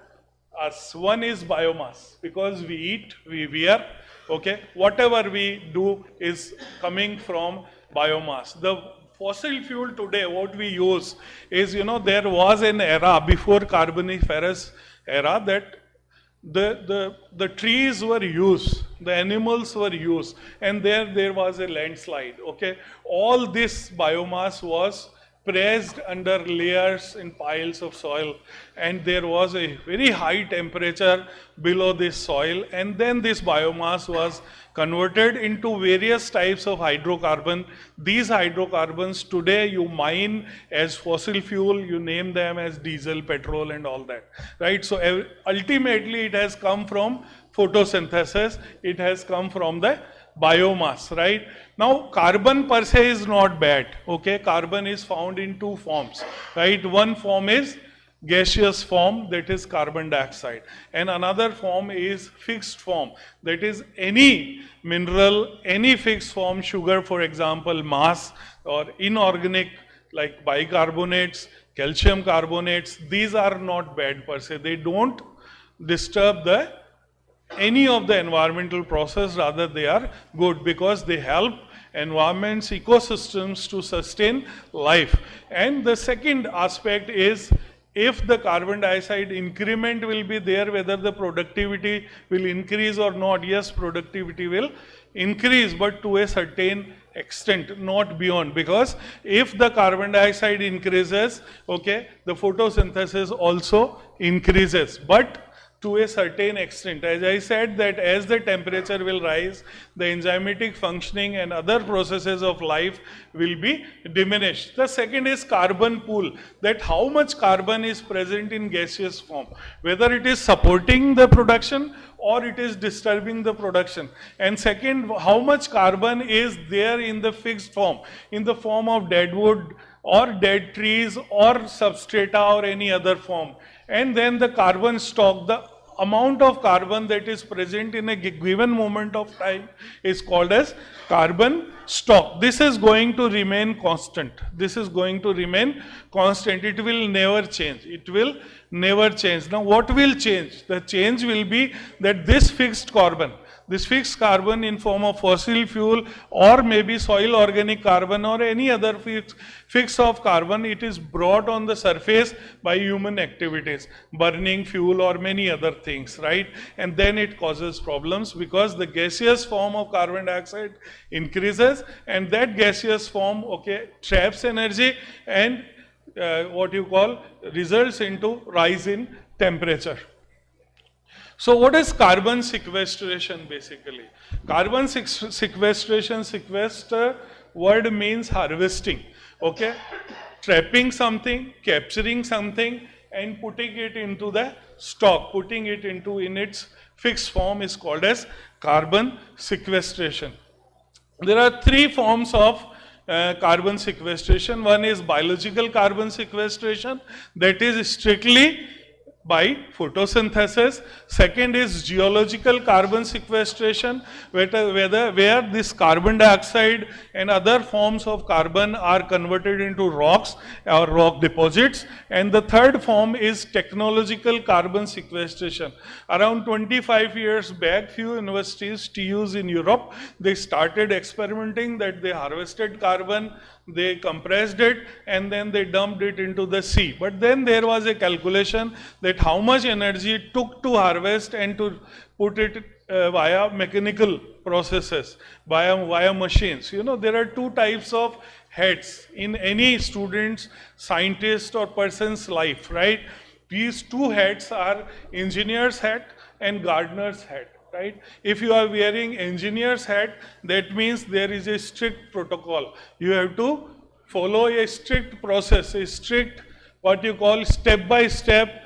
us. One is biomass, because we eat, we wear, okay? Whatever we do is coming from biomass. The fossil fuel today, what we use is, you know, there was an era before Carboniferous era that the trees were used, the animals were used, and there was a landslide, okay? All this biomass was pressed under layers in piles of soil, and there was a very high temperature below this soil, and then this biomass was converted into various types of hydrocarbon. These hydrocarbons today you mine as fossil fuel, you name them as diesel, petrol and all that, right? So ultimately it has come from photosynthesis, it has come from the biomass, right? Now carbon per se is not bad, okay? Carbon is found in two forms, right? One form is gaseous form, that is carbon dioxide, and another form is fixed form, that is any mineral, any fixed form, sugar for example, mass, or inorganic like bicarbonates, calcium carbonates. These are not bad per se, they don't disturb any of the environmental process, rather they are good because they help environments, ecosystems to sustain life. And the second aspect is, if the carbon dioxide increment will be there, whether the productivity will increase or not. Yes, productivity will increase, but to a certain extent, not beyond, because if the carbon dioxide increases, okay, the photosynthesis also increases, but to a certain extent. As I said, that as the temperature will rise, the enzymatic functioning and other processes of life will be diminished. The second is carbon pool, that how much carbon is present in gaseous form, whether it is supporting the production or it is disturbing the production. And second, how much carbon is there in the fixed form, in the form of dead wood or dead trees or substrata or any other form. And then the carbon stock, the amount of carbon that is present in a given moment of time is called as carbon stock. This is going to remain constant. This is going to remain constant. It will never change. It will never change. Now what will change? The change will be that this fixed carbon in form of fossil fuel or maybe soil organic carbon or any other fix of carbon, it is brought on the surface by human activities, burning fuel or many other things, right? And then it causes problems because the gaseous form of carbon dioxide increases, and that gaseous form, okay, traps energy and what you call results into rise in temperature. So what is carbon sequestration basically? Carbon sequestration, sequester word means harvesting, okay? Trapping something, capturing something and putting it into the stock, putting it into in its fixed form is called as carbon sequestration. There are three forms of carbon sequestration. One is biological carbon sequestration, that is strictly by photosynthesis. Second is geological carbon sequestration, where this carbon dioxide and other forms of carbon are converted into rocks or rock deposits. And the third form is technological carbon sequestration. Around 25 years back, few universities, TUs in Europe, they started experimenting that they harvested carbon, they compressed it and then they dumped it into the sea. But then there was a calculation that how much energy it took to harvest and to put it via mechanical processes, via machines. You know, there are two types of heads in any student's, scientist or person's life, right? These two heads are engineer's hat and gardener's hat. Right? If you are wearing engineer's hat, that means there is a strict protocol. You have to follow a strict process, a strict what you call step-by-step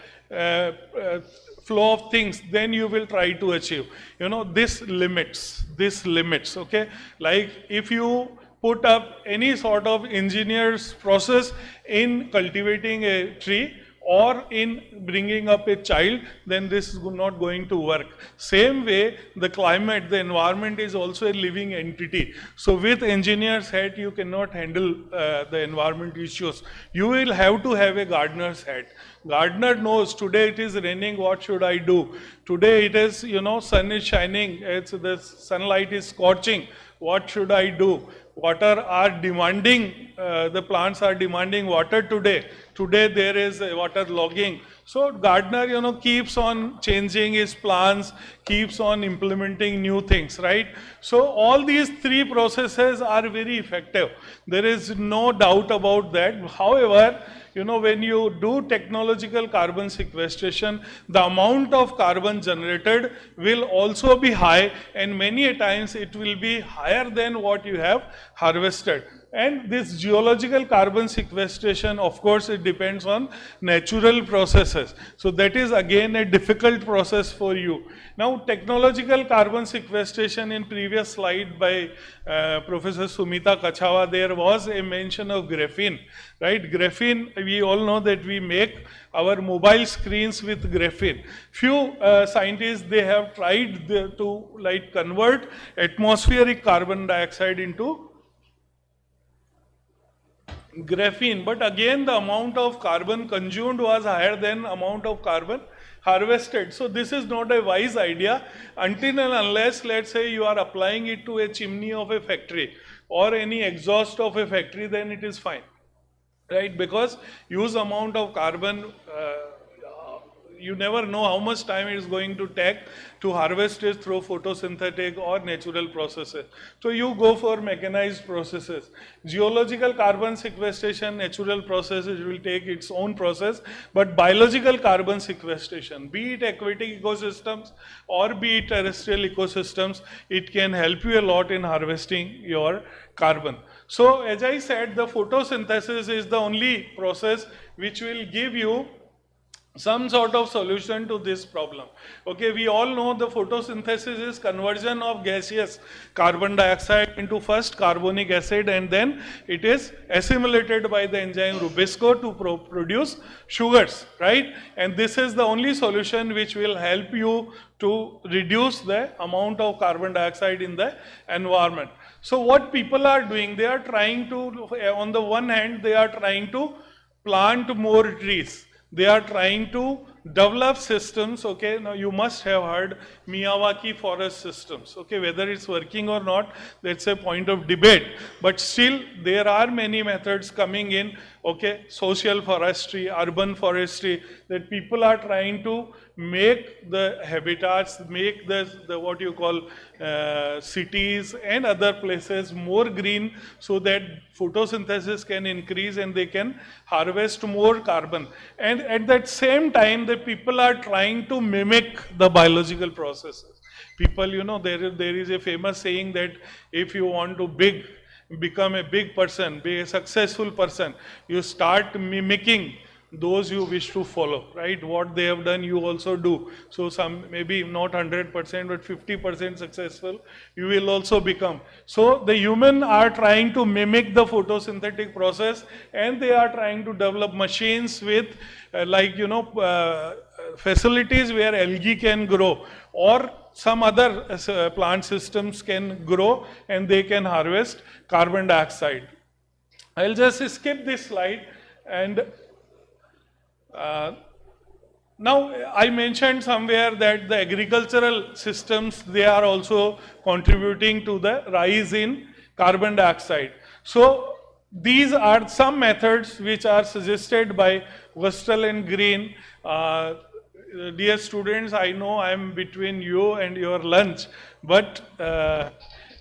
flow of things, then you will try to achieve. You know, this limits, okay? Like if you put up any sort of engineer's process in cultivating a tree or in bringing up a child, then this is not going to work. Same way, the climate, the environment is also a living entity. So with engineer's hat, you cannot handle the environment issues. You will have to have a gardener's hat. Gardener knows today it is raining, what should I do? Today it is, you know, sun is shining, the sunlight is scorching, what should I do? Water are demanding, the plants are demanding water today. Today there is water logging. So gardener, you know, keeps on changing his plans, keeps on implementing new things, right? So all these three processes are very effective. There is no doubt about that. However, you know, when you do technological carbon sequestration, the amount of carbon generated will also be high, and many a times it will be higher than what you have harvested. And this geological carbon sequestration, of course, it depends on natural processes. So that is again a difficult process for you. Now, technological carbon sequestration, in previous slide by Professor Sumita Kachawa, there was a mention of graphene, right? Graphene, we all know that we make our mobile screens with graphene. Few scientists, they have tried to like convert atmospheric carbon dioxide into graphene, but again the amount of carbon consumed was higher than amount of carbon harvested. So this is not a wise idea until and unless, let's say, you are applying it to a chimney of a factory or any exhaust of a factory, then it is fine, right? Because huge amount of carbon, you never know how much time it is going to take to harvest it through photosynthetic or natural processes. So you go for mechanized processes. Geological carbon sequestration, natural processes will take its own process, but biological carbon sequestration, be it aquatic ecosystems or be it terrestrial ecosystems, it can help you a lot in harvesting your carbon. So as I said, the photosynthesis is the only process which will give you some sort of solution to this problem. Okay, we all know the photosynthesis is conversion of gaseous carbon dioxide into first carbonic acid, and then it is assimilated by the enzyme Rubisco to produce sugars, right? And this is the only solution which will help you to reduce the amount of carbon dioxide in the environment. So what people are doing, they are trying to, on the one hand, they are trying to plant more trees. They are trying to develop systems, okay? Now you must have heard Miyawaki forest systems, okay? Whether it's working or not, that's a point of debate. But still, there are many methods coming in, okay? Social forestry, urban forestry, that people are trying to make the habitats, make the what you call cities and other places more green, so that photosynthesis can increase and they can harvest more carbon. And at that same time, the people are trying to mimic the biological processes. People, you know, there is a famous saying that if you want to become a big person, be a successful person, you start mimicking those you wish to follow, right? What they have done, you also do. So some, maybe not 100%, but 50% successful, you will also become. So the human are trying to mimic the photosynthetic process, and they are trying to develop machines with like, you know, facilities where algae can grow, or some other plant systems can grow and they can harvest carbon dioxide. I'll just skip this slide. And now I mentioned somewhere that the agricultural systems, they are also contributing to the rise in carbon dioxide. So these are some methods which are suggested by Westall and Green. Dear students, I know I am between you and your lunch, but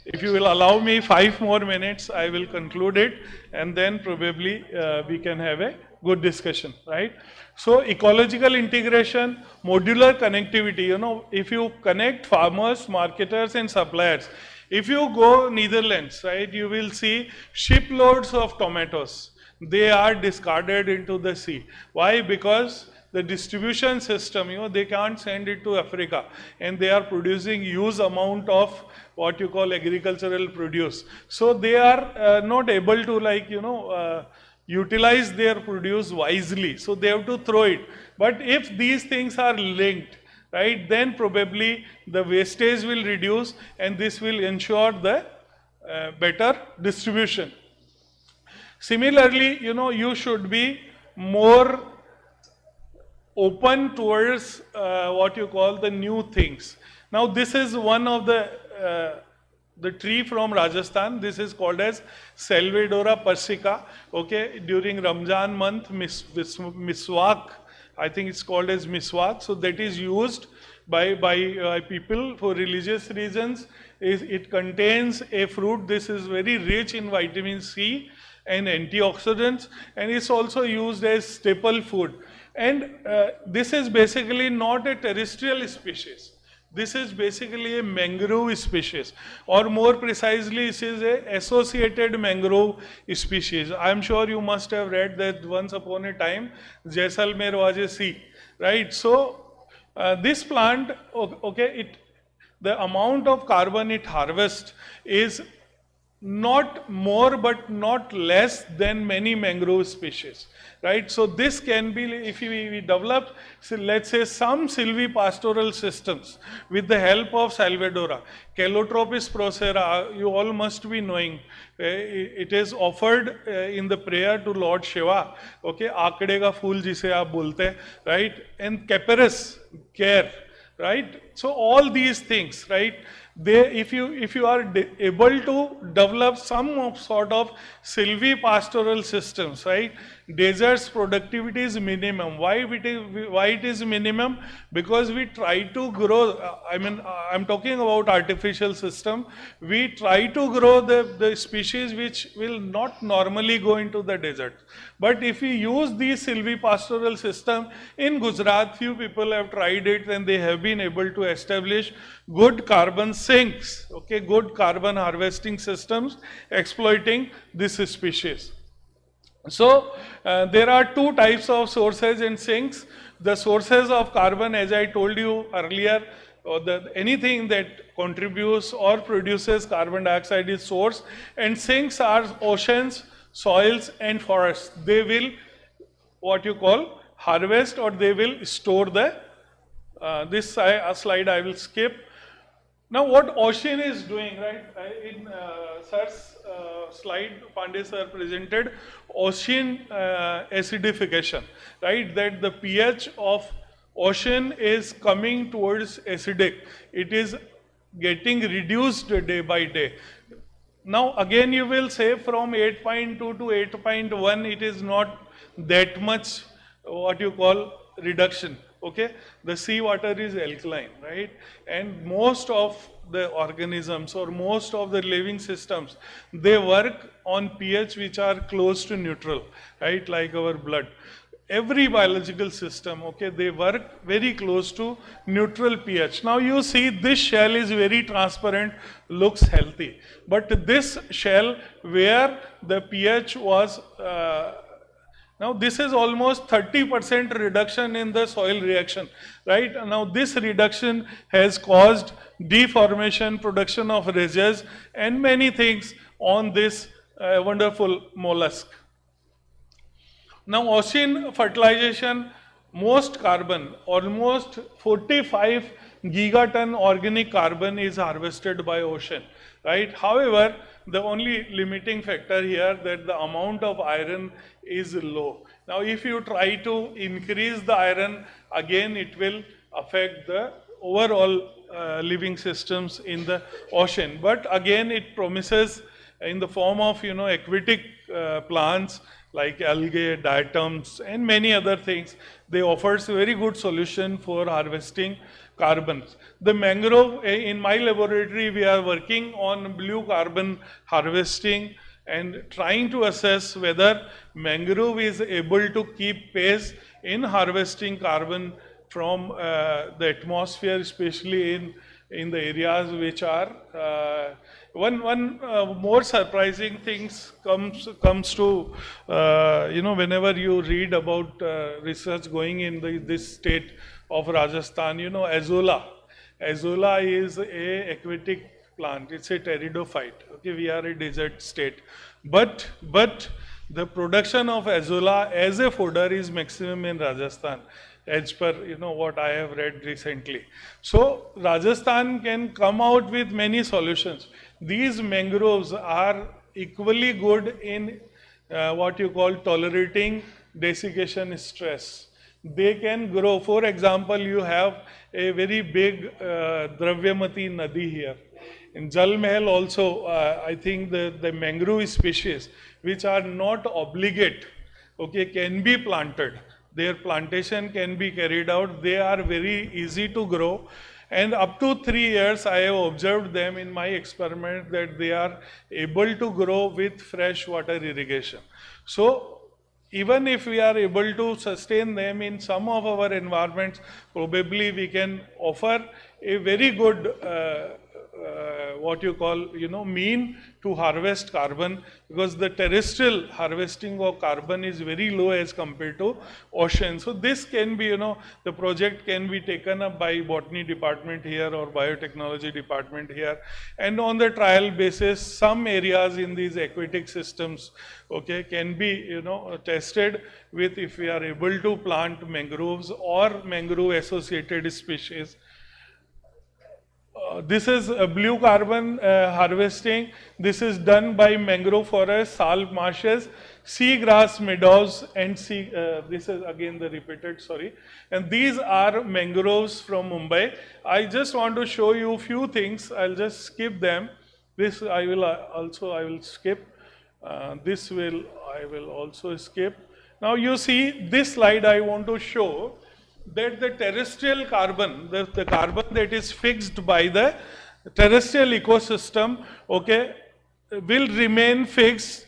if you will allow me 5 more minutes, I will conclude it, and then probably we can have a good discussion, right? So ecological integration, modular connectivity, you know, if you connect farmers, marketers and suppliers, If you go Netherlands, right, you will see shiploads of tomatoes. They are discarded into the sea. Why? Because the distribution system, they can't send it to Africa, and they are producing huge amount of what you call agricultural produce. So they are not able to utilize their produce wisely. So they have to throw it. But if these things are linked, right, then probably the wastage will reduce, and this will ensure the better distribution. Similarly, you should be more open towards what you call the new things. Now this is one of the tree from Rajasthan. This is called as Salvadora persica. Okay, during Ramzan month, miswak, I think it's called as miswak. So that is used by people for religious reasons. It contains a fruit. This is very rich in vitamin C and antioxidants, and it's also used as staple food. And this is basically not a terrestrial species. This is basically a mangrove species, or more precisely, this is a associated mangrove species. I'm sure you must have read that once upon a time, J.L.N was a sea, right? So this plant, okay, the amount of carbon it harvests is not more but not less than many mangrove species, right? So this can be, if we develop, so let's say, some silvipastoral systems with the help of Salvadora. Calotropis procera, you all must be knowing, it is offered in the prayer to Lord Shiva, okay, aakde ka phool jise aap bolte, right? And Caparis, care, right? So all these things, right, if you are able to develop some sort of silvipastoral systems, right, desert's productivity is minimum. Why it is minimum? Because we try to grow, I'm talking about artificial system, we try to grow the species which will not normally go into the desert. But if we use these silvipastoral system, in Gujarat, few people have tried it, and they have been able to establish good carbon sinks, okay, good carbon harvesting systems exploiting this species. So there are two types of sources in sinks. The sources of carbon, as I told you earlier, anything that contributes or produces carbon dioxide is source, and sinks are oceans, soils and forests. They will, what you call, harvest, or they will store the, this slide I will skip. Now what ocean is doing, right, in sir's slide, Pandit sir presented ocean acidification, right, that the pH of ocean is coming towards acidic. It is getting reduced day by day. Now again you will say from 8.2 to 8.1 it is not that much what you call reduction. Okay, the sea water is alkaline, right, and most of the organisms or most of the living systems, they work on pH which are close to neutral, right, like our blood. Every biological system, okay, they work very close to neutral pH. Now you see this shell is very transparent, looks healthy, but this shell where the pH was now this is almost 30% reduction in the soil reaction, right? Now this reduction has caused deformation, production of ridges and many things on this wonderful mollusk. Now ocean fertilization, most carbon, almost 45 gigaton organic carbon is harvested by ocean, right? However, the only limiting factor here that the amount of iron is low. Now if you try to increase the iron, again it will affect the overall living systems in the ocean. But again it promises in the form of aquatic plants like algae, diatoms and many other things. They offers a very good solution for harvesting carbons. The mangrove, in my laboratory we are working on blue carbon harvesting and trying to assess whether mangrove is able to keep pace in harvesting carbon from the atmosphere, especially in in the areas which are one more surprising things comes to whenever you read about research going in this state of Rajasthan, Azolla. Azolla is a aquatic plant. It's a pteridophyte. Okay, we are a desert state, but the production of Azolla as a fodder is maximum in Rajasthan, as per what I have read recently. So Rajasthan can come out with many solutions. These mangroves are equally good in what you call tolerating desiccation stress. They can grow. For example, you have a very big Dravyamati Nadi here. In Jal Mahal also, I think the mangrove species which are not obligate, okay, can be planted. Their plantation can be carried out. They are very easy to grow. And up to 3 years, I have observed them in my experiment that they are able to grow with fresh water irrigation. So even if we are able to sustain them in some of our environments, probably we can offer a very good what you call mean to harvest carbon, because the terrestrial harvesting of carbon is very low as compared to ocean. So this can be the project can be taken up by botany department here or biotechnology department here, and on the trial basis some areas in these aquatic systems, okay, can be tested with, if we are able to plant mangroves or mangrove associated species. This is blue carbon harvesting. This is done by mangrove forests, salt marshes, seagrass meadows, and this is again the repeated, sorry. And these are mangroves from Mumbai. I just want to show you a few things. I'll just skip them. This I will skip. I will also skip. Now you see this slide I want to show that the terrestrial carbon, the carbon that is fixed by the terrestrial ecosystem, okay, will remain fixed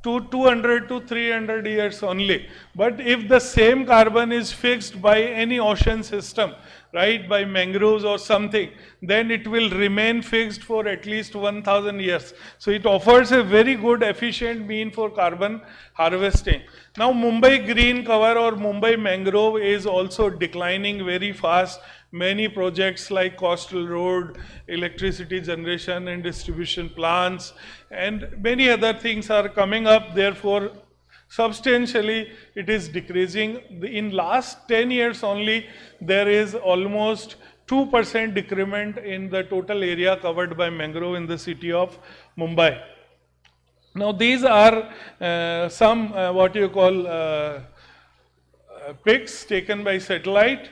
to 200 to 300 years only. But if the same carbon is fixed by any ocean system, right, by mangroves or something, then it will remain fixed for at least 1000 years. So it offers a very good efficient mean for carbon harvesting. Now Mumbai green cover or Mumbai mangrove is also declining very fast. Many projects like coastal road, electricity generation and distribution plants, and many other things are coming up. Therefore, substantially it is decreasing. In last 10 years only, there is almost 2% decrement in the total area covered by mangrove in the city of Mumbai. Now these are some what you call pics taken by satellite.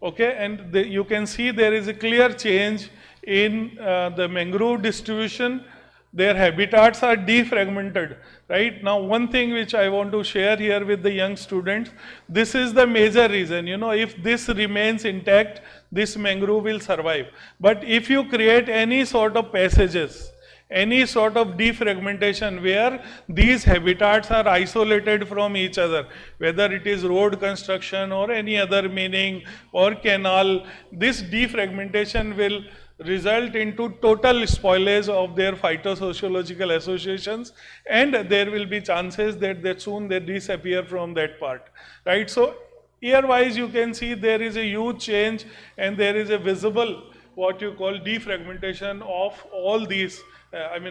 Okay, and you can see there is a clear change in the mangrove distribution. Their habitats are defragmented, right? Now one thing which I want to share here with the young students, this is the major reason, if this remains intact, this mangrove will survive. But if you create any sort of passages, any sort of defragmentation where these habitats are isolated from each other, whether it is road construction or any other meaning or canal, this defragmentation will result into total spoilage of their phytosociological associations, and there will be chances that soon they disappear from that part, right? So year wise you can see there is a huge change, and there is a visible what you call defragmentation of all these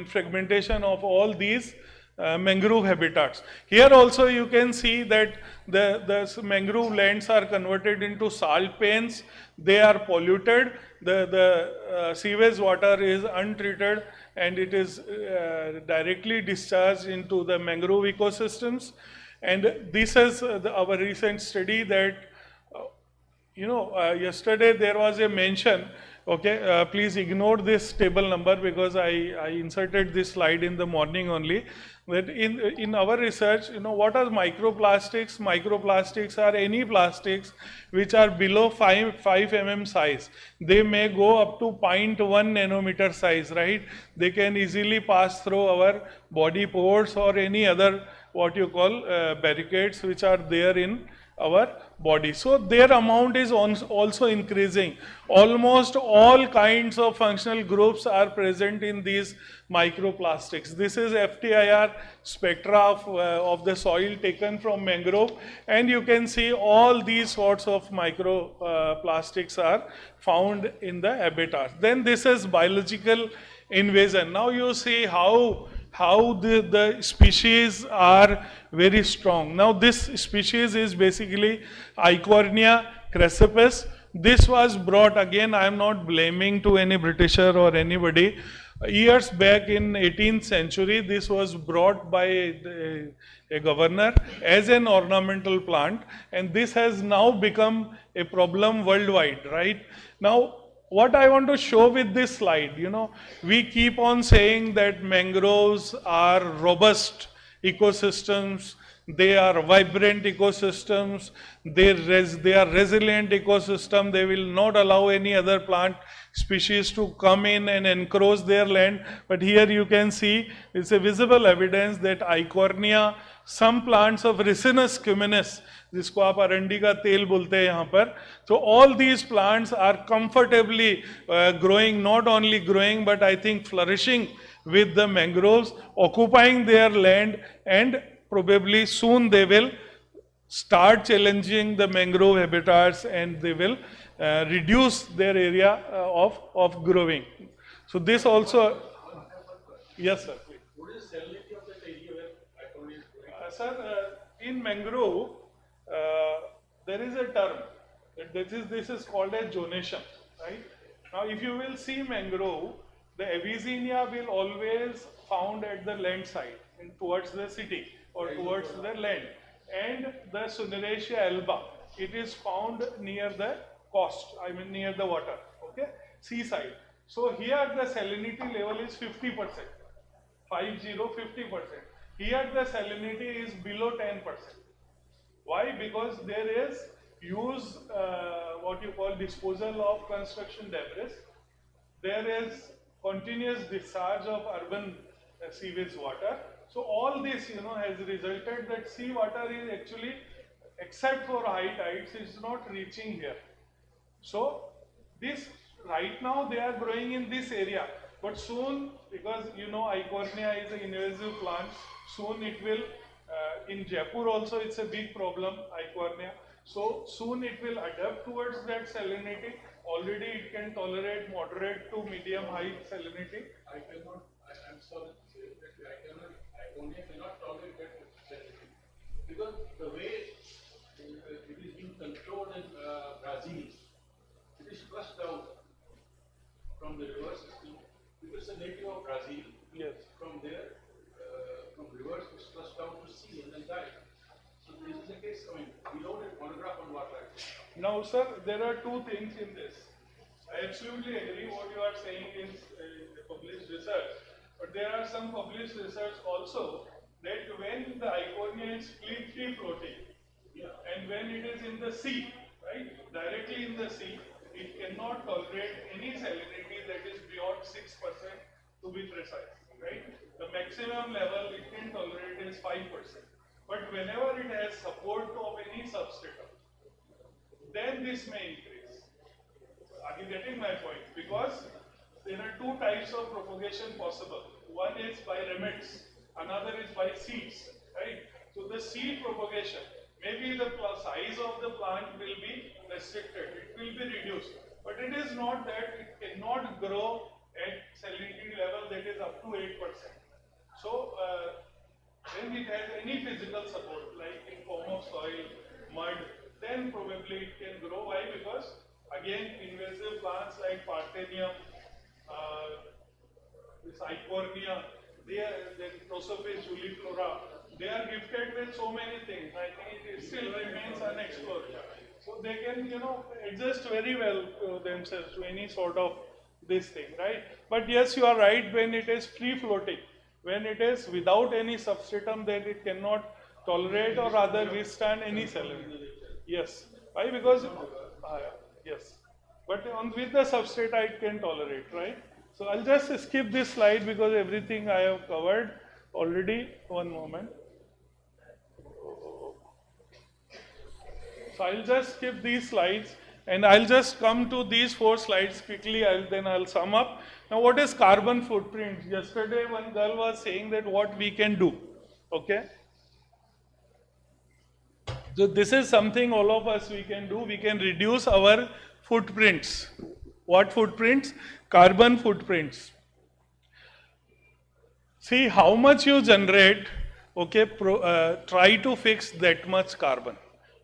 fragmentation of all these mangrove habitats. Here also you can see that the mangrove lands are converted into salt pans. They are polluted. The sewage water is untreated, and it is directly discharged into the mangrove ecosystems. And this is our recent study that yesterday there was a mention. Okay, please ignore this table number because I inserted this slide in the morning only. That in our research, what are microplastics? Microplastics are any plastics which are below 5 mm size. They may go up to 0.1 nanometer size, right? They can easily pass through our body pores or any other what you call barricades which are there in our body. So their amount is also increasing. Almost all kinds of functional groups are present in these microplastics. This is FTIR spectra of the soil taken from mangrove, and you can see all these sorts of microplastics are found in the habitat. Then this is biological invasion. Now you see how the species are very strong. Now this species is basically Eichhornia crassipes. This was brought, again I am not blaming to any Britisher or anybody. Years back in 18th century, this was brought by a governor as an ornamental plant, and this has now become a problem worldwide, right? Now, what I want to show with this slide, we keep on saying that mangroves are robust ecosystems, they are vibrant ecosystems, they are resilient ecosystem, they will not allow any other plant species to come in and encroach their land. But here you can see it's a visible evidence that Eichhornia, some plants of Ricinus cuminous, जिसको आप अरंडी का तेल बोलते हैं यहाँ पर, so all these plants are comfortably growing, not only growing but I think flourishing with the mangroves, occupying their land, and probably soon they will start challenging the mangrove habitats and they will reduce their area of growing. So this also, yes sir. What is the salinity of that area where Eichhornia is growing? Sir, in mangrove, there is a term, this is called as zonation, right? Now if you will see mangrove, the Avicennia will always found at the land side, towards the city or towards the land, and the Suneraceae alba, it is found near the coast, I mean near the water, okay, seaside. So here the salinity level is 50%, 50%. Here the salinity is below 10%. Why? Because there is use what you call disposal of construction debris. There is continuous discharge of urban sewage water. So all this, has resulted that sea water is actually, except for high tides, is not reaching here. So this right now they are growing in this area, but soon, because Eichhornia is an invasive plant, soon it will. In Jaipur also it's a big problem, Eichhornia. So soon it will adapt towards that salinity. Already it can tolerate moderate to medium high salinity. I'm sorry to say that Eichhornia cannot tolerate that salinity. Because the way it is being controlled in Brazil, it is flushed out from the river system. Because it's a native of Brazil. Yes. From there, from rivers, it's flushed out to sea and then died. So this is the case. We don't have monograph on water. Now, sir, there are two things in this. I absolutely agree what you are saying is published research, but there are some published research also that when the Eichhornia is free floating, and when it is in the sea, right, directly in the sea, it cannot tolerate any salinity that is beyond 6% to be precise, right? The maximum level it can tolerate is 5%. But whenever it has support of any substratum, then this may increase. Are you getting my point? Because there are two types of propagation possible. One is by ramets, another is by seeds, right? So the seed propagation, maybe the size of the plant will be restricted, it will be reduced. But it is not that it cannot grow at salinity level that is up to 8%. So when it has any physical support, like in form of soil, mud, then probably it can grow. Why? Because again, invasive plants like Parthenium, this Eichhornia, then Prosophis juliflora, they are gifted with so many things. I think it still remains unexplored. So they can, adjust very well themselves to any sort of this thing, right? But yes, you are right, when it is free floating, when it is without any substratum, then it cannot tolerate or rather withstand any salinity. Yes. Why? Because, yes. But with the substrate, it can tolerate, right? So I'll just skip this slide because everything I have covered already. One moment. So I'll just skip these slides and I'll just come to these 4 slides quickly, then I'll sum up. Now what is carbon footprint? Yesterday one girl was saying that what we can do, okay? So this is something all of us we can do. We can reduce our footprints. What footprints? Carbon footprints. See how much you generate, okay, try to fix that much carbon.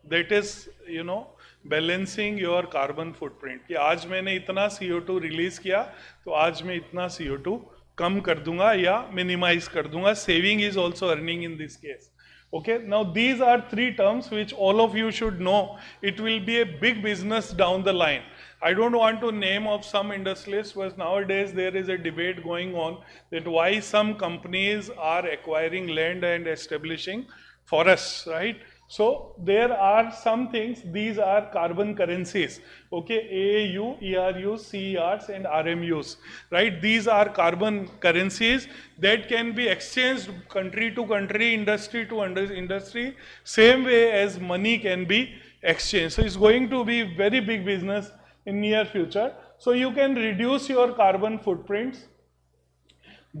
That is, you know, balancing your carbon footprint. कि आज मैंने इतना CO2 release किया तो आज मैं इतना CO2 कम कर दूंगा या minimize कर दूंगा. Saving is also earning in this case. Okay, now these are 3 terms which all of you should know. It will be a big business down the line. I don't want to name of some industrialists, but nowadays there is a debate going on that why some companies are acquiring land and establishing forests, right? So there are some things, these are carbon currencies, okay, AAU, ERU, CERs and RMUs, right? These are carbon currencies that can be exchanged country to country, industry to industry, same way as money can be exchanged. So it's going to be very big business in near future. So you can reduce your carbon footprints.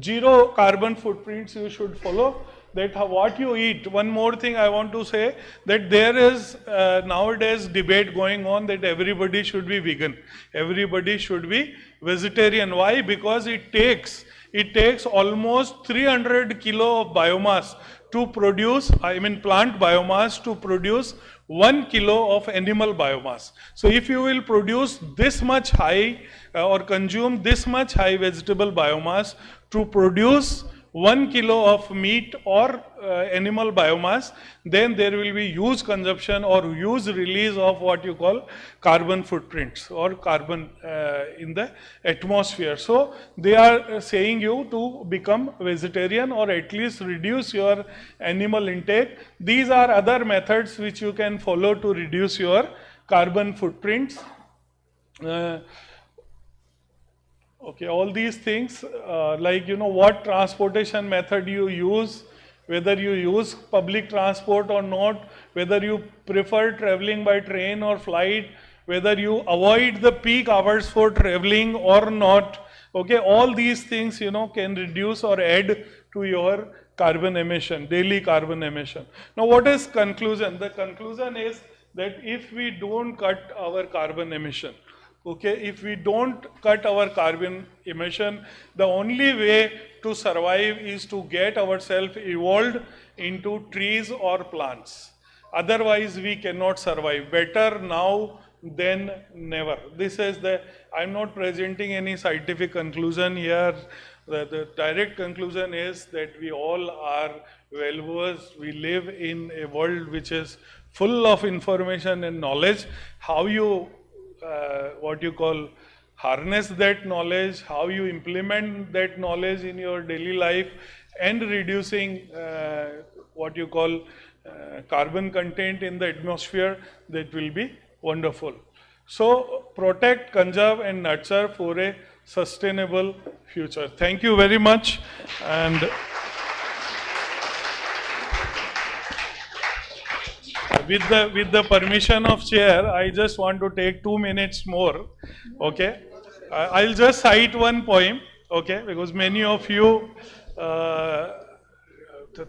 0 carbon footprints you should follow. That what you eat. One more thing I want to say, that there is nowadays debate going on that everybody should be vegan, everybody should be vegetarian. Why? Because it takes almost 300 kilo of biomass to produce, I mean plant biomass to produce 1 kilo of animal biomass. So if you will produce this much high or consume this much high vegetable biomass to produce 1 kilo of meat or animal biomass, then there will be huge consumption or huge release of what you call carbon footprints or carbon in the atmosphere. So they are saying you to become vegetarian or at least reduce your animal intake. These are other methods which you can follow to reduce your carbon footprints. Okay, all these things, like, you know, what transportation method you use, whether you use public transport or not, whether you prefer traveling by train or flight, whether you avoid the peak hours for traveling or not. Okay, all these things, you know, can reduce or add to your carbon emission, daily carbon emission. Now, what is conclusion? The conclusion is that if we don't cut our carbon emission, okay, if we don't cut our carbon emission, the only way to survive is to get ourselves evolved into trees or plants. Otherwise, we cannot survive. Better now than never. This is the, I'm not presenting any scientific conclusion here. The direct conclusion is that we all are well-versed. We live in a world which is full of information and knowledge. How you what you call harness that knowledge, how you implement that knowledge in your daily life and reducing what you call carbon content in the atmosphere, that will be wonderful. So protect, conserve and nurture for a sustainable future. Thank you very much. And with the permission of chair, I just want to take 2 minutes more. Okay, I'll just cite one poem. Okay, because many of you,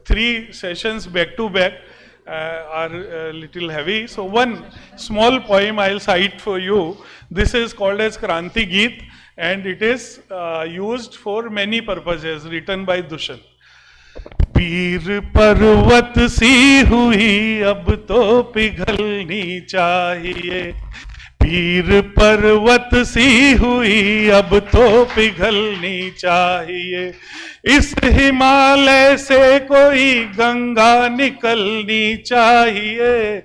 3 sessions back to back are a little heavy. So one small poem I'll cite for you. This is called as Kranti Geet, and it is used for many purposes, written by Dushan. पीर पर्वत सी हुई अब तो पिघलनी चाहिए, पीर पर्वत सी हुई अब तो पिघलनी चाहिए, इस हिमालय से कोई गंगा निकलनी चाहिए,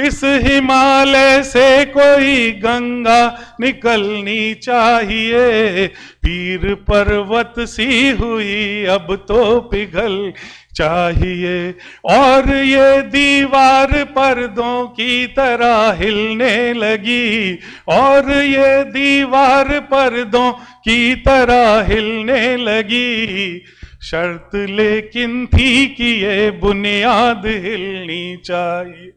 इस हिमालय से कोई गंगा निकलनी चाहिए, पीर पर्वत सी हुई अब तो पिघल चाहिए, और ये दीवार पर्दों की तरह हिलने लगी, और ये दीवार पर्दों की तरह हिलने लगी, शर्त लेकिन थी कि ये बुनियाद हिलनी चाहिए,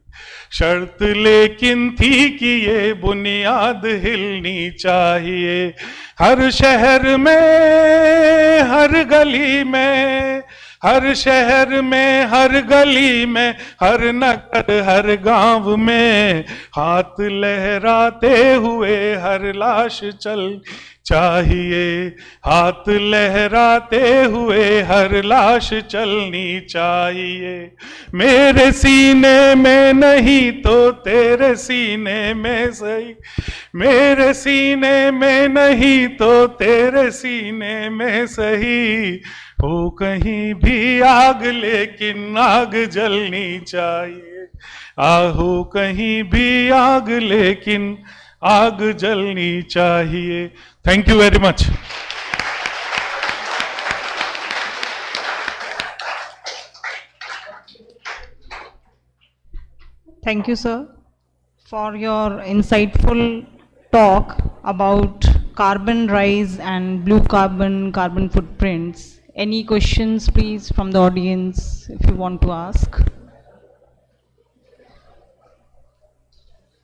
शर्त लेकिन थी कि ये बुनियाद हिलनी चाहिए। हर शहर में, हर गली में, हर शहर में, हर गली में, हर नगर, हर गांव में हाथ लहराते हुए हर लाश चल चाहिए, हाथ लहराते हुए हर लाश चलनी चाहिए। मेरे सीने में नहीं तो तेरे सीने में सही, मेरे सीने में नहीं तो तेरे सीने में सही, हो कहीं भी आग लेकिन आग जलनी चाहिए, आहो कहीं भी आग लेकिन आग जलनी चाहिए। Thank you very much. Thank you, sir, for your insightful talk about carbon rise and blue carbon footprints. Any questions, please, from the audience, if you want to ask?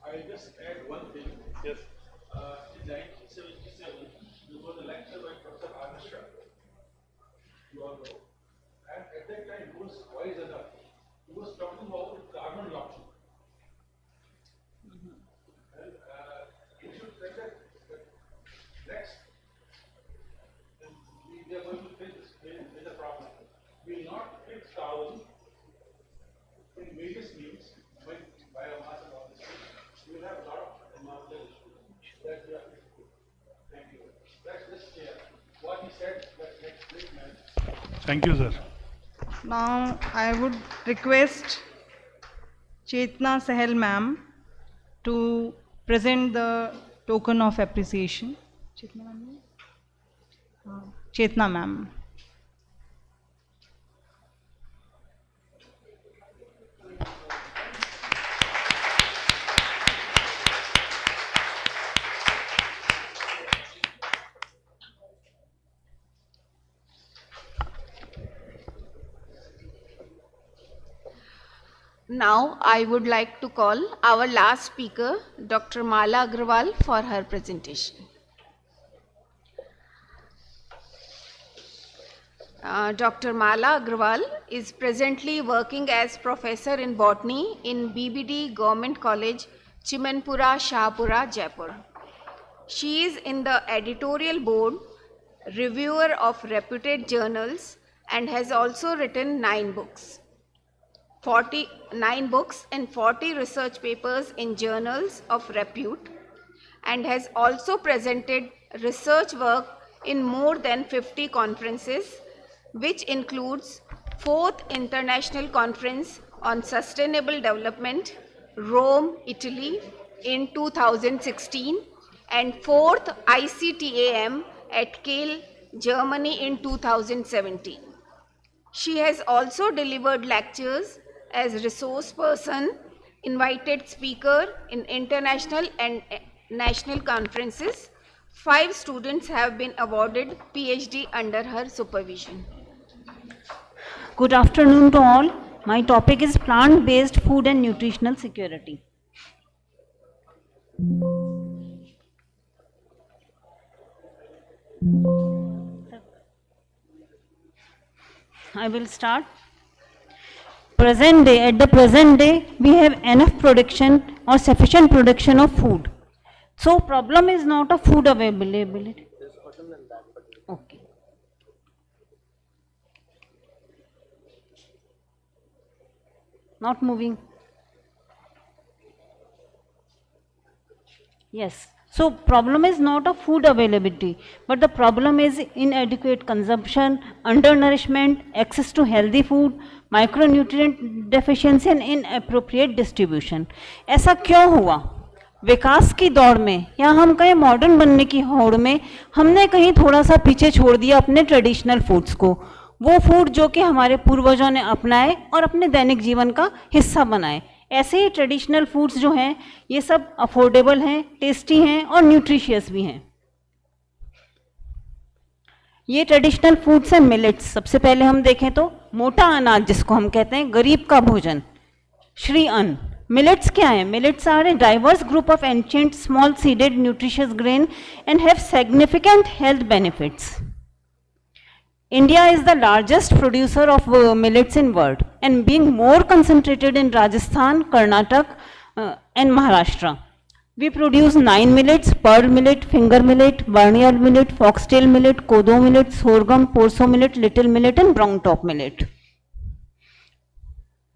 I'll just add one thing. Yes. In 1977, there was a lecture by Professor Ashok. You all know. And at that time, he was wise enough. He was talking about carbon locking. And we should take that next. We are going to face this problem. We will not fix carbon in various means, by biomass and all this. We will have a lot of environmental issues that we have to do. Thank you. That's just what he said, that next statement. Thank you sir. Now, I would request Chetna Sahel ma'am to present the token of appreciation. Chetna ma'am? Chetna ma'am. Now I would like to call our last speaker, Dr. Mala Agrawal, for her presentation. Dr. Mala Agrawal is presently working as professor in botany in BBD Government College, Chimanpura, Shahpura, Jaipur. She is in the editorial board, reviewer of reputed journals, and has also written 9 books. 49 books and 40 research papers in journals of repute, and has also presented research work in more than 50 conferences, which includes 4th International Conference on Sustainable Development, Rome, Italy in 2016, and 4th ICTAM at Kiel, Germany in 2017. She has also delivered lectures as resource person, invited speaker in international and national conferences. 5 students have been awarded PhD under her supervision. Good afternoon to all. My topic is plant-based food and nutritional security. I will start. At the present day, we have enough production or sufficient production of food. So problem is not a food availability. Okay. Not moving. Yes. So problem is not a food availability, but the problem is inadequate consumption, undernourishment, access to healthy food, micronutrient deficiency and inappropriate distribution. ऐसा क्यों हुआ? विकास की दौड़ में या हम कहीं modern बनने की होड़ में हमने कहीं थोड़ा सा पीछे छोड़ दिया अपने ट्रेडिशनल फूड्स को, वो फूड जो कि हमारे पूर्वजों ने अपनाए और अपने दैनिक जीवन का हिस्सा बनाए। ऐसे ही ट्रेडिशनल फूड्स जो हैं ये सब अफोर्डेबल हैं, टेस्टी हैं और न्यूट्रिशियस भी हैं। ये ट्रेडिशनल फूड्स हैं मिलेट्स। सबसे पहले हम देखें तो मोटा अनाज जिसको हम कहते हैं गरीब का भोजन, श्री अन्न। मिलेट्स क्या है? Millets are a diverse group of ancient small seeded nutritious grain and have significant health benefits. India is the largest producer of millets in world and being more concentrated in Rajasthan, Karnataka and Maharashtra. We produce 9 millets: pearl millet, finger millet, barnyard millet, foxtail millet, kodo millet, sorghum, porso millet, little millet and brown top millet.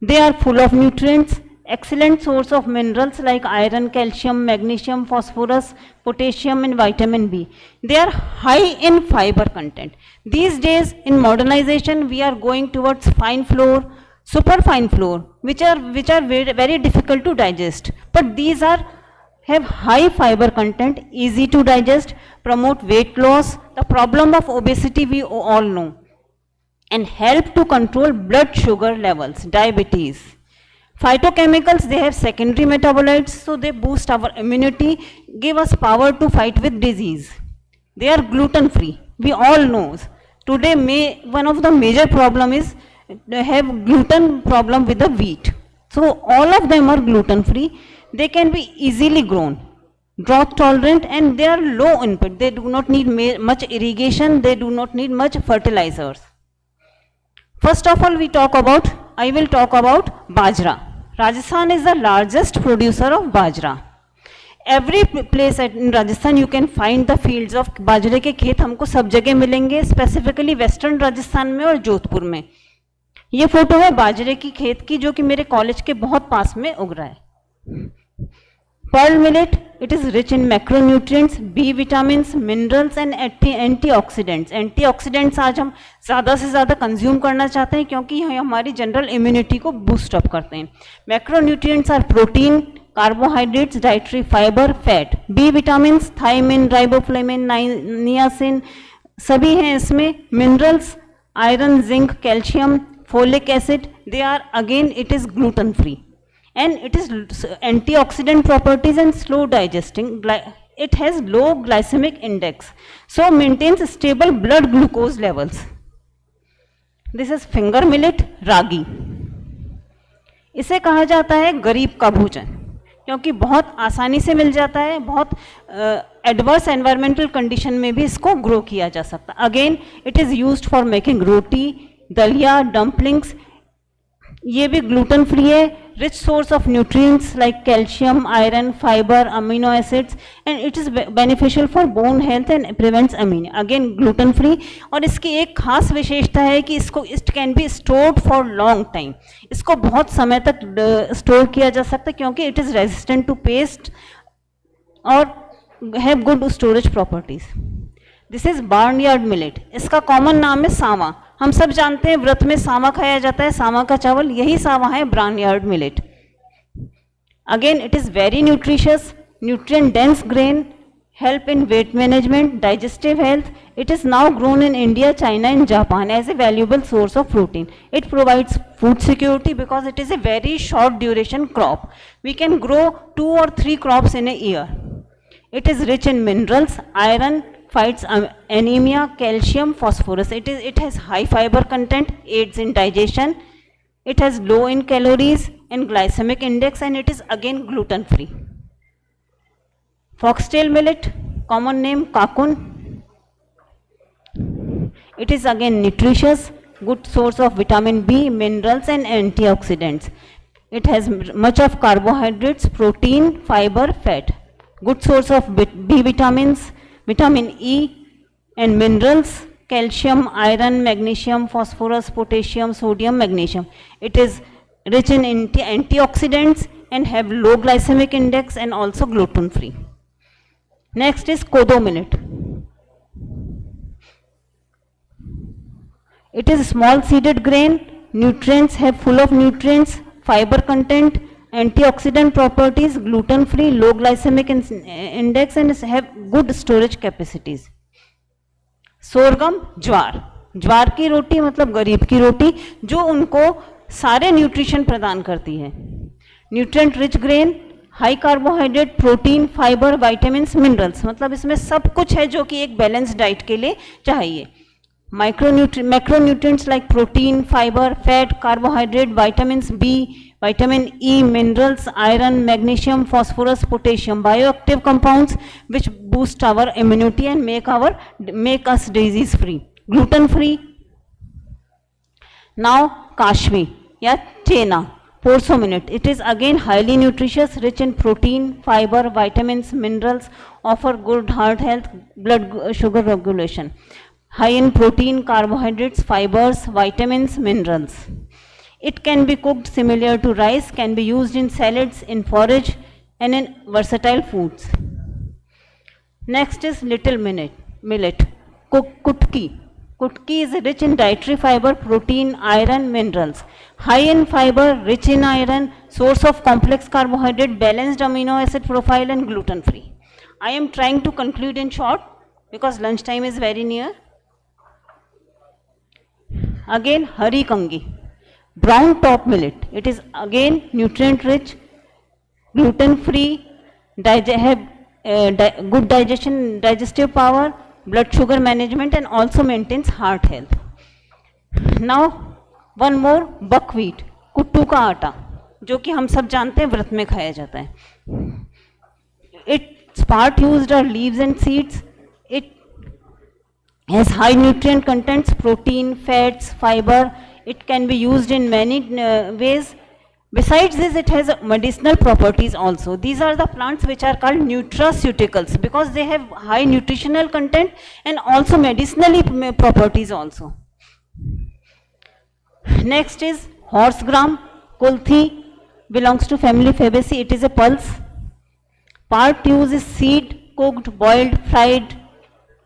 They are full of nutrients, excellent source of minerals like iron, calcium, magnesium, phosphorus, potassium and vitamin B. They are high in fiber content. These days in modernization we are going towards fine flour, super fine flour, which are very, very difficult to digest. But these have high fiber content, easy to digest, promote weight loss, the problem of obesity we all know, and help to control blood sugar levels, diabetes. Phytochemicals, they have secondary metabolites, so they boost our immunity, give us power to fight with disease. They are gluten free. We all know today one of the major problem is they have gluten problem with the wheat. So all of them are gluten free. They can be easily grown, drought tolerant, and they are low input. They do not need much irrigation. They do not need much fertilizers. First of all, I will talk about bajra. Rajasthan is the largest producer of bajra. Every place in Rajasthan you can find the fields of बाजरे के खेत हमको सब जगह मिलेंगे, specifically western Rajasthan में और जोधपुर में। ये फोटो है बाजरे की खेत की जो कि मेरे कॉलेज के बहुत पास में उग रहा है। Pearl millet, it is rich in macronutrients, B vitamins, minerals and antioxidants. Antioxidants आज हम ज़्यादा से ज़्यादा कंज्यूम करना चाहते हैं क्योंकि ये हमारी जनरल इम्यूनिटी को बूस्ट अप करते हैं। Macronutrients are protein, carbohydrates, dietary fiber, fat. B vitamins, thiamine, riboflavin, niacin सभी हैं इसमें। Minerals, iron, zinc, calcium, folic acid, they are again it is gluten free. And it is antioxidant properties and slow digesting. It has low glycemic index, so maintains stable blood glucose levels. This is finger millet, ragi. इसे कहा जाता है गरीब का भोजन क्योंकि बहुत आसानी से मिल जाता है, बहुत एडवर्स एनवायरमेंटल कंडीशन में भी इसको ग्रो किया जा सकता है। Again it is used for making roti, dalia, dumplings. ये भी ग्लूटेन फ्री है, rich source of nutrients like calcium, iron, fibre, amino acids and it is beneficial for bone health and prevents anaemia. Again gluten free. और इसकी एक खास विशेषता है कि इसको it can be stored for long time. इसको बहुत समय तक स्टोर किया जा सकता है क्योंकि it is resistant to pest और have good storage properties. This is barnyard millet. इसका कॉमन नाम है सावा। हम सब जानते हैं व्रत में सावा खाया जाता है, सावा का चावल, यही सावा है barnyard millet. Again it is very nutritious, nutrient dense grain, help in weight management, digestive health. It is now grown in India, China and Japan as a valuable source of protein. It provides food security because it is a very short duration crop. We can grow 2 or 3 crops in a year. It is rich in minerals, iron, fights anemia, calcium, phosphorus. It has high fiber content, aids in digestion. It has low in calories and glycemic index, and it is again gluten free. Foxtail millet, common name kakun. It is again nutritious, good source of vitamin B, minerals and antioxidants. It has much of carbohydrates, protein, fiber, fat. Good source of B vitamins, vitamin E and minerals, calcium, iron, magnesium, phosphorus, potassium, sodium, magnesium. It is rich in antioxidants and have low glycemic index and also gluten free. Next is kodo millet. It is small seeded grain, nutrients have full of nutrients, fiber content, antioxidant properties, gluten free, low glycemic index and have good storage capacities. Sorghum, ज्वार। ज्वार की रोटी मतलब गरीब की रोटी जो उनको सारे nutrition प्रदान करती है। Nutrient rich grain, high carbohydrate, protein, fibre, vitamins, minerals, मतलब इसमें सब कुछ है जो कि एक बैलेंस डाइट के लिए चाहिए। Macronutrients like protein, fiber, fat, carbohydrate, vitamins B, vitamin E, minerals, iron, magnesium, phosphorus, potassium, bioactive compounds which boost our immunity and make us disease free. Gluten free. Now Kashmi, Chena, 400 minute. It is again highly nutritious, rich in protein, fiber, vitamins, minerals, offer good heart health, blood sugar regulation. High in protein, carbohydrates, fibers, vitamins, minerals. It can be cooked similar to rice, can be used in salads, in forage, and in versatile foods. Next is little millet, kutki. Kutki is rich in dietary fiber, protein, iron, minerals. High in fiber, rich in iron, source of complex carbohydrate, balanced amino acid profile, and gluten free. I am trying to conclude in short because lunch time is very near. Again, hari kangi, brown top millet. It is again nutrient rich, gluten free, good digestive power, blood sugar management, and also maintains heart health. Now one more, buckwheat, कुट्टू का आटा, जो कि हम सब जानते हैं व्रत में खाया जाता है. Its part used are leaves and seeds. It has high nutrient contents, protein, fats, fiber. It can be used in many ways. Besides this, it has medicinal properties also. These are the plants which are called nutraceuticals because they have high nutritional content and also medicinal properties also. Next is horse gram, kulthi, belongs to family Fabaceae. It is a pulse. Part used is seed, cooked, boiled, fried.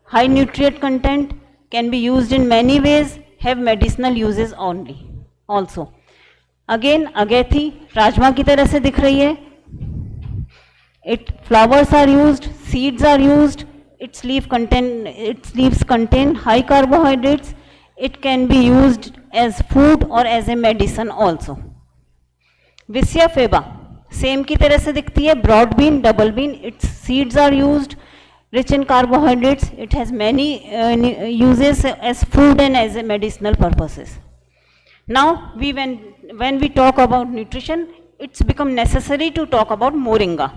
High nutrient content, can be used in many ways, have medicinal uses only also. Again, agethi, rajma की तरह से दिख रही है. Flowers are used, seeds are used. Its leaves contain high carbohydrates. It can be used as food or as a medicine also. Visya feba, same की तरह से दिखती है, broad bean, double bean. Its seeds are used, rich in carbohydrates. It has many uses as food and as a medicinal purposes. Now, when we talk about nutrition, it's become necessary to talk about moringa,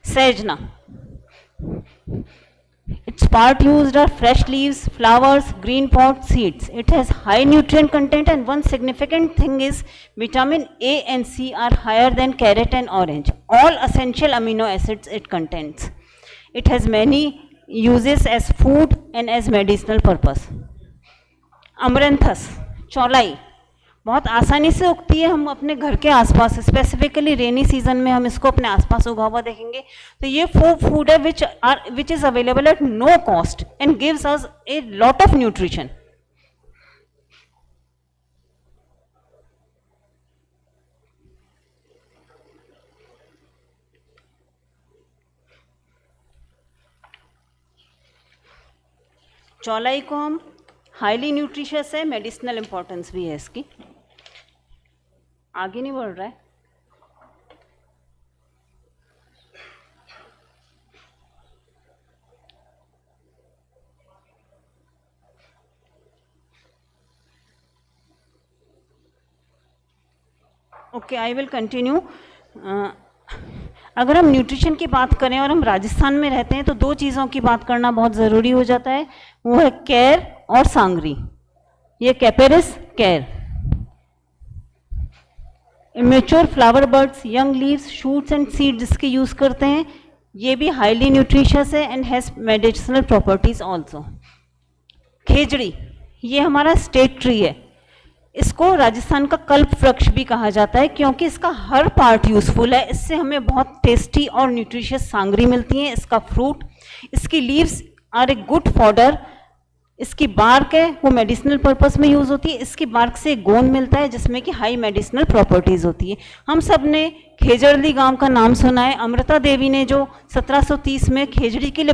sejna. Its part used are fresh leaves, flowers, green pod, seeds. It has high nutrient content, and one significant thing is vitamin A and C are higher than carrot and orange. All essential amino acids it contains. It has many uses as food and as medicinal purpose. Amaranthus, चौलाई, बहुत आसानी से उगती है. हम अपने घर के आसपास, स्पेसिफिकली रेनी सीजन में हम इसको अपने आसपास उगा हुआ देखेंगे. तो ये फूड है which is available at no cost and gives us a lot of nutrition. चौलाई को हम हाईली न्यूट्रिशियस है, मेडिसिनल इंपॉर्टेंस भी है इसकी. आगे नहीं बढ़ रहा है. Okay, I will continue. अगर हम न्यूट्रिशन की बात करें और हम राजस्थान में रहते हैं तो दो चीज़ों की बात करना बहुत ज़रूरी हो जाता है. वो है केर और सांगरी. ये कैपेरिस केर. Immature flower birds, young leaves, shoots and seeds इसके यूज़ करते हैं. ये भी हाईली न्यूट्रिशियस है and has medicinal properties also. खेजड़ी, ये हमारा स्टेट ट्री है. इसको राजस्थान का कल्प वृक्ष भी कहा जाता है क्योंकि इसका हर पार्ट यूजफुल है. इससे हमें बहुत टेस्टी और न्यूट्रिशियस सांगरी मिलती है. इसका फ्रूट, इसकी leaves are a good fodder. इसकी बार्क है वो मेडिसिनल पर्पस में यूज़ होती है. इसकी बार्क से गोंद मिलता है जिसमें कि हाई मेडिसिनल प्रॉपर्टीज़ होती है. हम सब ने खेजड़ली गांव का नाम सुना है. अमृता देवी ने जो 1730 में खेजड़ी के लिए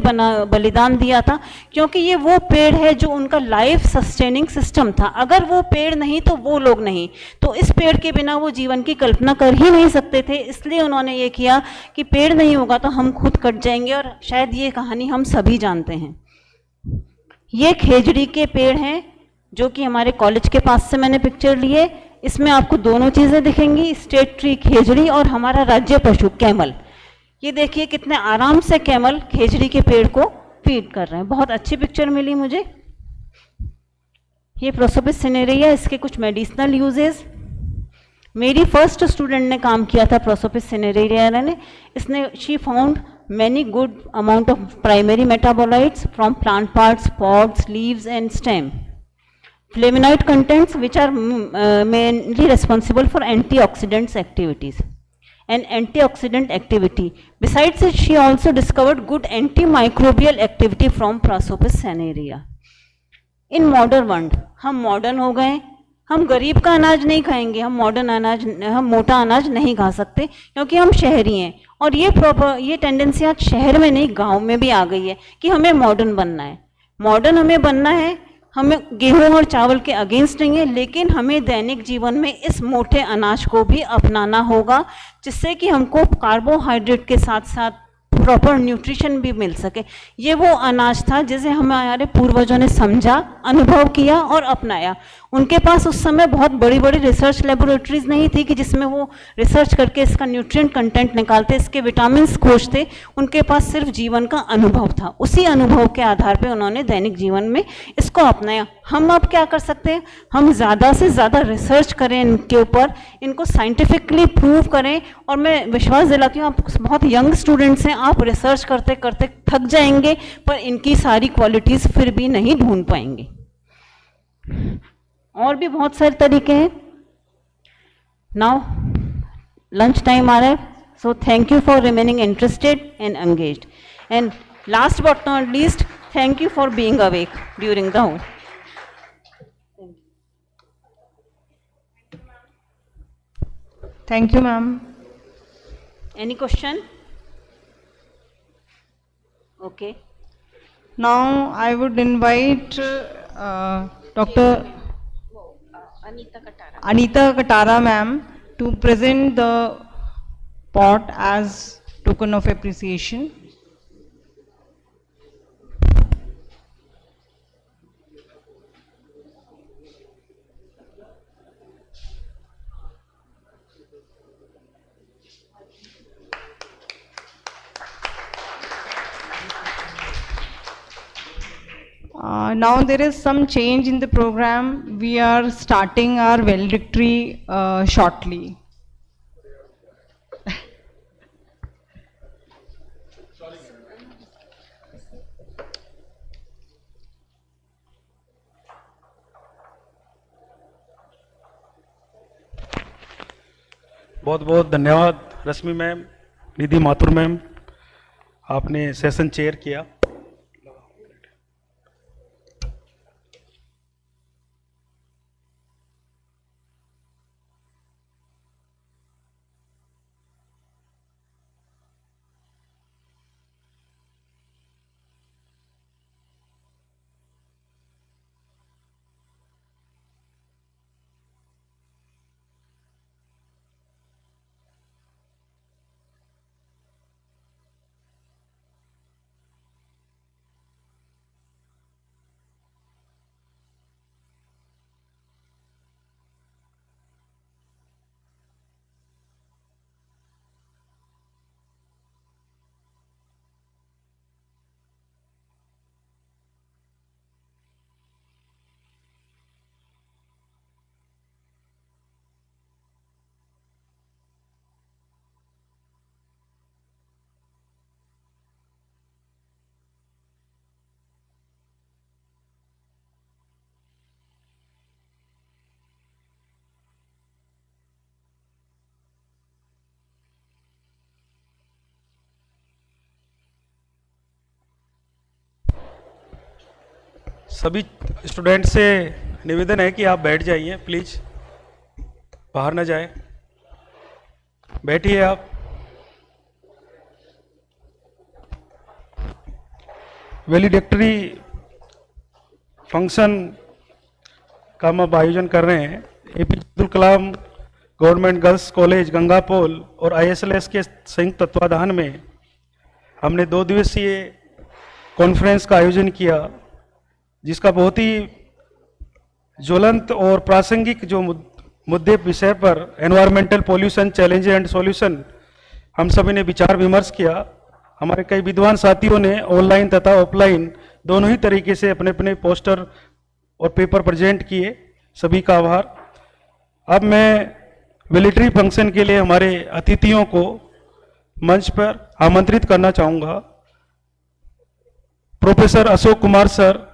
बलिदान दिया था, क्योंकि ये वो पेड़ है जो उनका लाइफ सस्टेनिंग सिस्टम था. अगर वो पेड़ नहीं तो वो लोग नहीं. तो इस पेड़ के बिना वो जीवन की कल्पना कर ही नहीं सकते थे. इसलिए उन्होंने ये किया कि पेड़ नहीं होगा तो हम खुद कट जाएंगे. और शायद ये कहानी हम सभी जानते हैं. ये खेजड़ी के पेड़ हैं जो कि हमारे कॉलेज के पास से मैंने पिक्चर लिए। इसमें आपको दोनों चीज़ें दिखेंगी, स्टेट ट्री खेजड़ी और हमारा राज्य पशु कैमल। ये देखिए कितने आराम से कैमल खेजड़ी के पेड़ को फीड कर रहे हैं। बहुत अच्छी पिक्चर मिली मुझे। ये प्रोसोपिस सिनेरिया, इसके कुछ मेडिसिनल यूजेस। मेरी फर्स्ट स्टूडेंट ने काम किया था प्रोसोपिस सिनेरिया ने। इसने she found many good amount of primary metabolites from plant parts, pods, leaves and stem. Flavonoid contents which are mainly responsible for antioxidants activities and antioxidant activity. Besides it, she also discovered good antimicrobial activity from Prosopis cinerea. In modern world, हम modern हो गए, हम गरीब का अनाज नहीं खाएंगे, हम मॉडर्न अनाज, हम मोटा अनाज नहीं खा सकते क्योंकि हम शहरी हैं। और ये टेंडेंसी आज शहर में नहीं गांव में भी आ गई है कि हमें मॉडर्न बनना है। मॉडर्न हमें बनना है, हमें गेहूं और चावल के अगेंस्ट नहीं है, लेकिन हमें दैनिक जीवन में इस मोटे अनाज को भी अपनाना होगा जिससे कि हमको कार्बोहाइड्रेट के साथ साथ प्रॉपर न्यूट्रिशन भी मिल सके। ये वो अनाज था जिसे हमारे पूर्वजों ने समझा, अनुभव किया और अपनाया। उनके पास उस समय बहुत बड़ी बड़ी रिसर्च लेबोरेटरीज नहीं थी कि जिसमें वो रिसर्च करके इसका न्यूट्रिएंट कंटेंट निकालते, इसके विटामिन्स खोजते। उनके पास सिर्फ जीवन का अनुभव था। उसी अनुभव के आधार पे उन्होंने दैनिक जीवन में इसको अपनाया। हम अब क्या कर सकते हैं? हम ज़्यादा से ज़्यादा रिसर्च करें इनके ऊपर, इनको साइंटिफिकली प्रूव करें। और मैं विश्वास दिलाती हूँ, आप बहुत यंग स्टूडेंट्स हैं, आप रिसर्च करते करते थक जाएंगे पर इनकी सारी क्वालिटीज़ फिर भी नहीं ढूंढ पाएंगे। और भी बहुत सारे तरीके हैं। नाउ लंच टाइम आ रहा है, so thank you for remaining interested and engaged, and last but not least, thank you for being awake during the whole. Thank you, ma'am. Any question? Okay. Now I would invite Dr. Anita Katara, ma'am, to present the pot as token of appreciation. Now there is some change in the program. We are starting our valedictory shortly. बहुत बहुत धन्यवाद रश्मि ma'am, निधि Mathur ma'am, आपने session chair किया। सभी student से निवेदन है कि आप बैठ जाइए प्लीज, बाहर ना जाए, बैठिए आप। वैलिडिक्टरी फंक्शन का हम अब आयोजन कर रहे हैं। APJ Abdul Kalam government girls college Gangapol और आईएसएलएस के संयुक्त तत्वाधान में हमने 2 दिवसीय कॉन्फ्रेंस का आयोजन किया, जिसका बहुत ही ज्वलंत और प्रासंगिक जो मुद्दे विषय पर environmental pollution challenge and solution हम सभी ने विचार विमर्श किया। हमारे कई विद्वान साथियों ने ऑनलाइन तथा ऑफलाइन दोनों ही तरीके से अपने अपने पोस्टर और पेपर प्रेजेंट किए, सभी का आभार। अब मैं मिलिट्री फंक्शन के लिए हमारे अतिथियों को मंच पर आमंत्रित करना चाहूँगा। प्रोफेसर अशोक कुमार सर,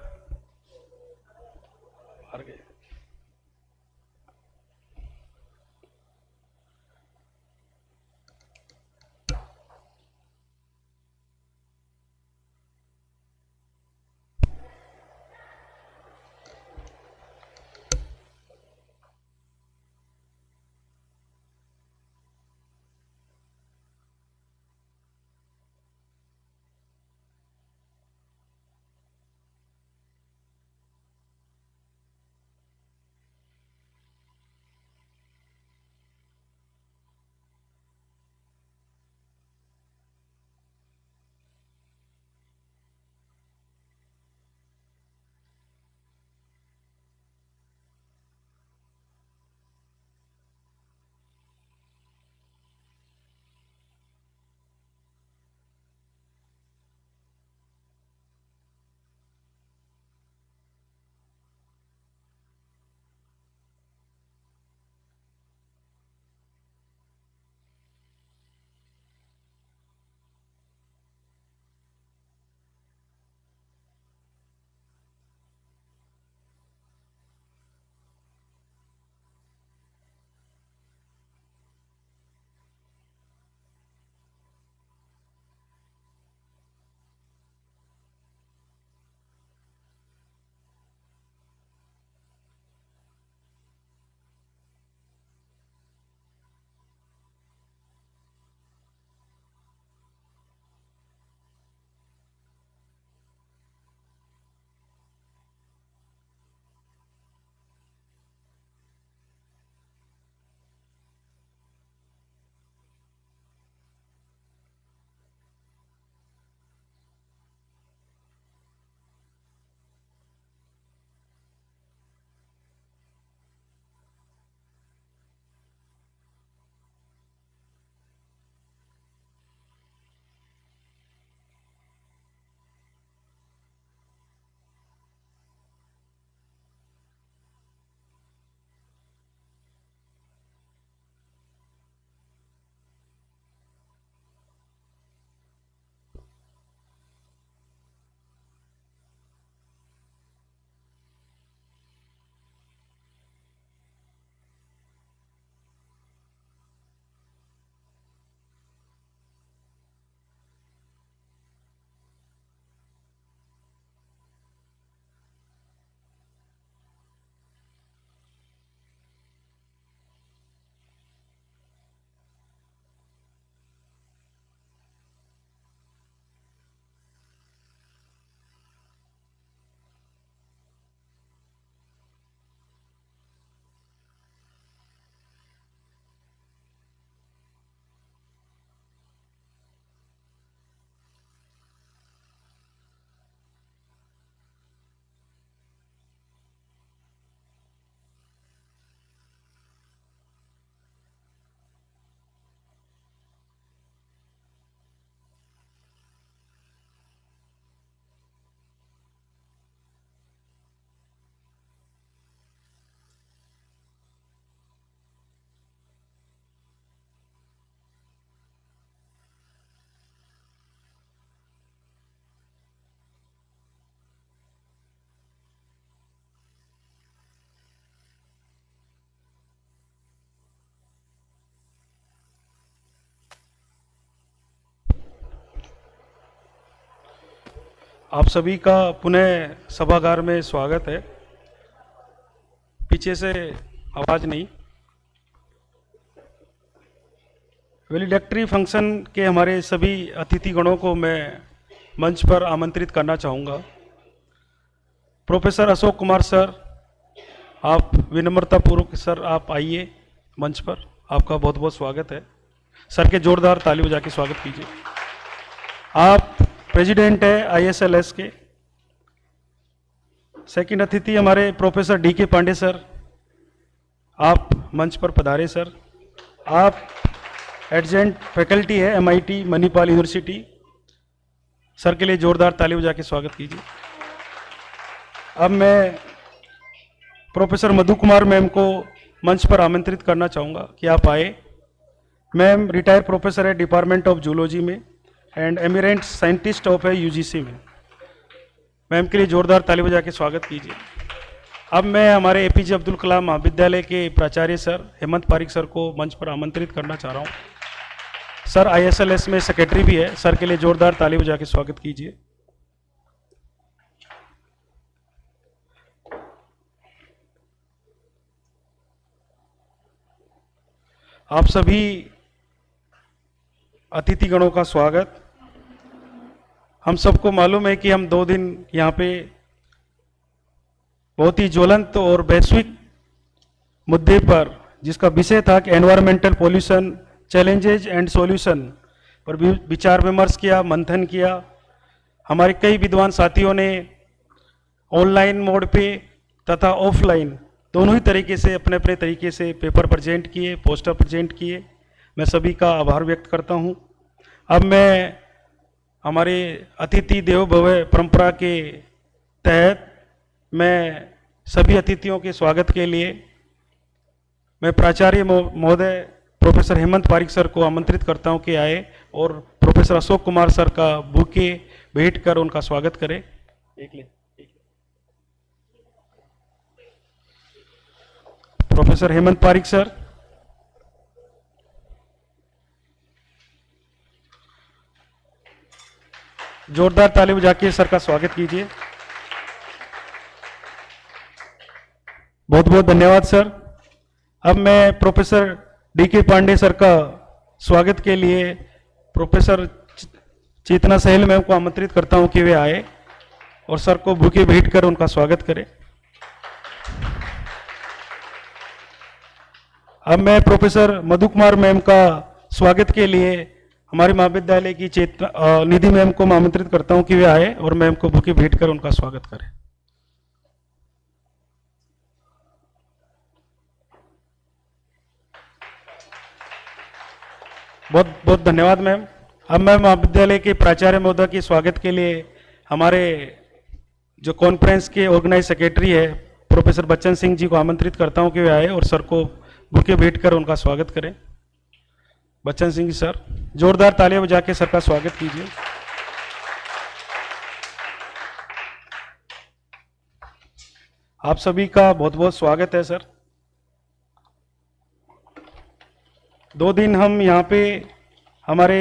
आप सभी का पुनः सभागार में स्वागत है। पीछे से आवाज नहीं। वैलिडिक्टरी फंक्शन के हमारे सभी अतिथिगणों को मैं मंच पर आमंत्रित करना चाहूँगा। प्रोफेसर अशोक कुमार सर, आप विनम्रतापूर्वक सर आप आइए मंच पर, आपका बहुत बहुत स्वागत है। सर के जोरदार ताली बजा के स्वागत कीजिए। आप प्रेसिडेंट है ISLS के। सेकंड अतिथि हमारे प्रोफेसर डी.के. पांडे सर, आप मंच पर पधारे सर। आप एडजेंट फैकल्टी है MIT मणिपाल यूनिवर्सिटी। सर के लिए जोरदार ताली बजा के स्वागत कीजिए। अब मैं प्रोफेसर मधु कुमार मैम को मंच पर आमंत्रित करना चाहूँगा कि आप आए। मैम रिटायर्ड प्रोफेसर है डिपार्टमेंट ऑफ जूलॉजी में एंड एमिरेंट साइंटिस्ट ऑफ है UGC में। मैम के लिए जोरदार ताली बजा के स्वागत कीजिए। अब मैं हमारे APJ अब्दुल कलाम महाविद्यालय के प्राचार्य सर हेमंत पारीक सर को मंच पर आमंत्रित करना चाह रहा हूँ। सर ISLS में सेक्रेटरी भी है। सर के लिए जोरदार ताली बजा के स्वागत कीजिए। आप सभी अतिथिगणों का स्वागत। हम सबको मालूम है कि हम 2 दिन यहाँ पे बहुत ही ज्वलंत और वैश्विक मुद्दे पर, जिसका विषय था कि environmental pollution challenges and solution पर भी विचार विमर्श किया, मंथन किया। हमारे कई विद्वान साथियों ने ऑनलाइन मोड पे तथा ऑफलाइन दोनों ही तरीके से अपने अपने तरीके से पेपर प्रेजेंट किए, पोस्टर प्रेजेंट किए। मैं सभी का आभार व्यक्त करता हूँ। अब मैं हमारे अतिथि देवो भव परंपरा के तहत मैं सभी अतिथियों के स्वागत के लिए मैं प्राचार्य महोदय प्रोफेसर हेमंत पारीक सर को आमंत्रित करता हूं कि आए और प्रोफेसर अशोक कुमार सर का बुके भेंट कर उनका स्वागत करें। Professor Hemant Pareek sir. जोरदार ताली बजा के सर का स्वागत कीजिए। बहुत बहुत धन्यवाद सर। अब मैं प्रोफेसर डी.के. पांडे सर का स्वागत के लिए प्रोफेसर चेतना सहल मैम को आमंत्रित करता हूं कि वे आए और सर को बुके भेंट कर उनका स्वागत करें। अब मैं प्रोफेसर मधु कुमार मैम का स्वागत के लिए हमारे महाविद्यालय की निधि मैम को मैं आमंत्रित करता हूं कि वे आए और मैम को बुके भेंट कर उनका स्वागत करें। बहुत बहुत धन्यवाद मैम। अब मैं महाविद्यालय के प्राचार्य महोदय के स्वागत के लिए हमारे जो कॉन्फ्रेंस के ऑर्गेनाइज सेक्रेटरी है प्रोफेसर बच्चन सिंह जी को आमंत्रित करता हूं कि वे आए और सर को बुके भेंट कर उनका स्वागत करें। बच्चन सिंह जी सर, जोरदार तालियां बजा के सर का स्वागत कीजिए। आप सभी का बहुत बहुत स्वागत है सर। 2 दिन हम यहाँ पे हमारे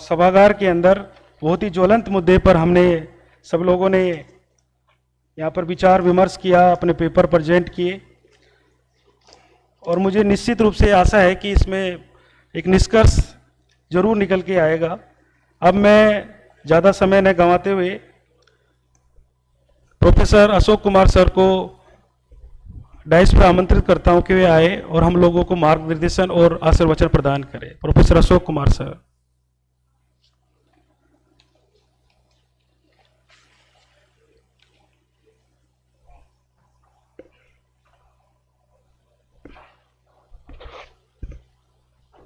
सभागार के अंदर बहुत ही ज्वलंत मुद्दे पर हमने सब लोगों ने यहाँ पर विचार विमर्श किया, अपने पेपर प्रेजेंट किए और मुझे निश्चित रूप से आशा है कि इसमें एक निष्कर्ष जरूर निकल के आएगा। अब मैं ज़्यादा समय न गंवाते हुए प्रोफेसर अशोक कुमार सर को डाइस पर आमंत्रित करता हूं कि वे आए और हम लोगों को मार्गदर्शन और आशीर्वचन प्रदान करें। Professor Ashok Kumar sir.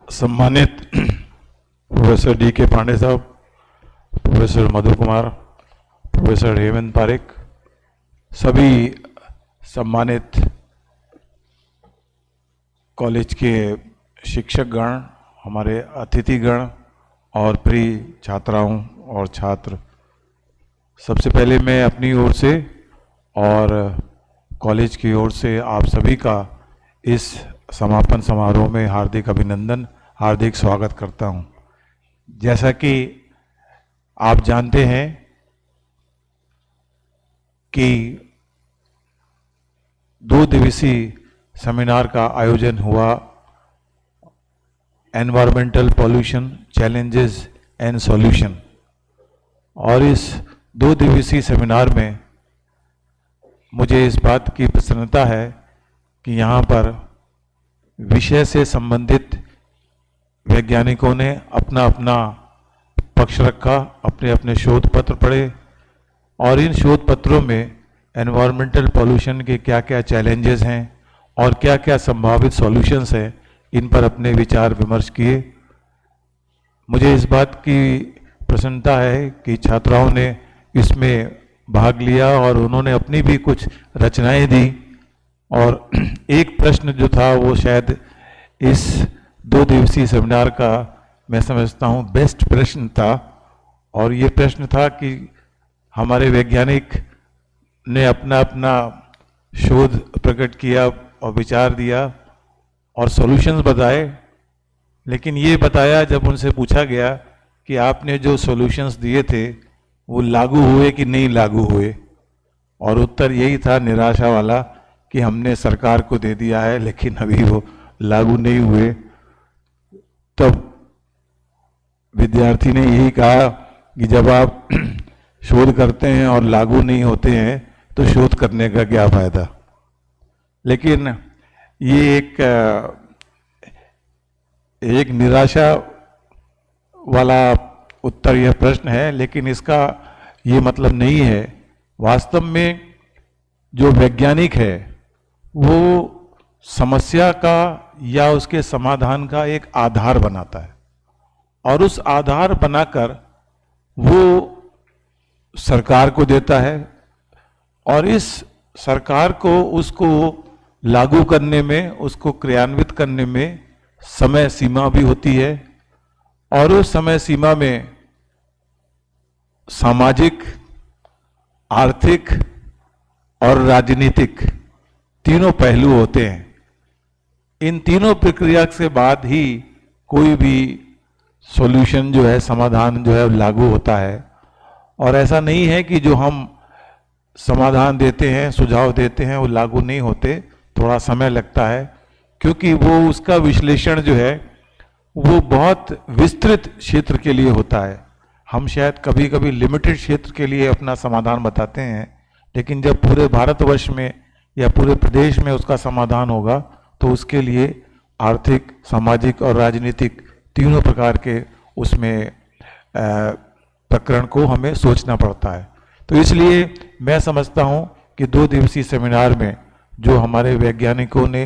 सम्मानित प्रोफेसर डी.के. पांडे साहब, प्रोफेसर मधु कुमार, प्रोफेसर हेमंत पारीक, सभी सम्मानित कॉलेज के शिक्षकगण, हमारे अतिथिगण और प्रिय छात्राओं और छात्र, सबसे पहले मैं अपनी ओर से और कॉलेज की ओर से आप सभी का इस समापन समारोह में हार्दिक अभिनंदन, हार्दिक स्वागत करता हूं। जैसा कि आप जानते हैं कि 2 दिवसीय सेमिनार का आयोजन हुआ, environmental pollution challenges and solution, और इस 2 दिवसीय सेमिनार में मुझे इस बात की प्रसन्नता है कि यहाँ पर विषय से संबंधित वैज्ञानिकों ने अपना अपना पक्ष रखा, अपने अपने शोध पत्र पढ़े और इन शोध पत्रों में एनवायरमेंटल पॉल्यूशन के क्या क्या चैलेंजेस हैं और क्या क्या संभावित सॉल्यूशंस हैं, इन पर अपने विचार विमर्श किए। मुझे इस बात की प्रसन्नता है कि छात्राओं ने इसमें भाग लिया और उन्होंने अपनी भी कुछ रचनाएं दी, और एक प्रश्न जो था वो शायद इस 2 दिवसीय सेमिनार का मैं समझता हूँ बेस्ट प्रश्न था, और ये प्रश्न था कि हमारे वैज्ञानिक ने अपना अपना शोध प्रकट किया और विचार दिया और सॉल्यूशंस बताए, लेकिन ये बताया जब उनसे पूछा गया कि आपने जो सॉल्यूशंस दिए थे वो लागू हुए कि नहीं लागू हुए, और उत्तर यही था निराशा वाला कि हमने सरकार को दे दिया है लेकिन अभी वो लागू नहीं हुए। तब विद्यार्थी ने यही कहा कि जब आप शोध करते हैं और लागू नहीं होते हैं तो शोध करने का क्या फायदा। लेकिन ये एक निराशा वाला उत्तर यह प्रश्न है, लेकिन इसका ये मतलब नहीं है। वास्तव में जो वैज्ञानिक है वो समस्या का या उसके समाधान का एक आधार बनाता है, और उस आधार बनाकर वो सरकार को देता है, और इस सरकार को उसको लागू करने में, उसको क्रियान्वित करने में समय सीमा भी होती है, और उस समय सीमा में सामाजिक, आर्थिक और राजनीतिक तीनों पहलू होते हैं। इन तीनों प्रक्रिया के बाद ही कोई भी सॉल्यूशन जो है, समाधान जो है लागू होता है। और ऐसा नहीं है कि जो हम समाधान देते हैं, सुझाव देते हैं, वो लागू नहीं होते, थोड़ा समय लगता है, क्योंकि वो उसका विश्लेषण जो है वो बहुत विस्तृत क्षेत्र के लिए होता है। हम शायद कभी कभी लिमिटेड क्षेत्र के लिए अपना समाधान बताते हैं, लेकिन जब पूरे भारतवर्ष में या पूरे प्रदेश में उसका समाधान होगा तो उसके लिए आर्थिक, सामाजिक और राजनीतिक तीनों प्रकार के उसमें प्रकरण को हमें सोचना पड़ता है। तो इसलिए मैं समझता हूँ कि 2 दिवसीय सेमिनार में जो हमारे वैज्ञानिकों ने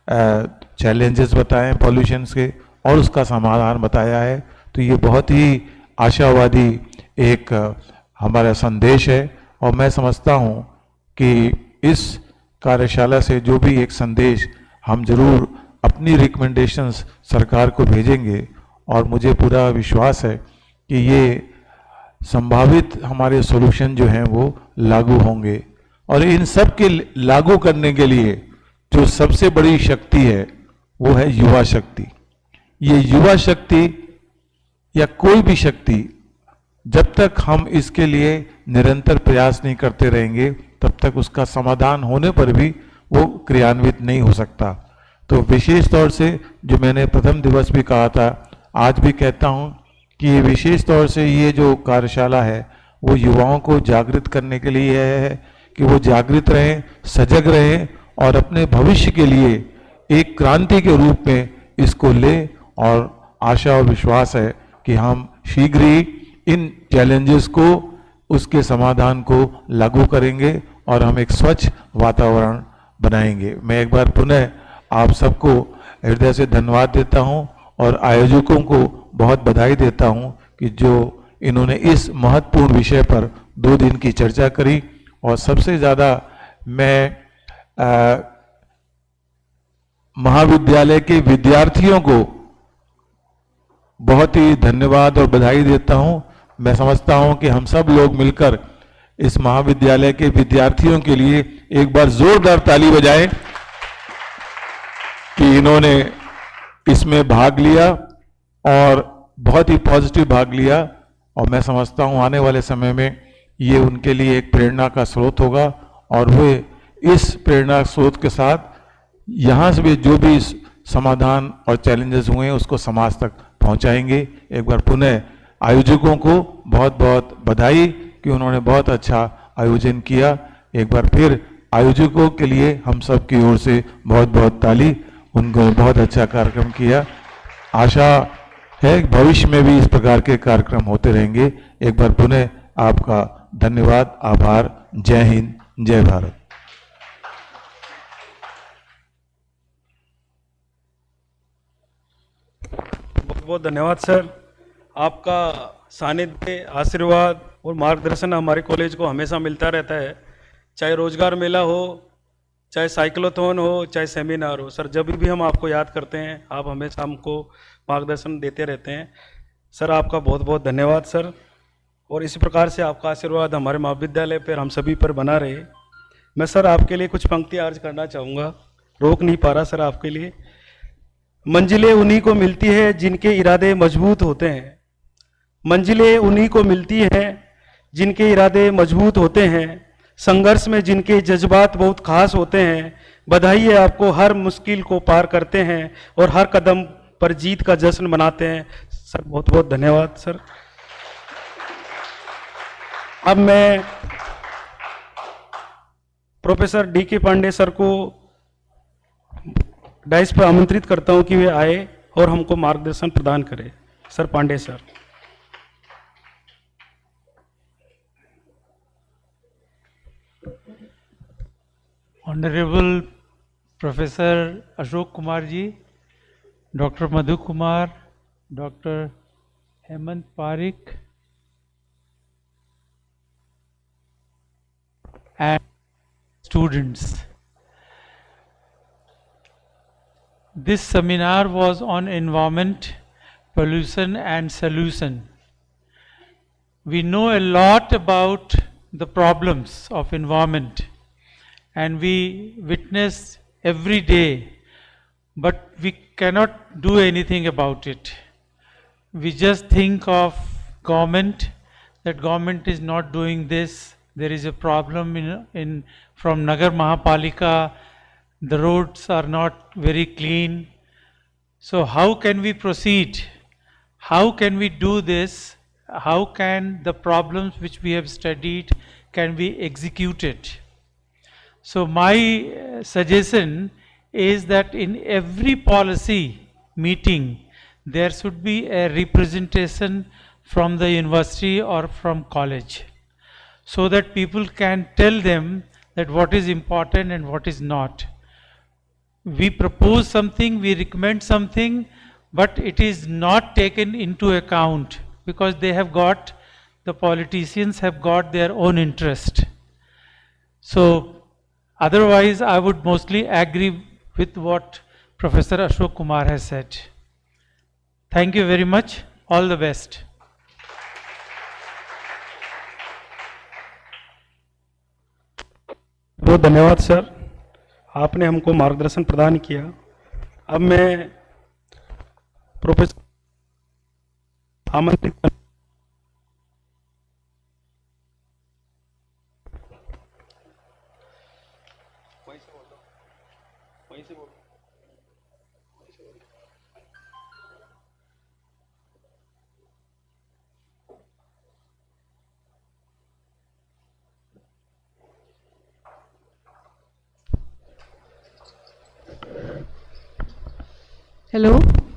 चैलेंजेस बताए पॉल्यूशन के और उसका समाधान बताया है, तो ये बहुत ही आशावादी एक हमारा संदेश है। और मैं समझता हूँ कि इस कार्यशाला से जो भी एक संदेश हम जरूर अपनी रिकमेंडेशंस सरकार को भेजेंगे, और मुझे पूरा विश्वास है कि ये संभावित हमारे सॉल्यूशन जो हैं वो लागू होंगे। और इन सब के लागू करने के लिए जो सबसे बड़ी शक्ति है वो है युवा शक्ति। ये युवा शक्ति या कोई भी शक्ति, जब तक हम इसके लिए निरंतर प्रयास नहीं करते रहेंगे तब तक उसका समाधान होने पर भी वो क्रियान्वित नहीं हो सकता। तो विशेष तौर से जो मैंने प्रथम दिवस भी कहा था, आज भी कहता हूँ कि ये विशेष तौर से ये जो कार्यशाला है वो युवाओं को जागृत करने के लिए है कि वो जागृत रहें, सजग रहें और अपने भविष्य के लिए एक क्रांति के रूप में इसको लें। और आशा और विश्वास है कि हम शीघ्र ही इन चैलेंजेस को, उसके समाधान को लागू करेंगे और हम एक स्वच्छ वातावरण बनाएंगे। मैं एक बार पुनः आप सबको हृदय से धन्यवाद देता हूं और आयोजकों को बहुत बधाई देता हूं कि जो इन्होंने इस महत्वपूर्ण विषय पर 2 दिन की चर्चा करी। और सबसे ज़्यादा मैं महाविद्यालय के विद्यार्थियों को बहुत ही धन्यवाद और बधाई देता हूं। मैं समझता हूं कि हम सब लोग मिलकर इस महाविद्यालय के विद्यार्थियों के लिए एक बार जोरदार ताली बजाएं कि इन्होंने इसमें भाग लिया और बहुत ही पॉजिटिव भाग लिया। और मैं समझता हूं आने वाले समय में ये उनके लिए एक प्रेरणा का स्रोत होगा और वे इस प्रेरणा स्रोत के साथ यहाँ से भी जो भी समाधान और चैलेंजेस हुए हैं उसको समाज तक पहुँचाएंगे। एक बार पुनः आयोजकों को बहुत बहुत बधाई कि उन्होंने बहुत अच्छा आयोजन किया। एक बार फिर आयोजकों के लिए हम सब की ओर से बहुत बहुत ताली, उनको बहुत अच्छा कार्यक्रम किया। आशा है भविष्य में भी इस प्रकार के कार्यक्रम होते रहेंगे। एक बार पुनः आपका धन्यवाद, आभार। जय हिंद, जय भारत। बहुत बहुत धन्यवाद सर। आपका सानिध्य, आशीर्वाद और मार्गदर्शन हमारे कॉलेज को हमेशा मिलता रहता है, चाहे रोजगार मेला हो, चाहे साइक्लोथॉन हो, चाहे सेमिनार हो। सर जब भी हम आपको याद करते हैं आप हमेशा हमको मार्गदर्शन देते रहते हैं। सर आपका बहुत बहुत धन्यवाद सर, और इसी प्रकार से आपका आशीर्वाद हमारे महाविद्यालय पर हम सभी पर बना रहे। मैं सर आपके लिए कुछ पंक्ति अर्ज करना चाहूँगा, रोक नहीं पा रहा सर आपके लिए। मंजिलें उन्हीं को मिलती है जिनके इरादे मजबूत होते हैं, मंजिलें उन्हीं को मिलती हैं जिनके इरादे मजबूत होते हैं, संघर्ष में जिनके जज्बात बहुत खास होते हैं। बधाई है आपको, हर मुश्किल को पार करते हैं और हर कदम पर जीत का जश्न मनाते हैं। सर बहुत बहुत धन्यवाद सर। अब मैं प्रोफेसर डी.के. पांडे सर को डाइस पर आमंत्रित करता हूं कि वे आए और हमको मार्गदर्शन प्रदान करें। Sir Pandey sir. Honourable professor Ashok Kumar ji, doctor Madhu Kumar, doctor Hemant Pareek and students. This seminar was on environment, pollution and solution. We know a lot about the problems of environment and we witness every day, but we cannot do anything about it. We just think of government, that government is not doing this. There is a problem from Nagar Mahapalika, the roads are not very clean. So how can we proceed? How can we do this? How can the problems which we have studied can be executed? So my suggestion is that in every policy meeting there should be a representation from the university or from college, so that people can tell them that what is important and what is not. We propose something, we recommend something, but it is not taken into account because they have got, the politicians have got their own interest. So otherwise I would mostly agree with what Professor Ashok Kumar has said. Thank you very much. All the best. बहुत धन्यवाद sir, आपने हमको मार्गदर्शन प्रदान किया। अब मैं professor आमंत्रित हेलो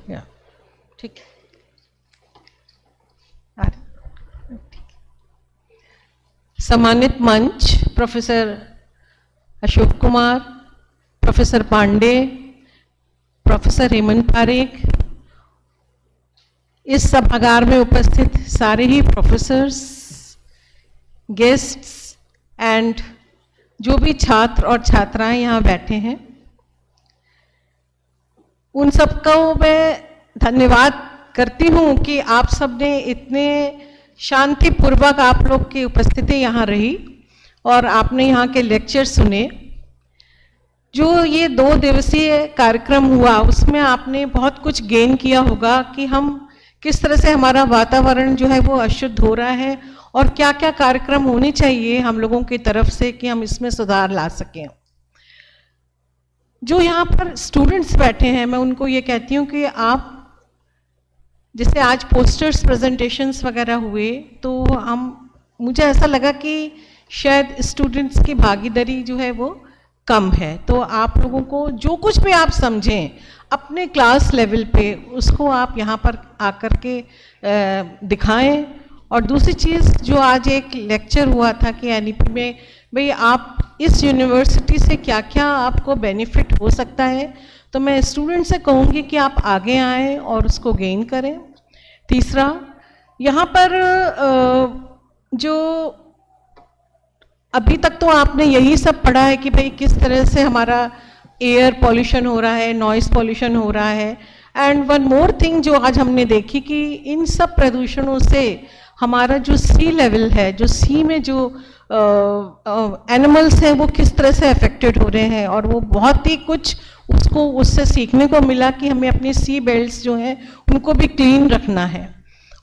या ठीक है। सम्मानित मंच, professor Ashok Kumar, professor Pandey, professor Hemant Parekh, इस सभागार में उपस्थित सारे ही प्रोफेसर्स, गेस्ट्स एंड जो भी छात्र और छात्राएं यहाँ बैठे हैं, उन सबको मैं धन्यवाद करती हूँ कि आप सब ने इतने शांतिपूर्वक आप लोग की उपस्थिति यहाँ रही और आपने यहाँ के लेक्चर सुने। जो ये 2 दिवसीय कार्यक्रम हुआ उसमें आपने बहुत कुछ गेन किया होगा कि हम किस तरह से हमारा वातावरण जो है वो अशुद्ध हो रहा है और क्या क्या कार्यक्रम होने चाहिए हम लोगों की तरफ से कि हम इसमें सुधार ला सकें। जो यहाँ पर स्टूडेंट्स बैठे हैं मैं उनको ये कहती हूँ कि आप जैसे आज पोस्टर्स प्रेजेंटेशंस वगैरह हुए तो मुझे ऐसा लगा कि शायद स्टूडेंट्स की भागीदारी जो है वो कम है। तो आप लोगों को जो कुछ भी आप समझें अपने क्लास लेवल पे उसको आप यहाँ पर आकर के दिखाएं और दूसरी चीज़ जो आज एक लेक्चर हुआ था कि एनईपी में भाई आप इस यूनिवर्सिटी से क्या क्या आपको बेनिफिट हो सकता है, तो मैं स्टूडेंट से कहूँगी कि आप आगे आएँ और उसको गेन करें। तीसरा, यहाँ पर जो अभी तक तो आपने यही सब पढ़ा है कि भाई किस तरह से हमारा एयर पॉल्यूशन हो रहा है, नॉइस पॉल्यूशन हो रहा है, एंड वन मोर थिंग जो आज हमने देखी कि इन सब प्रदूषणों से हमारा जो सी लेवल है, जो सी में जो एनिमल्स हैं वो किस तरह से अफेक्टेड हो रहे हैं, और वो बहुत ही कुछ उसको उससे सीखने को मिला कि हमें अपनी सी बेल्ट्स जो हैं उनको भी क्लीन रखना है।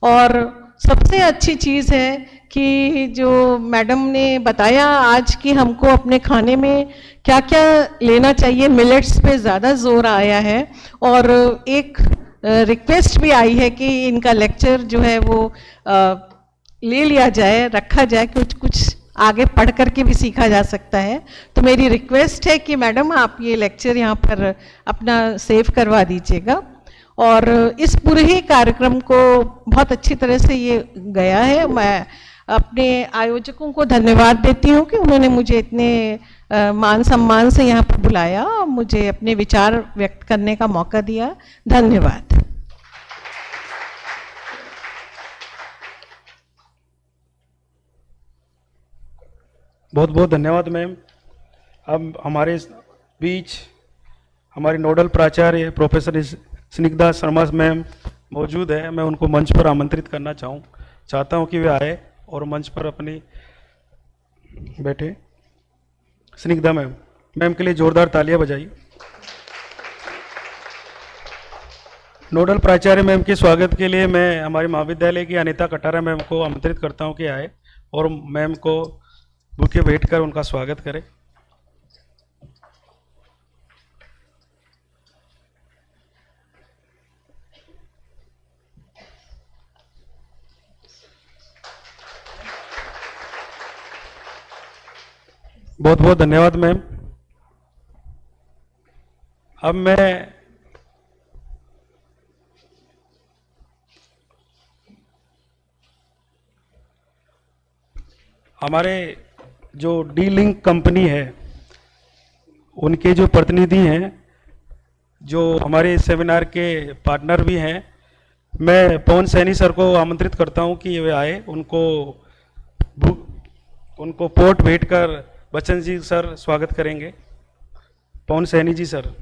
और सबसे अच्छी चीज़ है कि जो मैडम ने बताया आज कि हमको अपने खाने में क्या क्या लेना चाहिए, मिलेट्स पे ज़्यादा जोर आया है, और एक रिक्वेस्ट भी आई है कि इनका लेक्चर जो है वो ले लिया जाए, रखा जाए, कुछ आगे पढ़ करके भी सीखा जा सकता है। तो मेरी रिक्वेस्ट है कि मैडम आप ये लेक्चर यहाँ पर अपना सेव करवा दीजिएगा। और इस पूरे ही कार्यक्रम को बहुत अच्छी तरह से ये गया है। मैं अपने आयोजकों को धन्यवाद देती हूँ कि उन्होंने मुझे इतने मान सम्मान से यहाँ पर बुलाया, मुझे अपने विचार व्यक्त करने का मौका दिया। धन्यवाद। बहुत बहुत धन्यवाद मैम। अब हमारे बीच हमारी नोडल प्राचार्य प्रोफेसर स्निग्धा शर्मा मैम मौजूद है। मैं उनको मंच पर आमंत्रित करना चाहता हूं कि वे आए और मंच पर अपनी बैठे। स्निग्धा मैम के लिए जोरदार तालियां बजाइए। नोडल प्राचार्य मैम के स्वागत के लिए मैं हमारे महाविद्यालय की अनीता कटारा मैम को आमंत्रित करता हूं कि आए और मैम को बुके भेंट कर उनका स्वागत करें। बहुत बहुत धन्यवाद मैम। अब मैं हमारे जो डी-लिंक कंपनी है उनके जो प्रतिनिधि हैं, जो हमारे सेमिनार के पार्टनर भी हैं, मैं पवन सैनी सर को आमंत्रित करता हूं कि वे आए। उनको पोर्ट भेंट कर बच्चन जी सर स्वागत करेंगे। पवन Saini ji sir,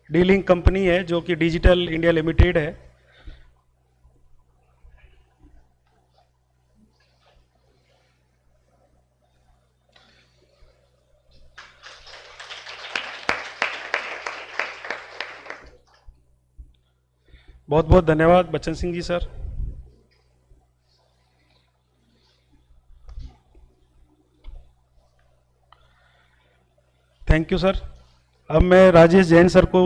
D-link company है जो कि डिजिटल इंडिया लिमिटेड है। बहुत बहुत धन्यवाद बच्चन सिंह जी सर। Thank you sir. अब मैं राजेश जैन सर को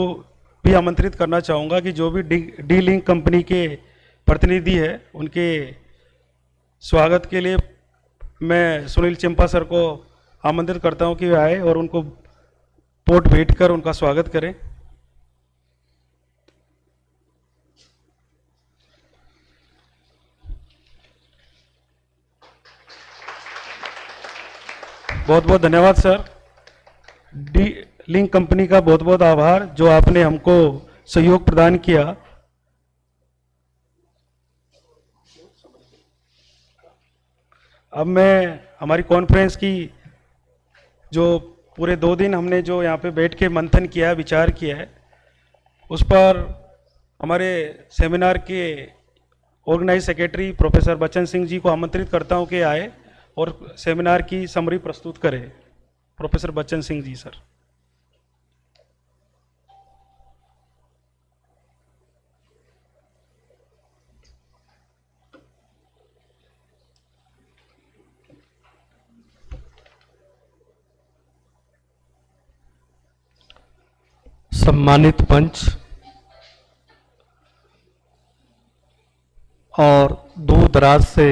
भी आमंत्रित करना चाहूँगा कि जो भी डी-लिंक कंपनी के प्रतिनिधि है उनके स्वागत के लिए मैं सुनील चिंपा सर को आमंत्रित करता हूँ कि वे आए और उनको पोर्ट भेंट कर उनका स्वागत करें। बहुत बहुत धन्यवाद सर। डी-लिंक कंपनी का बहुत बहुत आभार जो आपने हमको सहयोग प्रदान किया। अब मैं हमारी कॉन्फ्रेंस की जो पूरे 2 दिन हमने जो यहाँ पे बैठ के मंथन किया है, विचार किया है, उस पर हमारे सेमिनार के organise secretary professor Bachan Singh ji को आमंत्रित करता हूँ कि आए और सेमिनार की समरी प्रस्तुत करें। प्रोफेसर बच्चन सिंह जी सर। सम्मानित पंच और दूर दराज से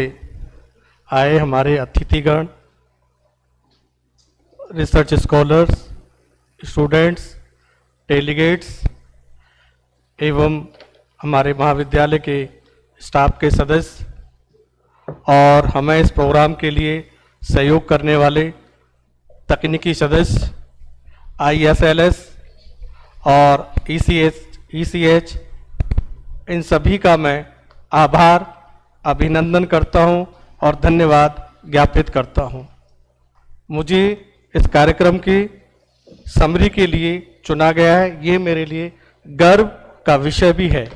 आए हमारे अतिथिगण, रिसर्च स्कॉलर्स, स्टूडेंट्स, डेलीगेट्स एवं हमारे महाविद्यालय के स्टाफ के सदस्य और हमें इस प्रोग्राम के लिए सहयोग करने वाले तकनीकी सदस्य ISLS और ECH इन सभी का मैं आभार अभिनंदन करता हूं और धन्यवाद ज्ञापित करता हूं। मुझे इस कार्यक्रम की समरी के लिए चुना गया है, ये मेरे लिए गर्व का विषय भी है।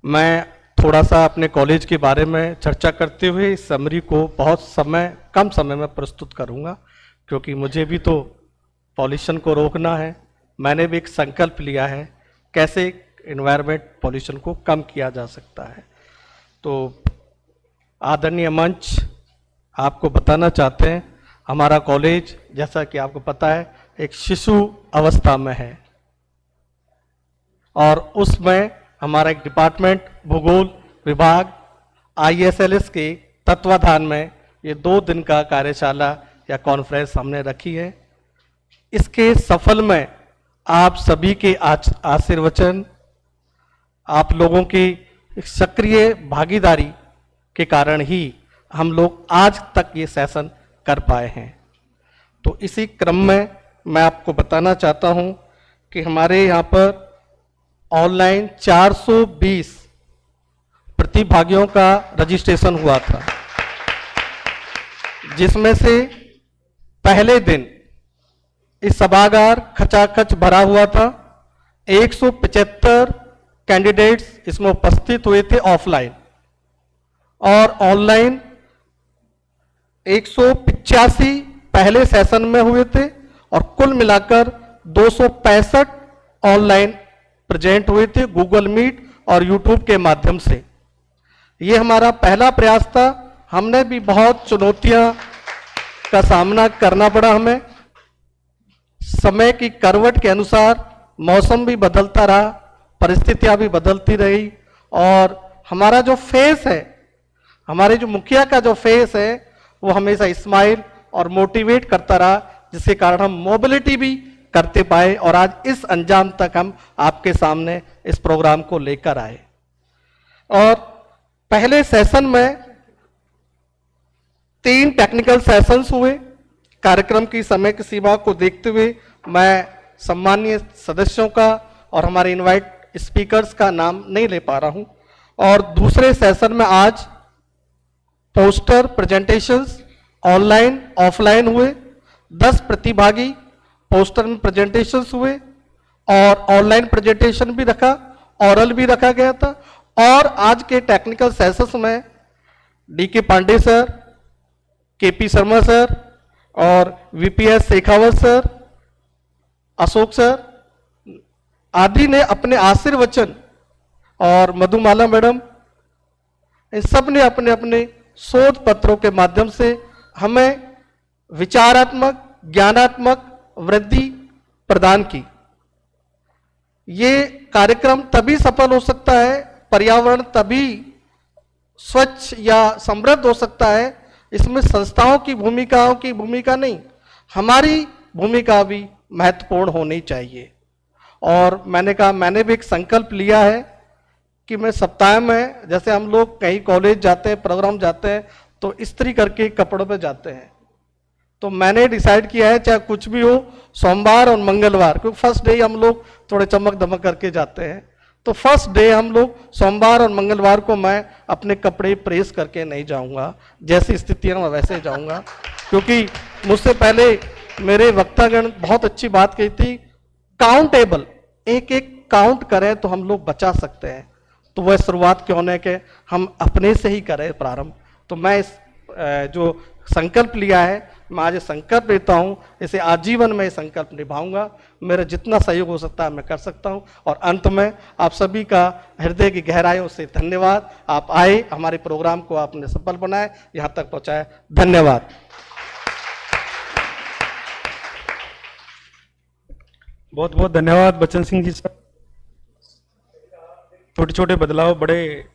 मैं थोड़ा सा अपने कॉलेज के बारे में चर्चा करते हुए इस समरी को कम समय में प्रस्तुत करूंगा, क्योंकि मुझे भी तो पॉल्यूशन को रोकना है। मैंने भी एक संकल्प लिया है कैसे एनवायरनमेंट पॉल्यूशन को कम किया जा सकता है। तो आदरणीय मंच, आपको बताना चाहते हैं हमारा कॉलेज जैसा कि आपको पता है एक शिशु अवस्था में है और उसमें हमारा एक डिपार्टमेंट भूगोल विभाग ISLS के तत्वाधान में ये 2 दिन का कार्यशाला या कॉन्फ्रेंस हमने रखी है। इसके सफल में आप सभी के आशीर्वचन, आप लोगों की सक्रिय भागीदारी के कारण ही हम लोग आज तक ये सेशन कर पाए हैं। तो इसी क्रम में मैं आपको बताना चाहता हूं कि हमारे यहाँ पर ऑनलाइन 420 प्रतिभागियों का रजिस्ट्रेशन हुआ था, जिसमें से पहले दिन इस सभागार खचाखच भरा हुआ था। 175 कैंडिडेट्स इसमें उपस्थित हुए थे ऑफलाइन, और ऑनलाइन 185 पहले सेशन में हुए थे और कुल मिलाकर 265 ऑनलाइन प्रेजेंट हुए थे गूगल मीट और यूट्यूब के माध्यम से। ये हमारा पहला प्रयास था। हमने भी बहुत चुनौतियां का सामना करना पड़ा हमें। समय की करवट के अनुसार मौसम भी बदलता रहा, परिस्थितियां भी बदलती रही, और हमारा जो फेस है, हमारे जो मुखिया का जो फेस है, वो हमेशा स्माइल और मोटिवेट करता रहा, जिसके कारण हम मोबिलिटी भी करते पाए और आज इस अंजाम तक हम आपके सामने इस प्रोग्राम को लेकर आए। और पहले सेशन में 3 टेक्निकल सेशंस हुए। कार्यक्रम की समय की सीमा को देखते हुए मैं सम्मानीय सदस्यों का और हमारे इनवाइट स्पीकर्स का नाम नहीं ले पा रहा हूं। और दूसरे सेशन में आज पोस्टर प्रेजेंटेशंस ऑनलाइन ऑफलाइन हुए। 10 प्रतिभागी पोस्टर में प्रेजेंटेशंस हुए और ऑनलाइन प्रेजेंटेशन भी रखा, ऑरल भी रखा गया था। और आज के टेक्निकल सेशंस में DK Pandey sir, KP Sharma sir और VPS Shekhawat sir, Ashok sir आदि ने अपने आशीर्वचन, और मधुमाला मैडम, इन सब ने अपने अपने शोध पत्रों के माध्यम से हमें विचारात्मक ज्ञानात्मक वृद्धि प्रदान की। ये कार्यक्रम तभी सफल हो सकता है, पर्यावरण तभी स्वच्छ या समृद्ध हो सकता है, इसमें संस्थाओं की भूमिका नहीं, हमारी भूमिका भी महत्वपूर्ण होनी चाहिए। और मैंने कहा, मैंने भी एक संकल्प लिया है कि मैं सप्ताह में, जैसे हम लोग कहीं कॉलेज जाते हैं, प्रोग्राम जाते हैं, तो इस्त्री करके कपड़ों पे जाते हैं। तो मैंने डिसाइड किया है, चाहे कुछ भी हो, सोमवार और मंगलवार, क्योंकि फर्स्ट डे हम लोग थोड़े चमक दमक करके जाते हैं, तो फर्स्ट डे हम लोग सोमवार और मंगलवार को मैं अपने कपड़े प्रेस करके नहीं जाऊंगा, जैसी स्थितियां मैं वैसे जाऊंगा। क्योंकि मुझसे पहले मेरे वक्तागण बहुत अच्छी बात कही थी, काउंटेबल, एक एक काउंट करें तो हम लोग बचा सकते हैं। तो वह शुरुआत क्यों न कि हम अपने से ही करें प्रारंभ। तो मैं इस जो संकल्प लिया है, मैं आज संकल्प लेता हूं, इसे आजीवन में संकल्प निभाऊंगा। मेरा जितना सहयोग हो सकता है मैं कर सकता हूं। और अंत में आप सभी का हृदय की गहराइयों से धन्यवाद। आप आए, हमारे प्रोग्राम को आपने सफल बनाए, यहां तक पहुंचाए, धन्यवाद। बहुत बहुत धन्यवाद बच्चन सिंह जी सर। छोटे छोटे बदलाव बड़े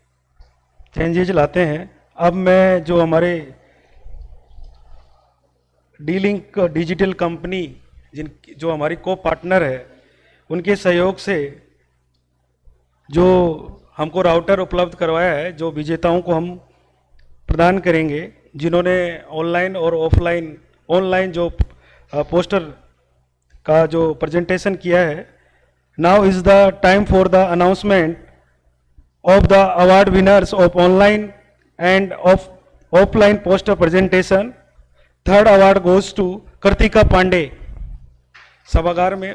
चेंजेज लाते हैं। अब मैं जो हमारे डीलिंक डिजिटल कंपनी जो हमारी को पार्टनर है, उनके सहयोग से जो हमको राउटर उपलब्ध करवाया है, जो विजेताओं को हम प्रदान करेंगे, जिन्होंने ऑनलाइन और ऑफलाइन ऑनलाइन जो पोस्टर का जो प्रेजेंटेशन किया है। Now is the time for the announcement of the award winners of online and of offline poster presentation. Third award goes to Kartika Pandey. सभागार में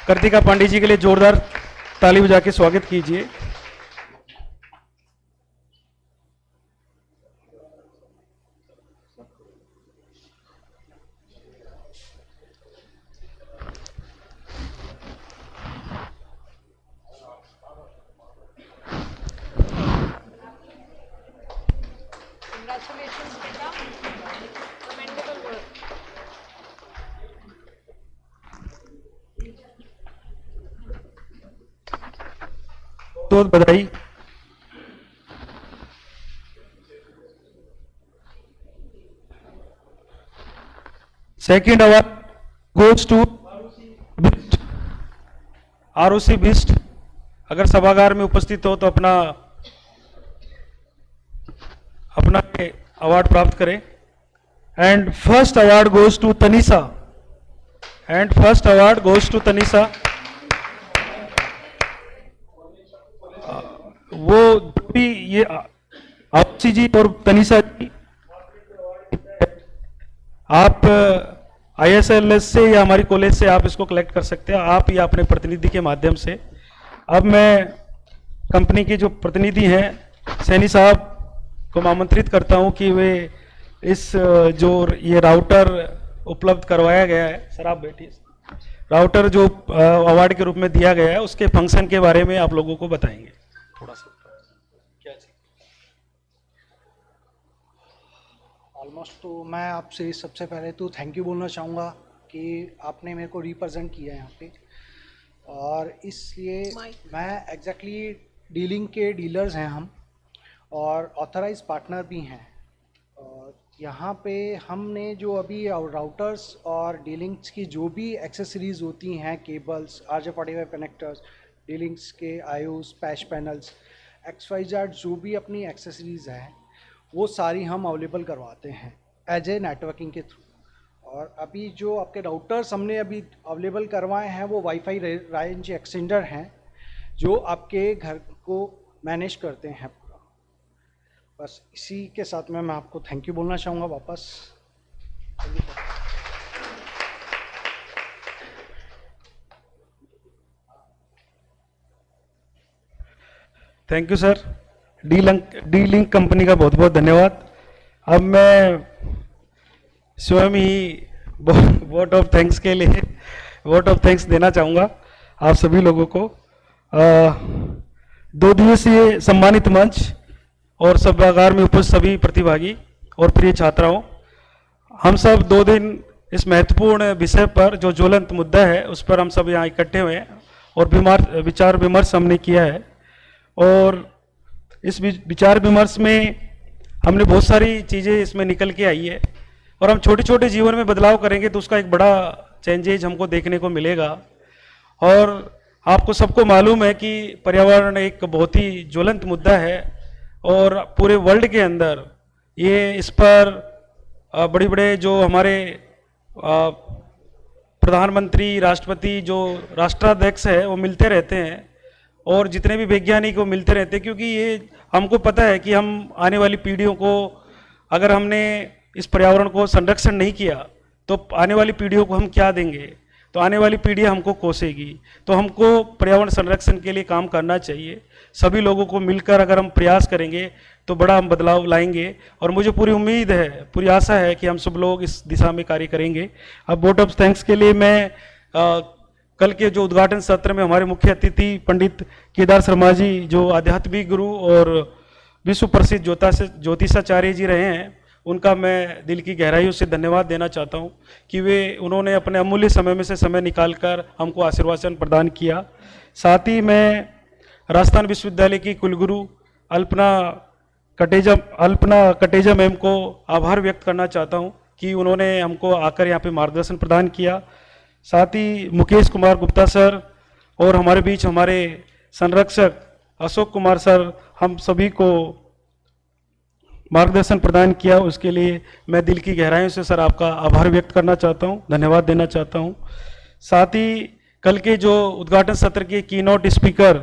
कार्तिका पांडे जी के लिए जोरदार ताली बजा के स्वागत कीजिए। बहुत बधाई। सेकेंड अवार्ड गोज टू आरओसी बिस्ट। अगर सभागार में उपस्थित हो तो अपना अवार्ड प्राप्त करें। And first award goes to Tanisha. And first award goes to Tanisha. वो भी ये आपसी जी और तनीषा जी, आप ISLS से या हमारी कॉलेज से आप इसको कलेक्ट कर सकते हैं, आप या अपने प्रतिनिधि के माध्यम से। अब मैं कंपनी के जो प्रतिनिधि हैं सैनी साहब को आमंत्रित करता हूं कि वे इस जो ये राउटर उपलब्ध करवाया गया है, सर आप बैठिए, राउटर जो अवार्ड के रूप में दिया गया है उसके फंक्शन के बारे में आप लोगों को बताएंगे थोड़ा सा। ऑलमोस्ट तो मैं आपसे सबसे पहले तो थैंक यू बोलना चाहूँगा कि आपने मेरे को रिप्रेजेंट किया यहाँ पे, और इसलिए मैं एग्जैक्टली डीलिंग के डीलर्स हैं हम और ऑथराइज पार्टनर भी हैं। और यहाँ पे हमने जो अभी राउटर्स और डीलिंग्स की जो भी एक्सेसरीज़ होती हैं, केबल्स, RJ45 कनेक्टर्स, डीलिंग्स के आयूस, पैच पैनल्स, XYZ जो भी अपनी एक्सेसरीज़ हैं वो सारी हम अवेलेबल करवाते हैं एज ए नेटवर्किंग के थ्रू। और अभी जो आपके राउटर्स हमने अभी अवेलेबल करवाए हैं वो वाईफाई रेंज एक्सटेंडर हैं जो आपके घर को मैनेज करते हैं पूरा। बस इसी के साथ में मैं आपको थैंक यू बोलना चाहूँगा वापस। Thank you sir. D link company का बहुत बहुत धन्यवाद। अब मैं स्वयं ही वोट ऑफ थैंक्स के लिए वोट ऑफ थैंक्स देना चाहूँगा आप सभी लोगों को। 2 दिवसीय सम्मानित मंच और सभागार में उपस्थित सभी प्रतिभागी और प्रिय छात्राओं, हम सब 2 दिन इस महत्वपूर्ण विषय पर जो ज्वलंत मुद्दा है उस पर हम सब यहाँ इकट्ठे हुए हैं और विचार विमर्श हमने किया है। और इस विचार विमर्श में हमने बहुत सारी चीज़ें इसमें निकल के आई है और हम छोटे छोटे जीवन में बदलाव करेंगे तो उसका एक बड़ा चेंजेज हमको देखने को मिलेगा। और आपको सबको मालूम है कि पर्यावरण एक बहुत ही ज्वलंत मुद्दा है और पूरे वर्ल्ड के अंदर ये इस पर बड़े बड़े जो हमारे प्रधानमंत्री, राष्ट्रपति, जो राष्ट्राध्यक्ष है वो मिलते रहते हैं और जितने भी वैज्ञानिक वो मिलते रहते हैं, क्योंकि ये हमको पता है कि हम आने वाली पीढ़ियों को अगर हमने इस पर्यावरण को संरक्षण नहीं किया तो आने वाली पीढ़ियों को हम क्या देंगे, तो आने वाली पीढ़ी हमको कोसेगी। तो हमको पर्यावरण संरक्षण के लिए काम करना चाहिए। सभी लोगों को मिलकर अगर हम प्रयास करेंगे तो बड़ा हम बदलाव लाएंगे और मुझे पूरी उम्मीद है, पूरी आशा है कि हम सब लोग इस दिशा में कार्य करेंगे। अब वोट ऑफ थैंक्स के लिए मैं कल के जो उद्घाटन सत्र में हमारे मुख्य अतिथि पंडित केदार शर्मा जी जो आध्यात्मिक गुरु और विश्व प्रसिद्ध ज्योतिषाचार्य जी रहे हैं, उनका मैं दिल की गहराइयों से धन्यवाद देना चाहता हूं कि उन्होंने अपने अमूल्य समय में से समय निकालकर हमको आशीर्वाद प्रदान किया। साथ ही मैं राजस्थान विश्वविद्यालय की कुलगुरु अल्पना कटेजा मैम को आभार व्यक्त करना चाहता हूं कि उन्होंने हमको आकर यहाँ पे मार्गदर्शन प्रदान किया। साथ ही मुकेश कुमार गुप्ता सर और हमारे बीच हमारे संरक्षक अशोक कुमार सर हम सभी को मार्गदर्शन प्रदान किया, उसके लिए मैं दिल की गहराइयों से सर आपका आभार व्यक्त करना चाहता हूं, धन्यवाद देना चाहता हूं। साथ ही कल के जो उद्घाटन सत्र के कीनोट स्पीकर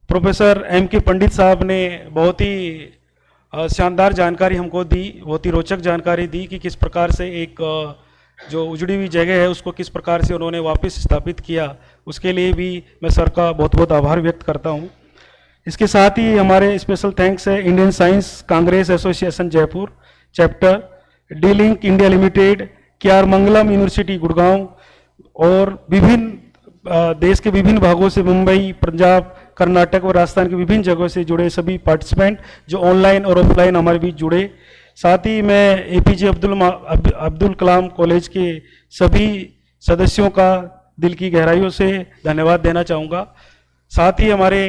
प्रोफेसर M.K. पंडित साहब ने बहुत ही शानदार जानकारी हमको दी, बहुत ही रोचक जानकारी दी कि किस प्रकार से एक जो उजड़ी हुई जगह है उसको किस प्रकार से उन्होंने वापस स्थापित किया, उसके लिए भी मैं सर का बहुत बहुत आभार व्यक्त करता हूं। इसके साथ ही हमारे स्पेशल थैंक्स है Indian science Congress association Jaipur chapter, D link India limited, KR मंगलम यूनिवर्सिटी गुड़गांव और विभिन्न देश के विभिन्न भागों से मुंबई, पंजाब, कर्नाटक और राजस्थान के विभिन्न जगहों से जुड़े सभी पार्टिसिपेंट जो ऑनलाइन और ऑफलाइन हमारे बीच जुड़े। साथ ही मैं APJ अब्दुल कलाम कॉलेज के सभी सदस्यों का दिल की गहराइयों से धन्यवाद देना चाहूँगा। साथ ही हमारे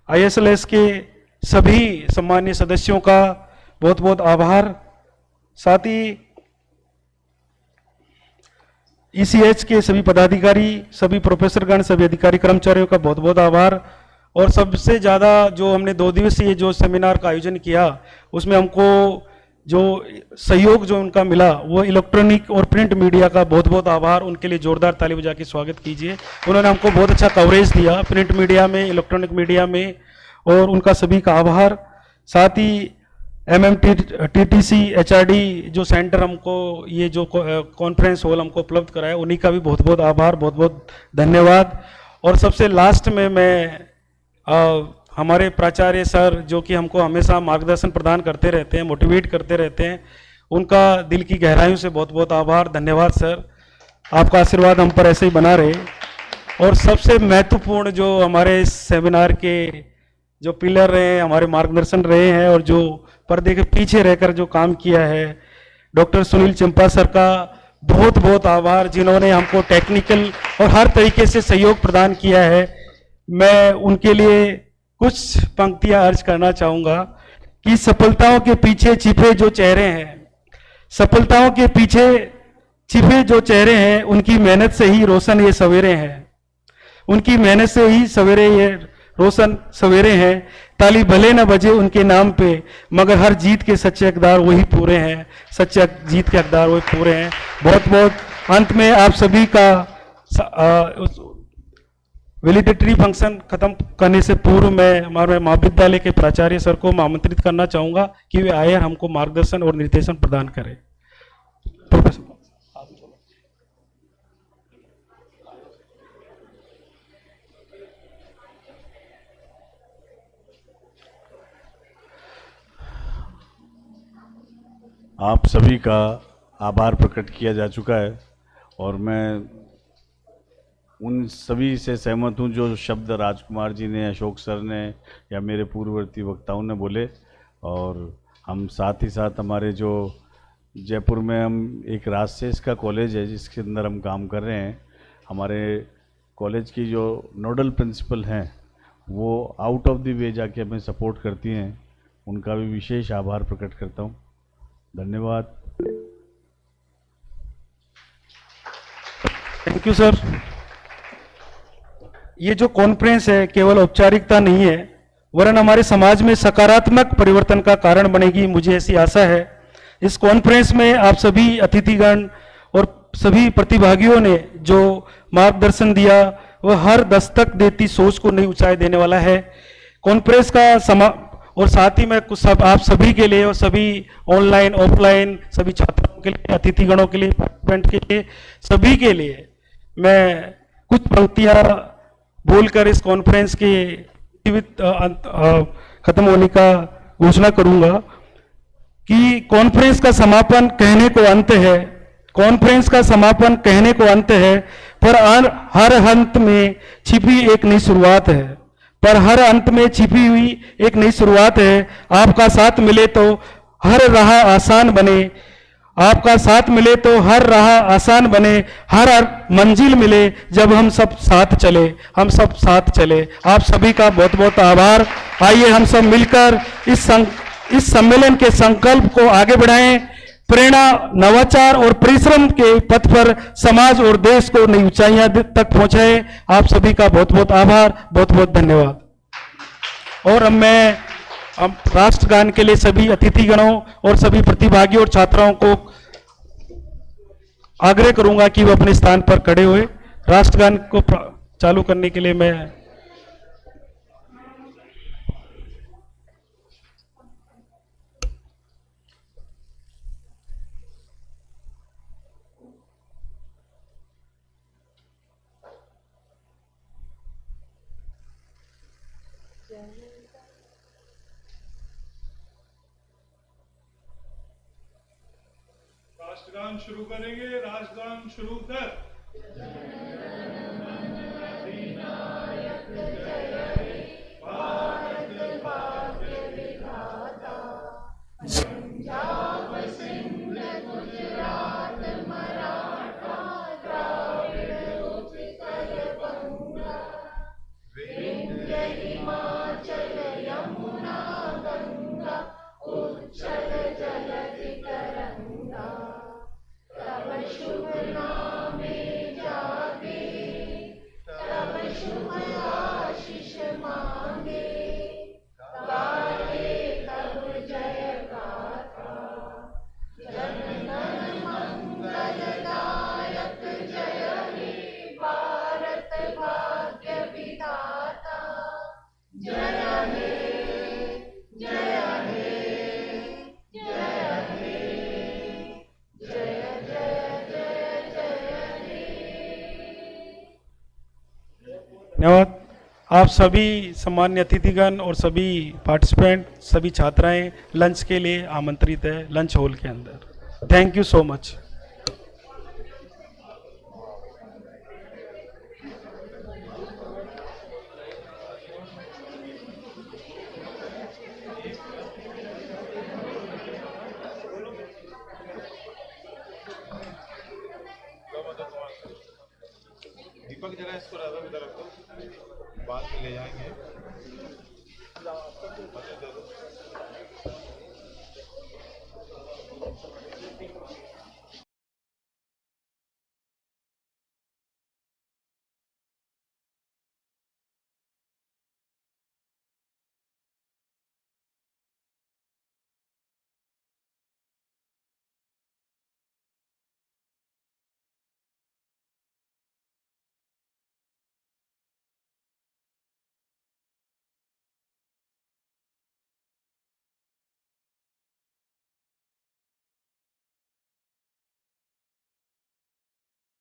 ISLS के सभी सम्मानीय सदस्यों का बहुत बहुत आभार। साथ ही ECH के सभी पदाधिकारी, सभी प्रोफेसरगण, सभी अधिकारी कर्मचारियों का बहुत बहुत आभार। और सबसे ज़्यादा जो हमने 2 दिवसीय जो सेमिनार का आयोजन किया उसमें हमको जो सहयोग जो उनका मिला वो इलेक्ट्रॉनिक और प्रिंट मीडिया का बहुत बहुत आभार, उनके लिए जोरदार ताली बजा के स्वागत कीजिए। उन्होंने हमको बहुत अच्छा कवरेज दिया प्रिंट मीडिया में, इलेक्ट्रॉनिक मीडिया में, और उनका सभी का आभार। साथ ही MMTTC HRD जो सेंटर हमको ये जो कॉन्फ्रेंस हॉल हमको उपलब्ध कराया उन्हीं का भी बहुत बहुत आभार, बहुत बहुत धन्यवाद। और सबसे लास्ट में मैं हमारे प्राचार्य सर जो कि हमको हमेशा मार्गदर्शन प्रदान करते रहते हैं, मोटिवेट करते रहते हैं, उनका दिल की गहराइयों से बहुत बहुत आभार, धन्यवाद सर। आपका आशीर्वाद हम पर ऐसे ही बना रहे। और सबसे महत्वपूर्ण जो हमारे इस सेमिनार के जो पिलर रहे हैं, हमारे मार्गदर्शन रहे हैं और जो पर्दे के पीछे रहकर जो काम किया है, डॉक्टर सुनील चिंपा सर का बहुत बहुत आभार, जिन्होंने हमको टेक्निकल और हर तरीके से सहयोग प्रदान किया है। मैं उनके लिए कुछ पंक्तियां अर्ज करना चाहूँगा कि सफलताओं के पीछे छिपे जो चेहरे हैं, सफलताओं के पीछे छिपे जो चेहरे हैं, उनकी मेहनत से ही रोशन ये सवेरे हैं, उनकी मेहनत से ही सवेरे ये रोशन सवेरे हैं। ताली भले न बजे उनके नाम पे, मगर हर जीत के सच्चे हकदार वही पूरे हैं, सच्चे जीत के हकदार वही पूरे हैं। बहुत बहुत अंत में आप सभी का वैलिडिटरी फंक्शन खत्म करने से पूर्व मैं हमारे महाविद्यालय के प्राचार्य सर को आमंत्रित करना चाहूँगा कि वे आए और हमको मार्गदर्शन और निर्देशन प्रदान करें। प्रोफेसर आप सभी का आभार प्रकट किया जा चुका है और मैं उन सभी से सहमत हूँ जो शब्द राजकुमार जी ने, अशोक सर ने या मेरे पूर्ववर्ती वक्ताओं ने बोले। और हम साथ ही साथ हमारे जो जयपुर में हम एक राजशेष का कॉलेज है जिसके अंदर हम काम कर रहे हैं, हमारे कॉलेज की जो नोडल प्रिंसिपल हैं वो आउट ऑफ द वे जाके हमें सपोर्ट करती हैं, उनका भी विशेष आभार प्रकट करता हूँ। धन्यवाद। Thank you sir. ये जो कॉन्फ्रेंस है केवल औपचारिकता नहीं है वरन हमारे समाज में सकारात्मक परिवर्तन का कारण बनेगी, मुझे ऐसी आशा है। इस कॉन्फ्रेंस में आप सभी अतिथिगण और सभी प्रतिभागियों ने जो मार्गदर्शन दिया वह हर दस्तक देती सोच को नई ऊंचाई देने वाला है। कॉन्फ्रेंस का और साथ ही मैं कुछ सब आप सभी के लिए और सभी ऑनलाइन ऑफलाइन सभी छात्रों के लिए, अतिथिगणों के लिए, पार्टिसिपेंट के लिए, सभी के लिए मैं कुछ पंक्तियां बोलकर इस कॉन्फ्रेंस के खत्म होने का घोषणा करूंगा कि कॉन्फ्रेंस का समापन कहने को अंत है, कॉन्फ्रेंस का समापन कहने को अंत है, पर हर अंत में छिपी एक नई शुरुआत है, पर हर अंत में छिपी हुई एक नई शुरुआत है। आपका साथ मिले तो हर राह आसान बने, आपका साथ मिले तो हर राह आसान बने, हर मंजिल मिले जब हम सब साथ चले, हम सब साथ चले। आप सभी का बहुत बहुत आभार। आइए हम सब मिलकर इस सम्मेलन के संकल्प को आगे बढ़ाएं, प्रेरणा, नवाचार और परिश्रम के पथ पर समाज और देश को नई ऊंचाइयां तक पहुंचाएं। आप सभी का बहुत बहुत आभार, बहुत बहुत धन्यवाद। और अब राष्ट्रगान के लिए सभी अतिथिगणों और सभी प्रतिभागियों और छात्राओं को आग्रह करूंगा कि वो अपने स्थान पर खड़े हुए राष्ट्रगान को चालू करने के लिए मैं राष्ट्रगान शुरू करेंगे। राष्ट्रगान शुरू कर। धन्यवाद। आप सभी सम्मान्य अतिथिगण और सभी पार्टिसिपेंट, सभी छात्राएं लंच के लिए आमंत्रित है लंच हॉल के अंदर। Thank you so much. Deepak जरा इसको इधर रखो, बाद में ले जाएंगे।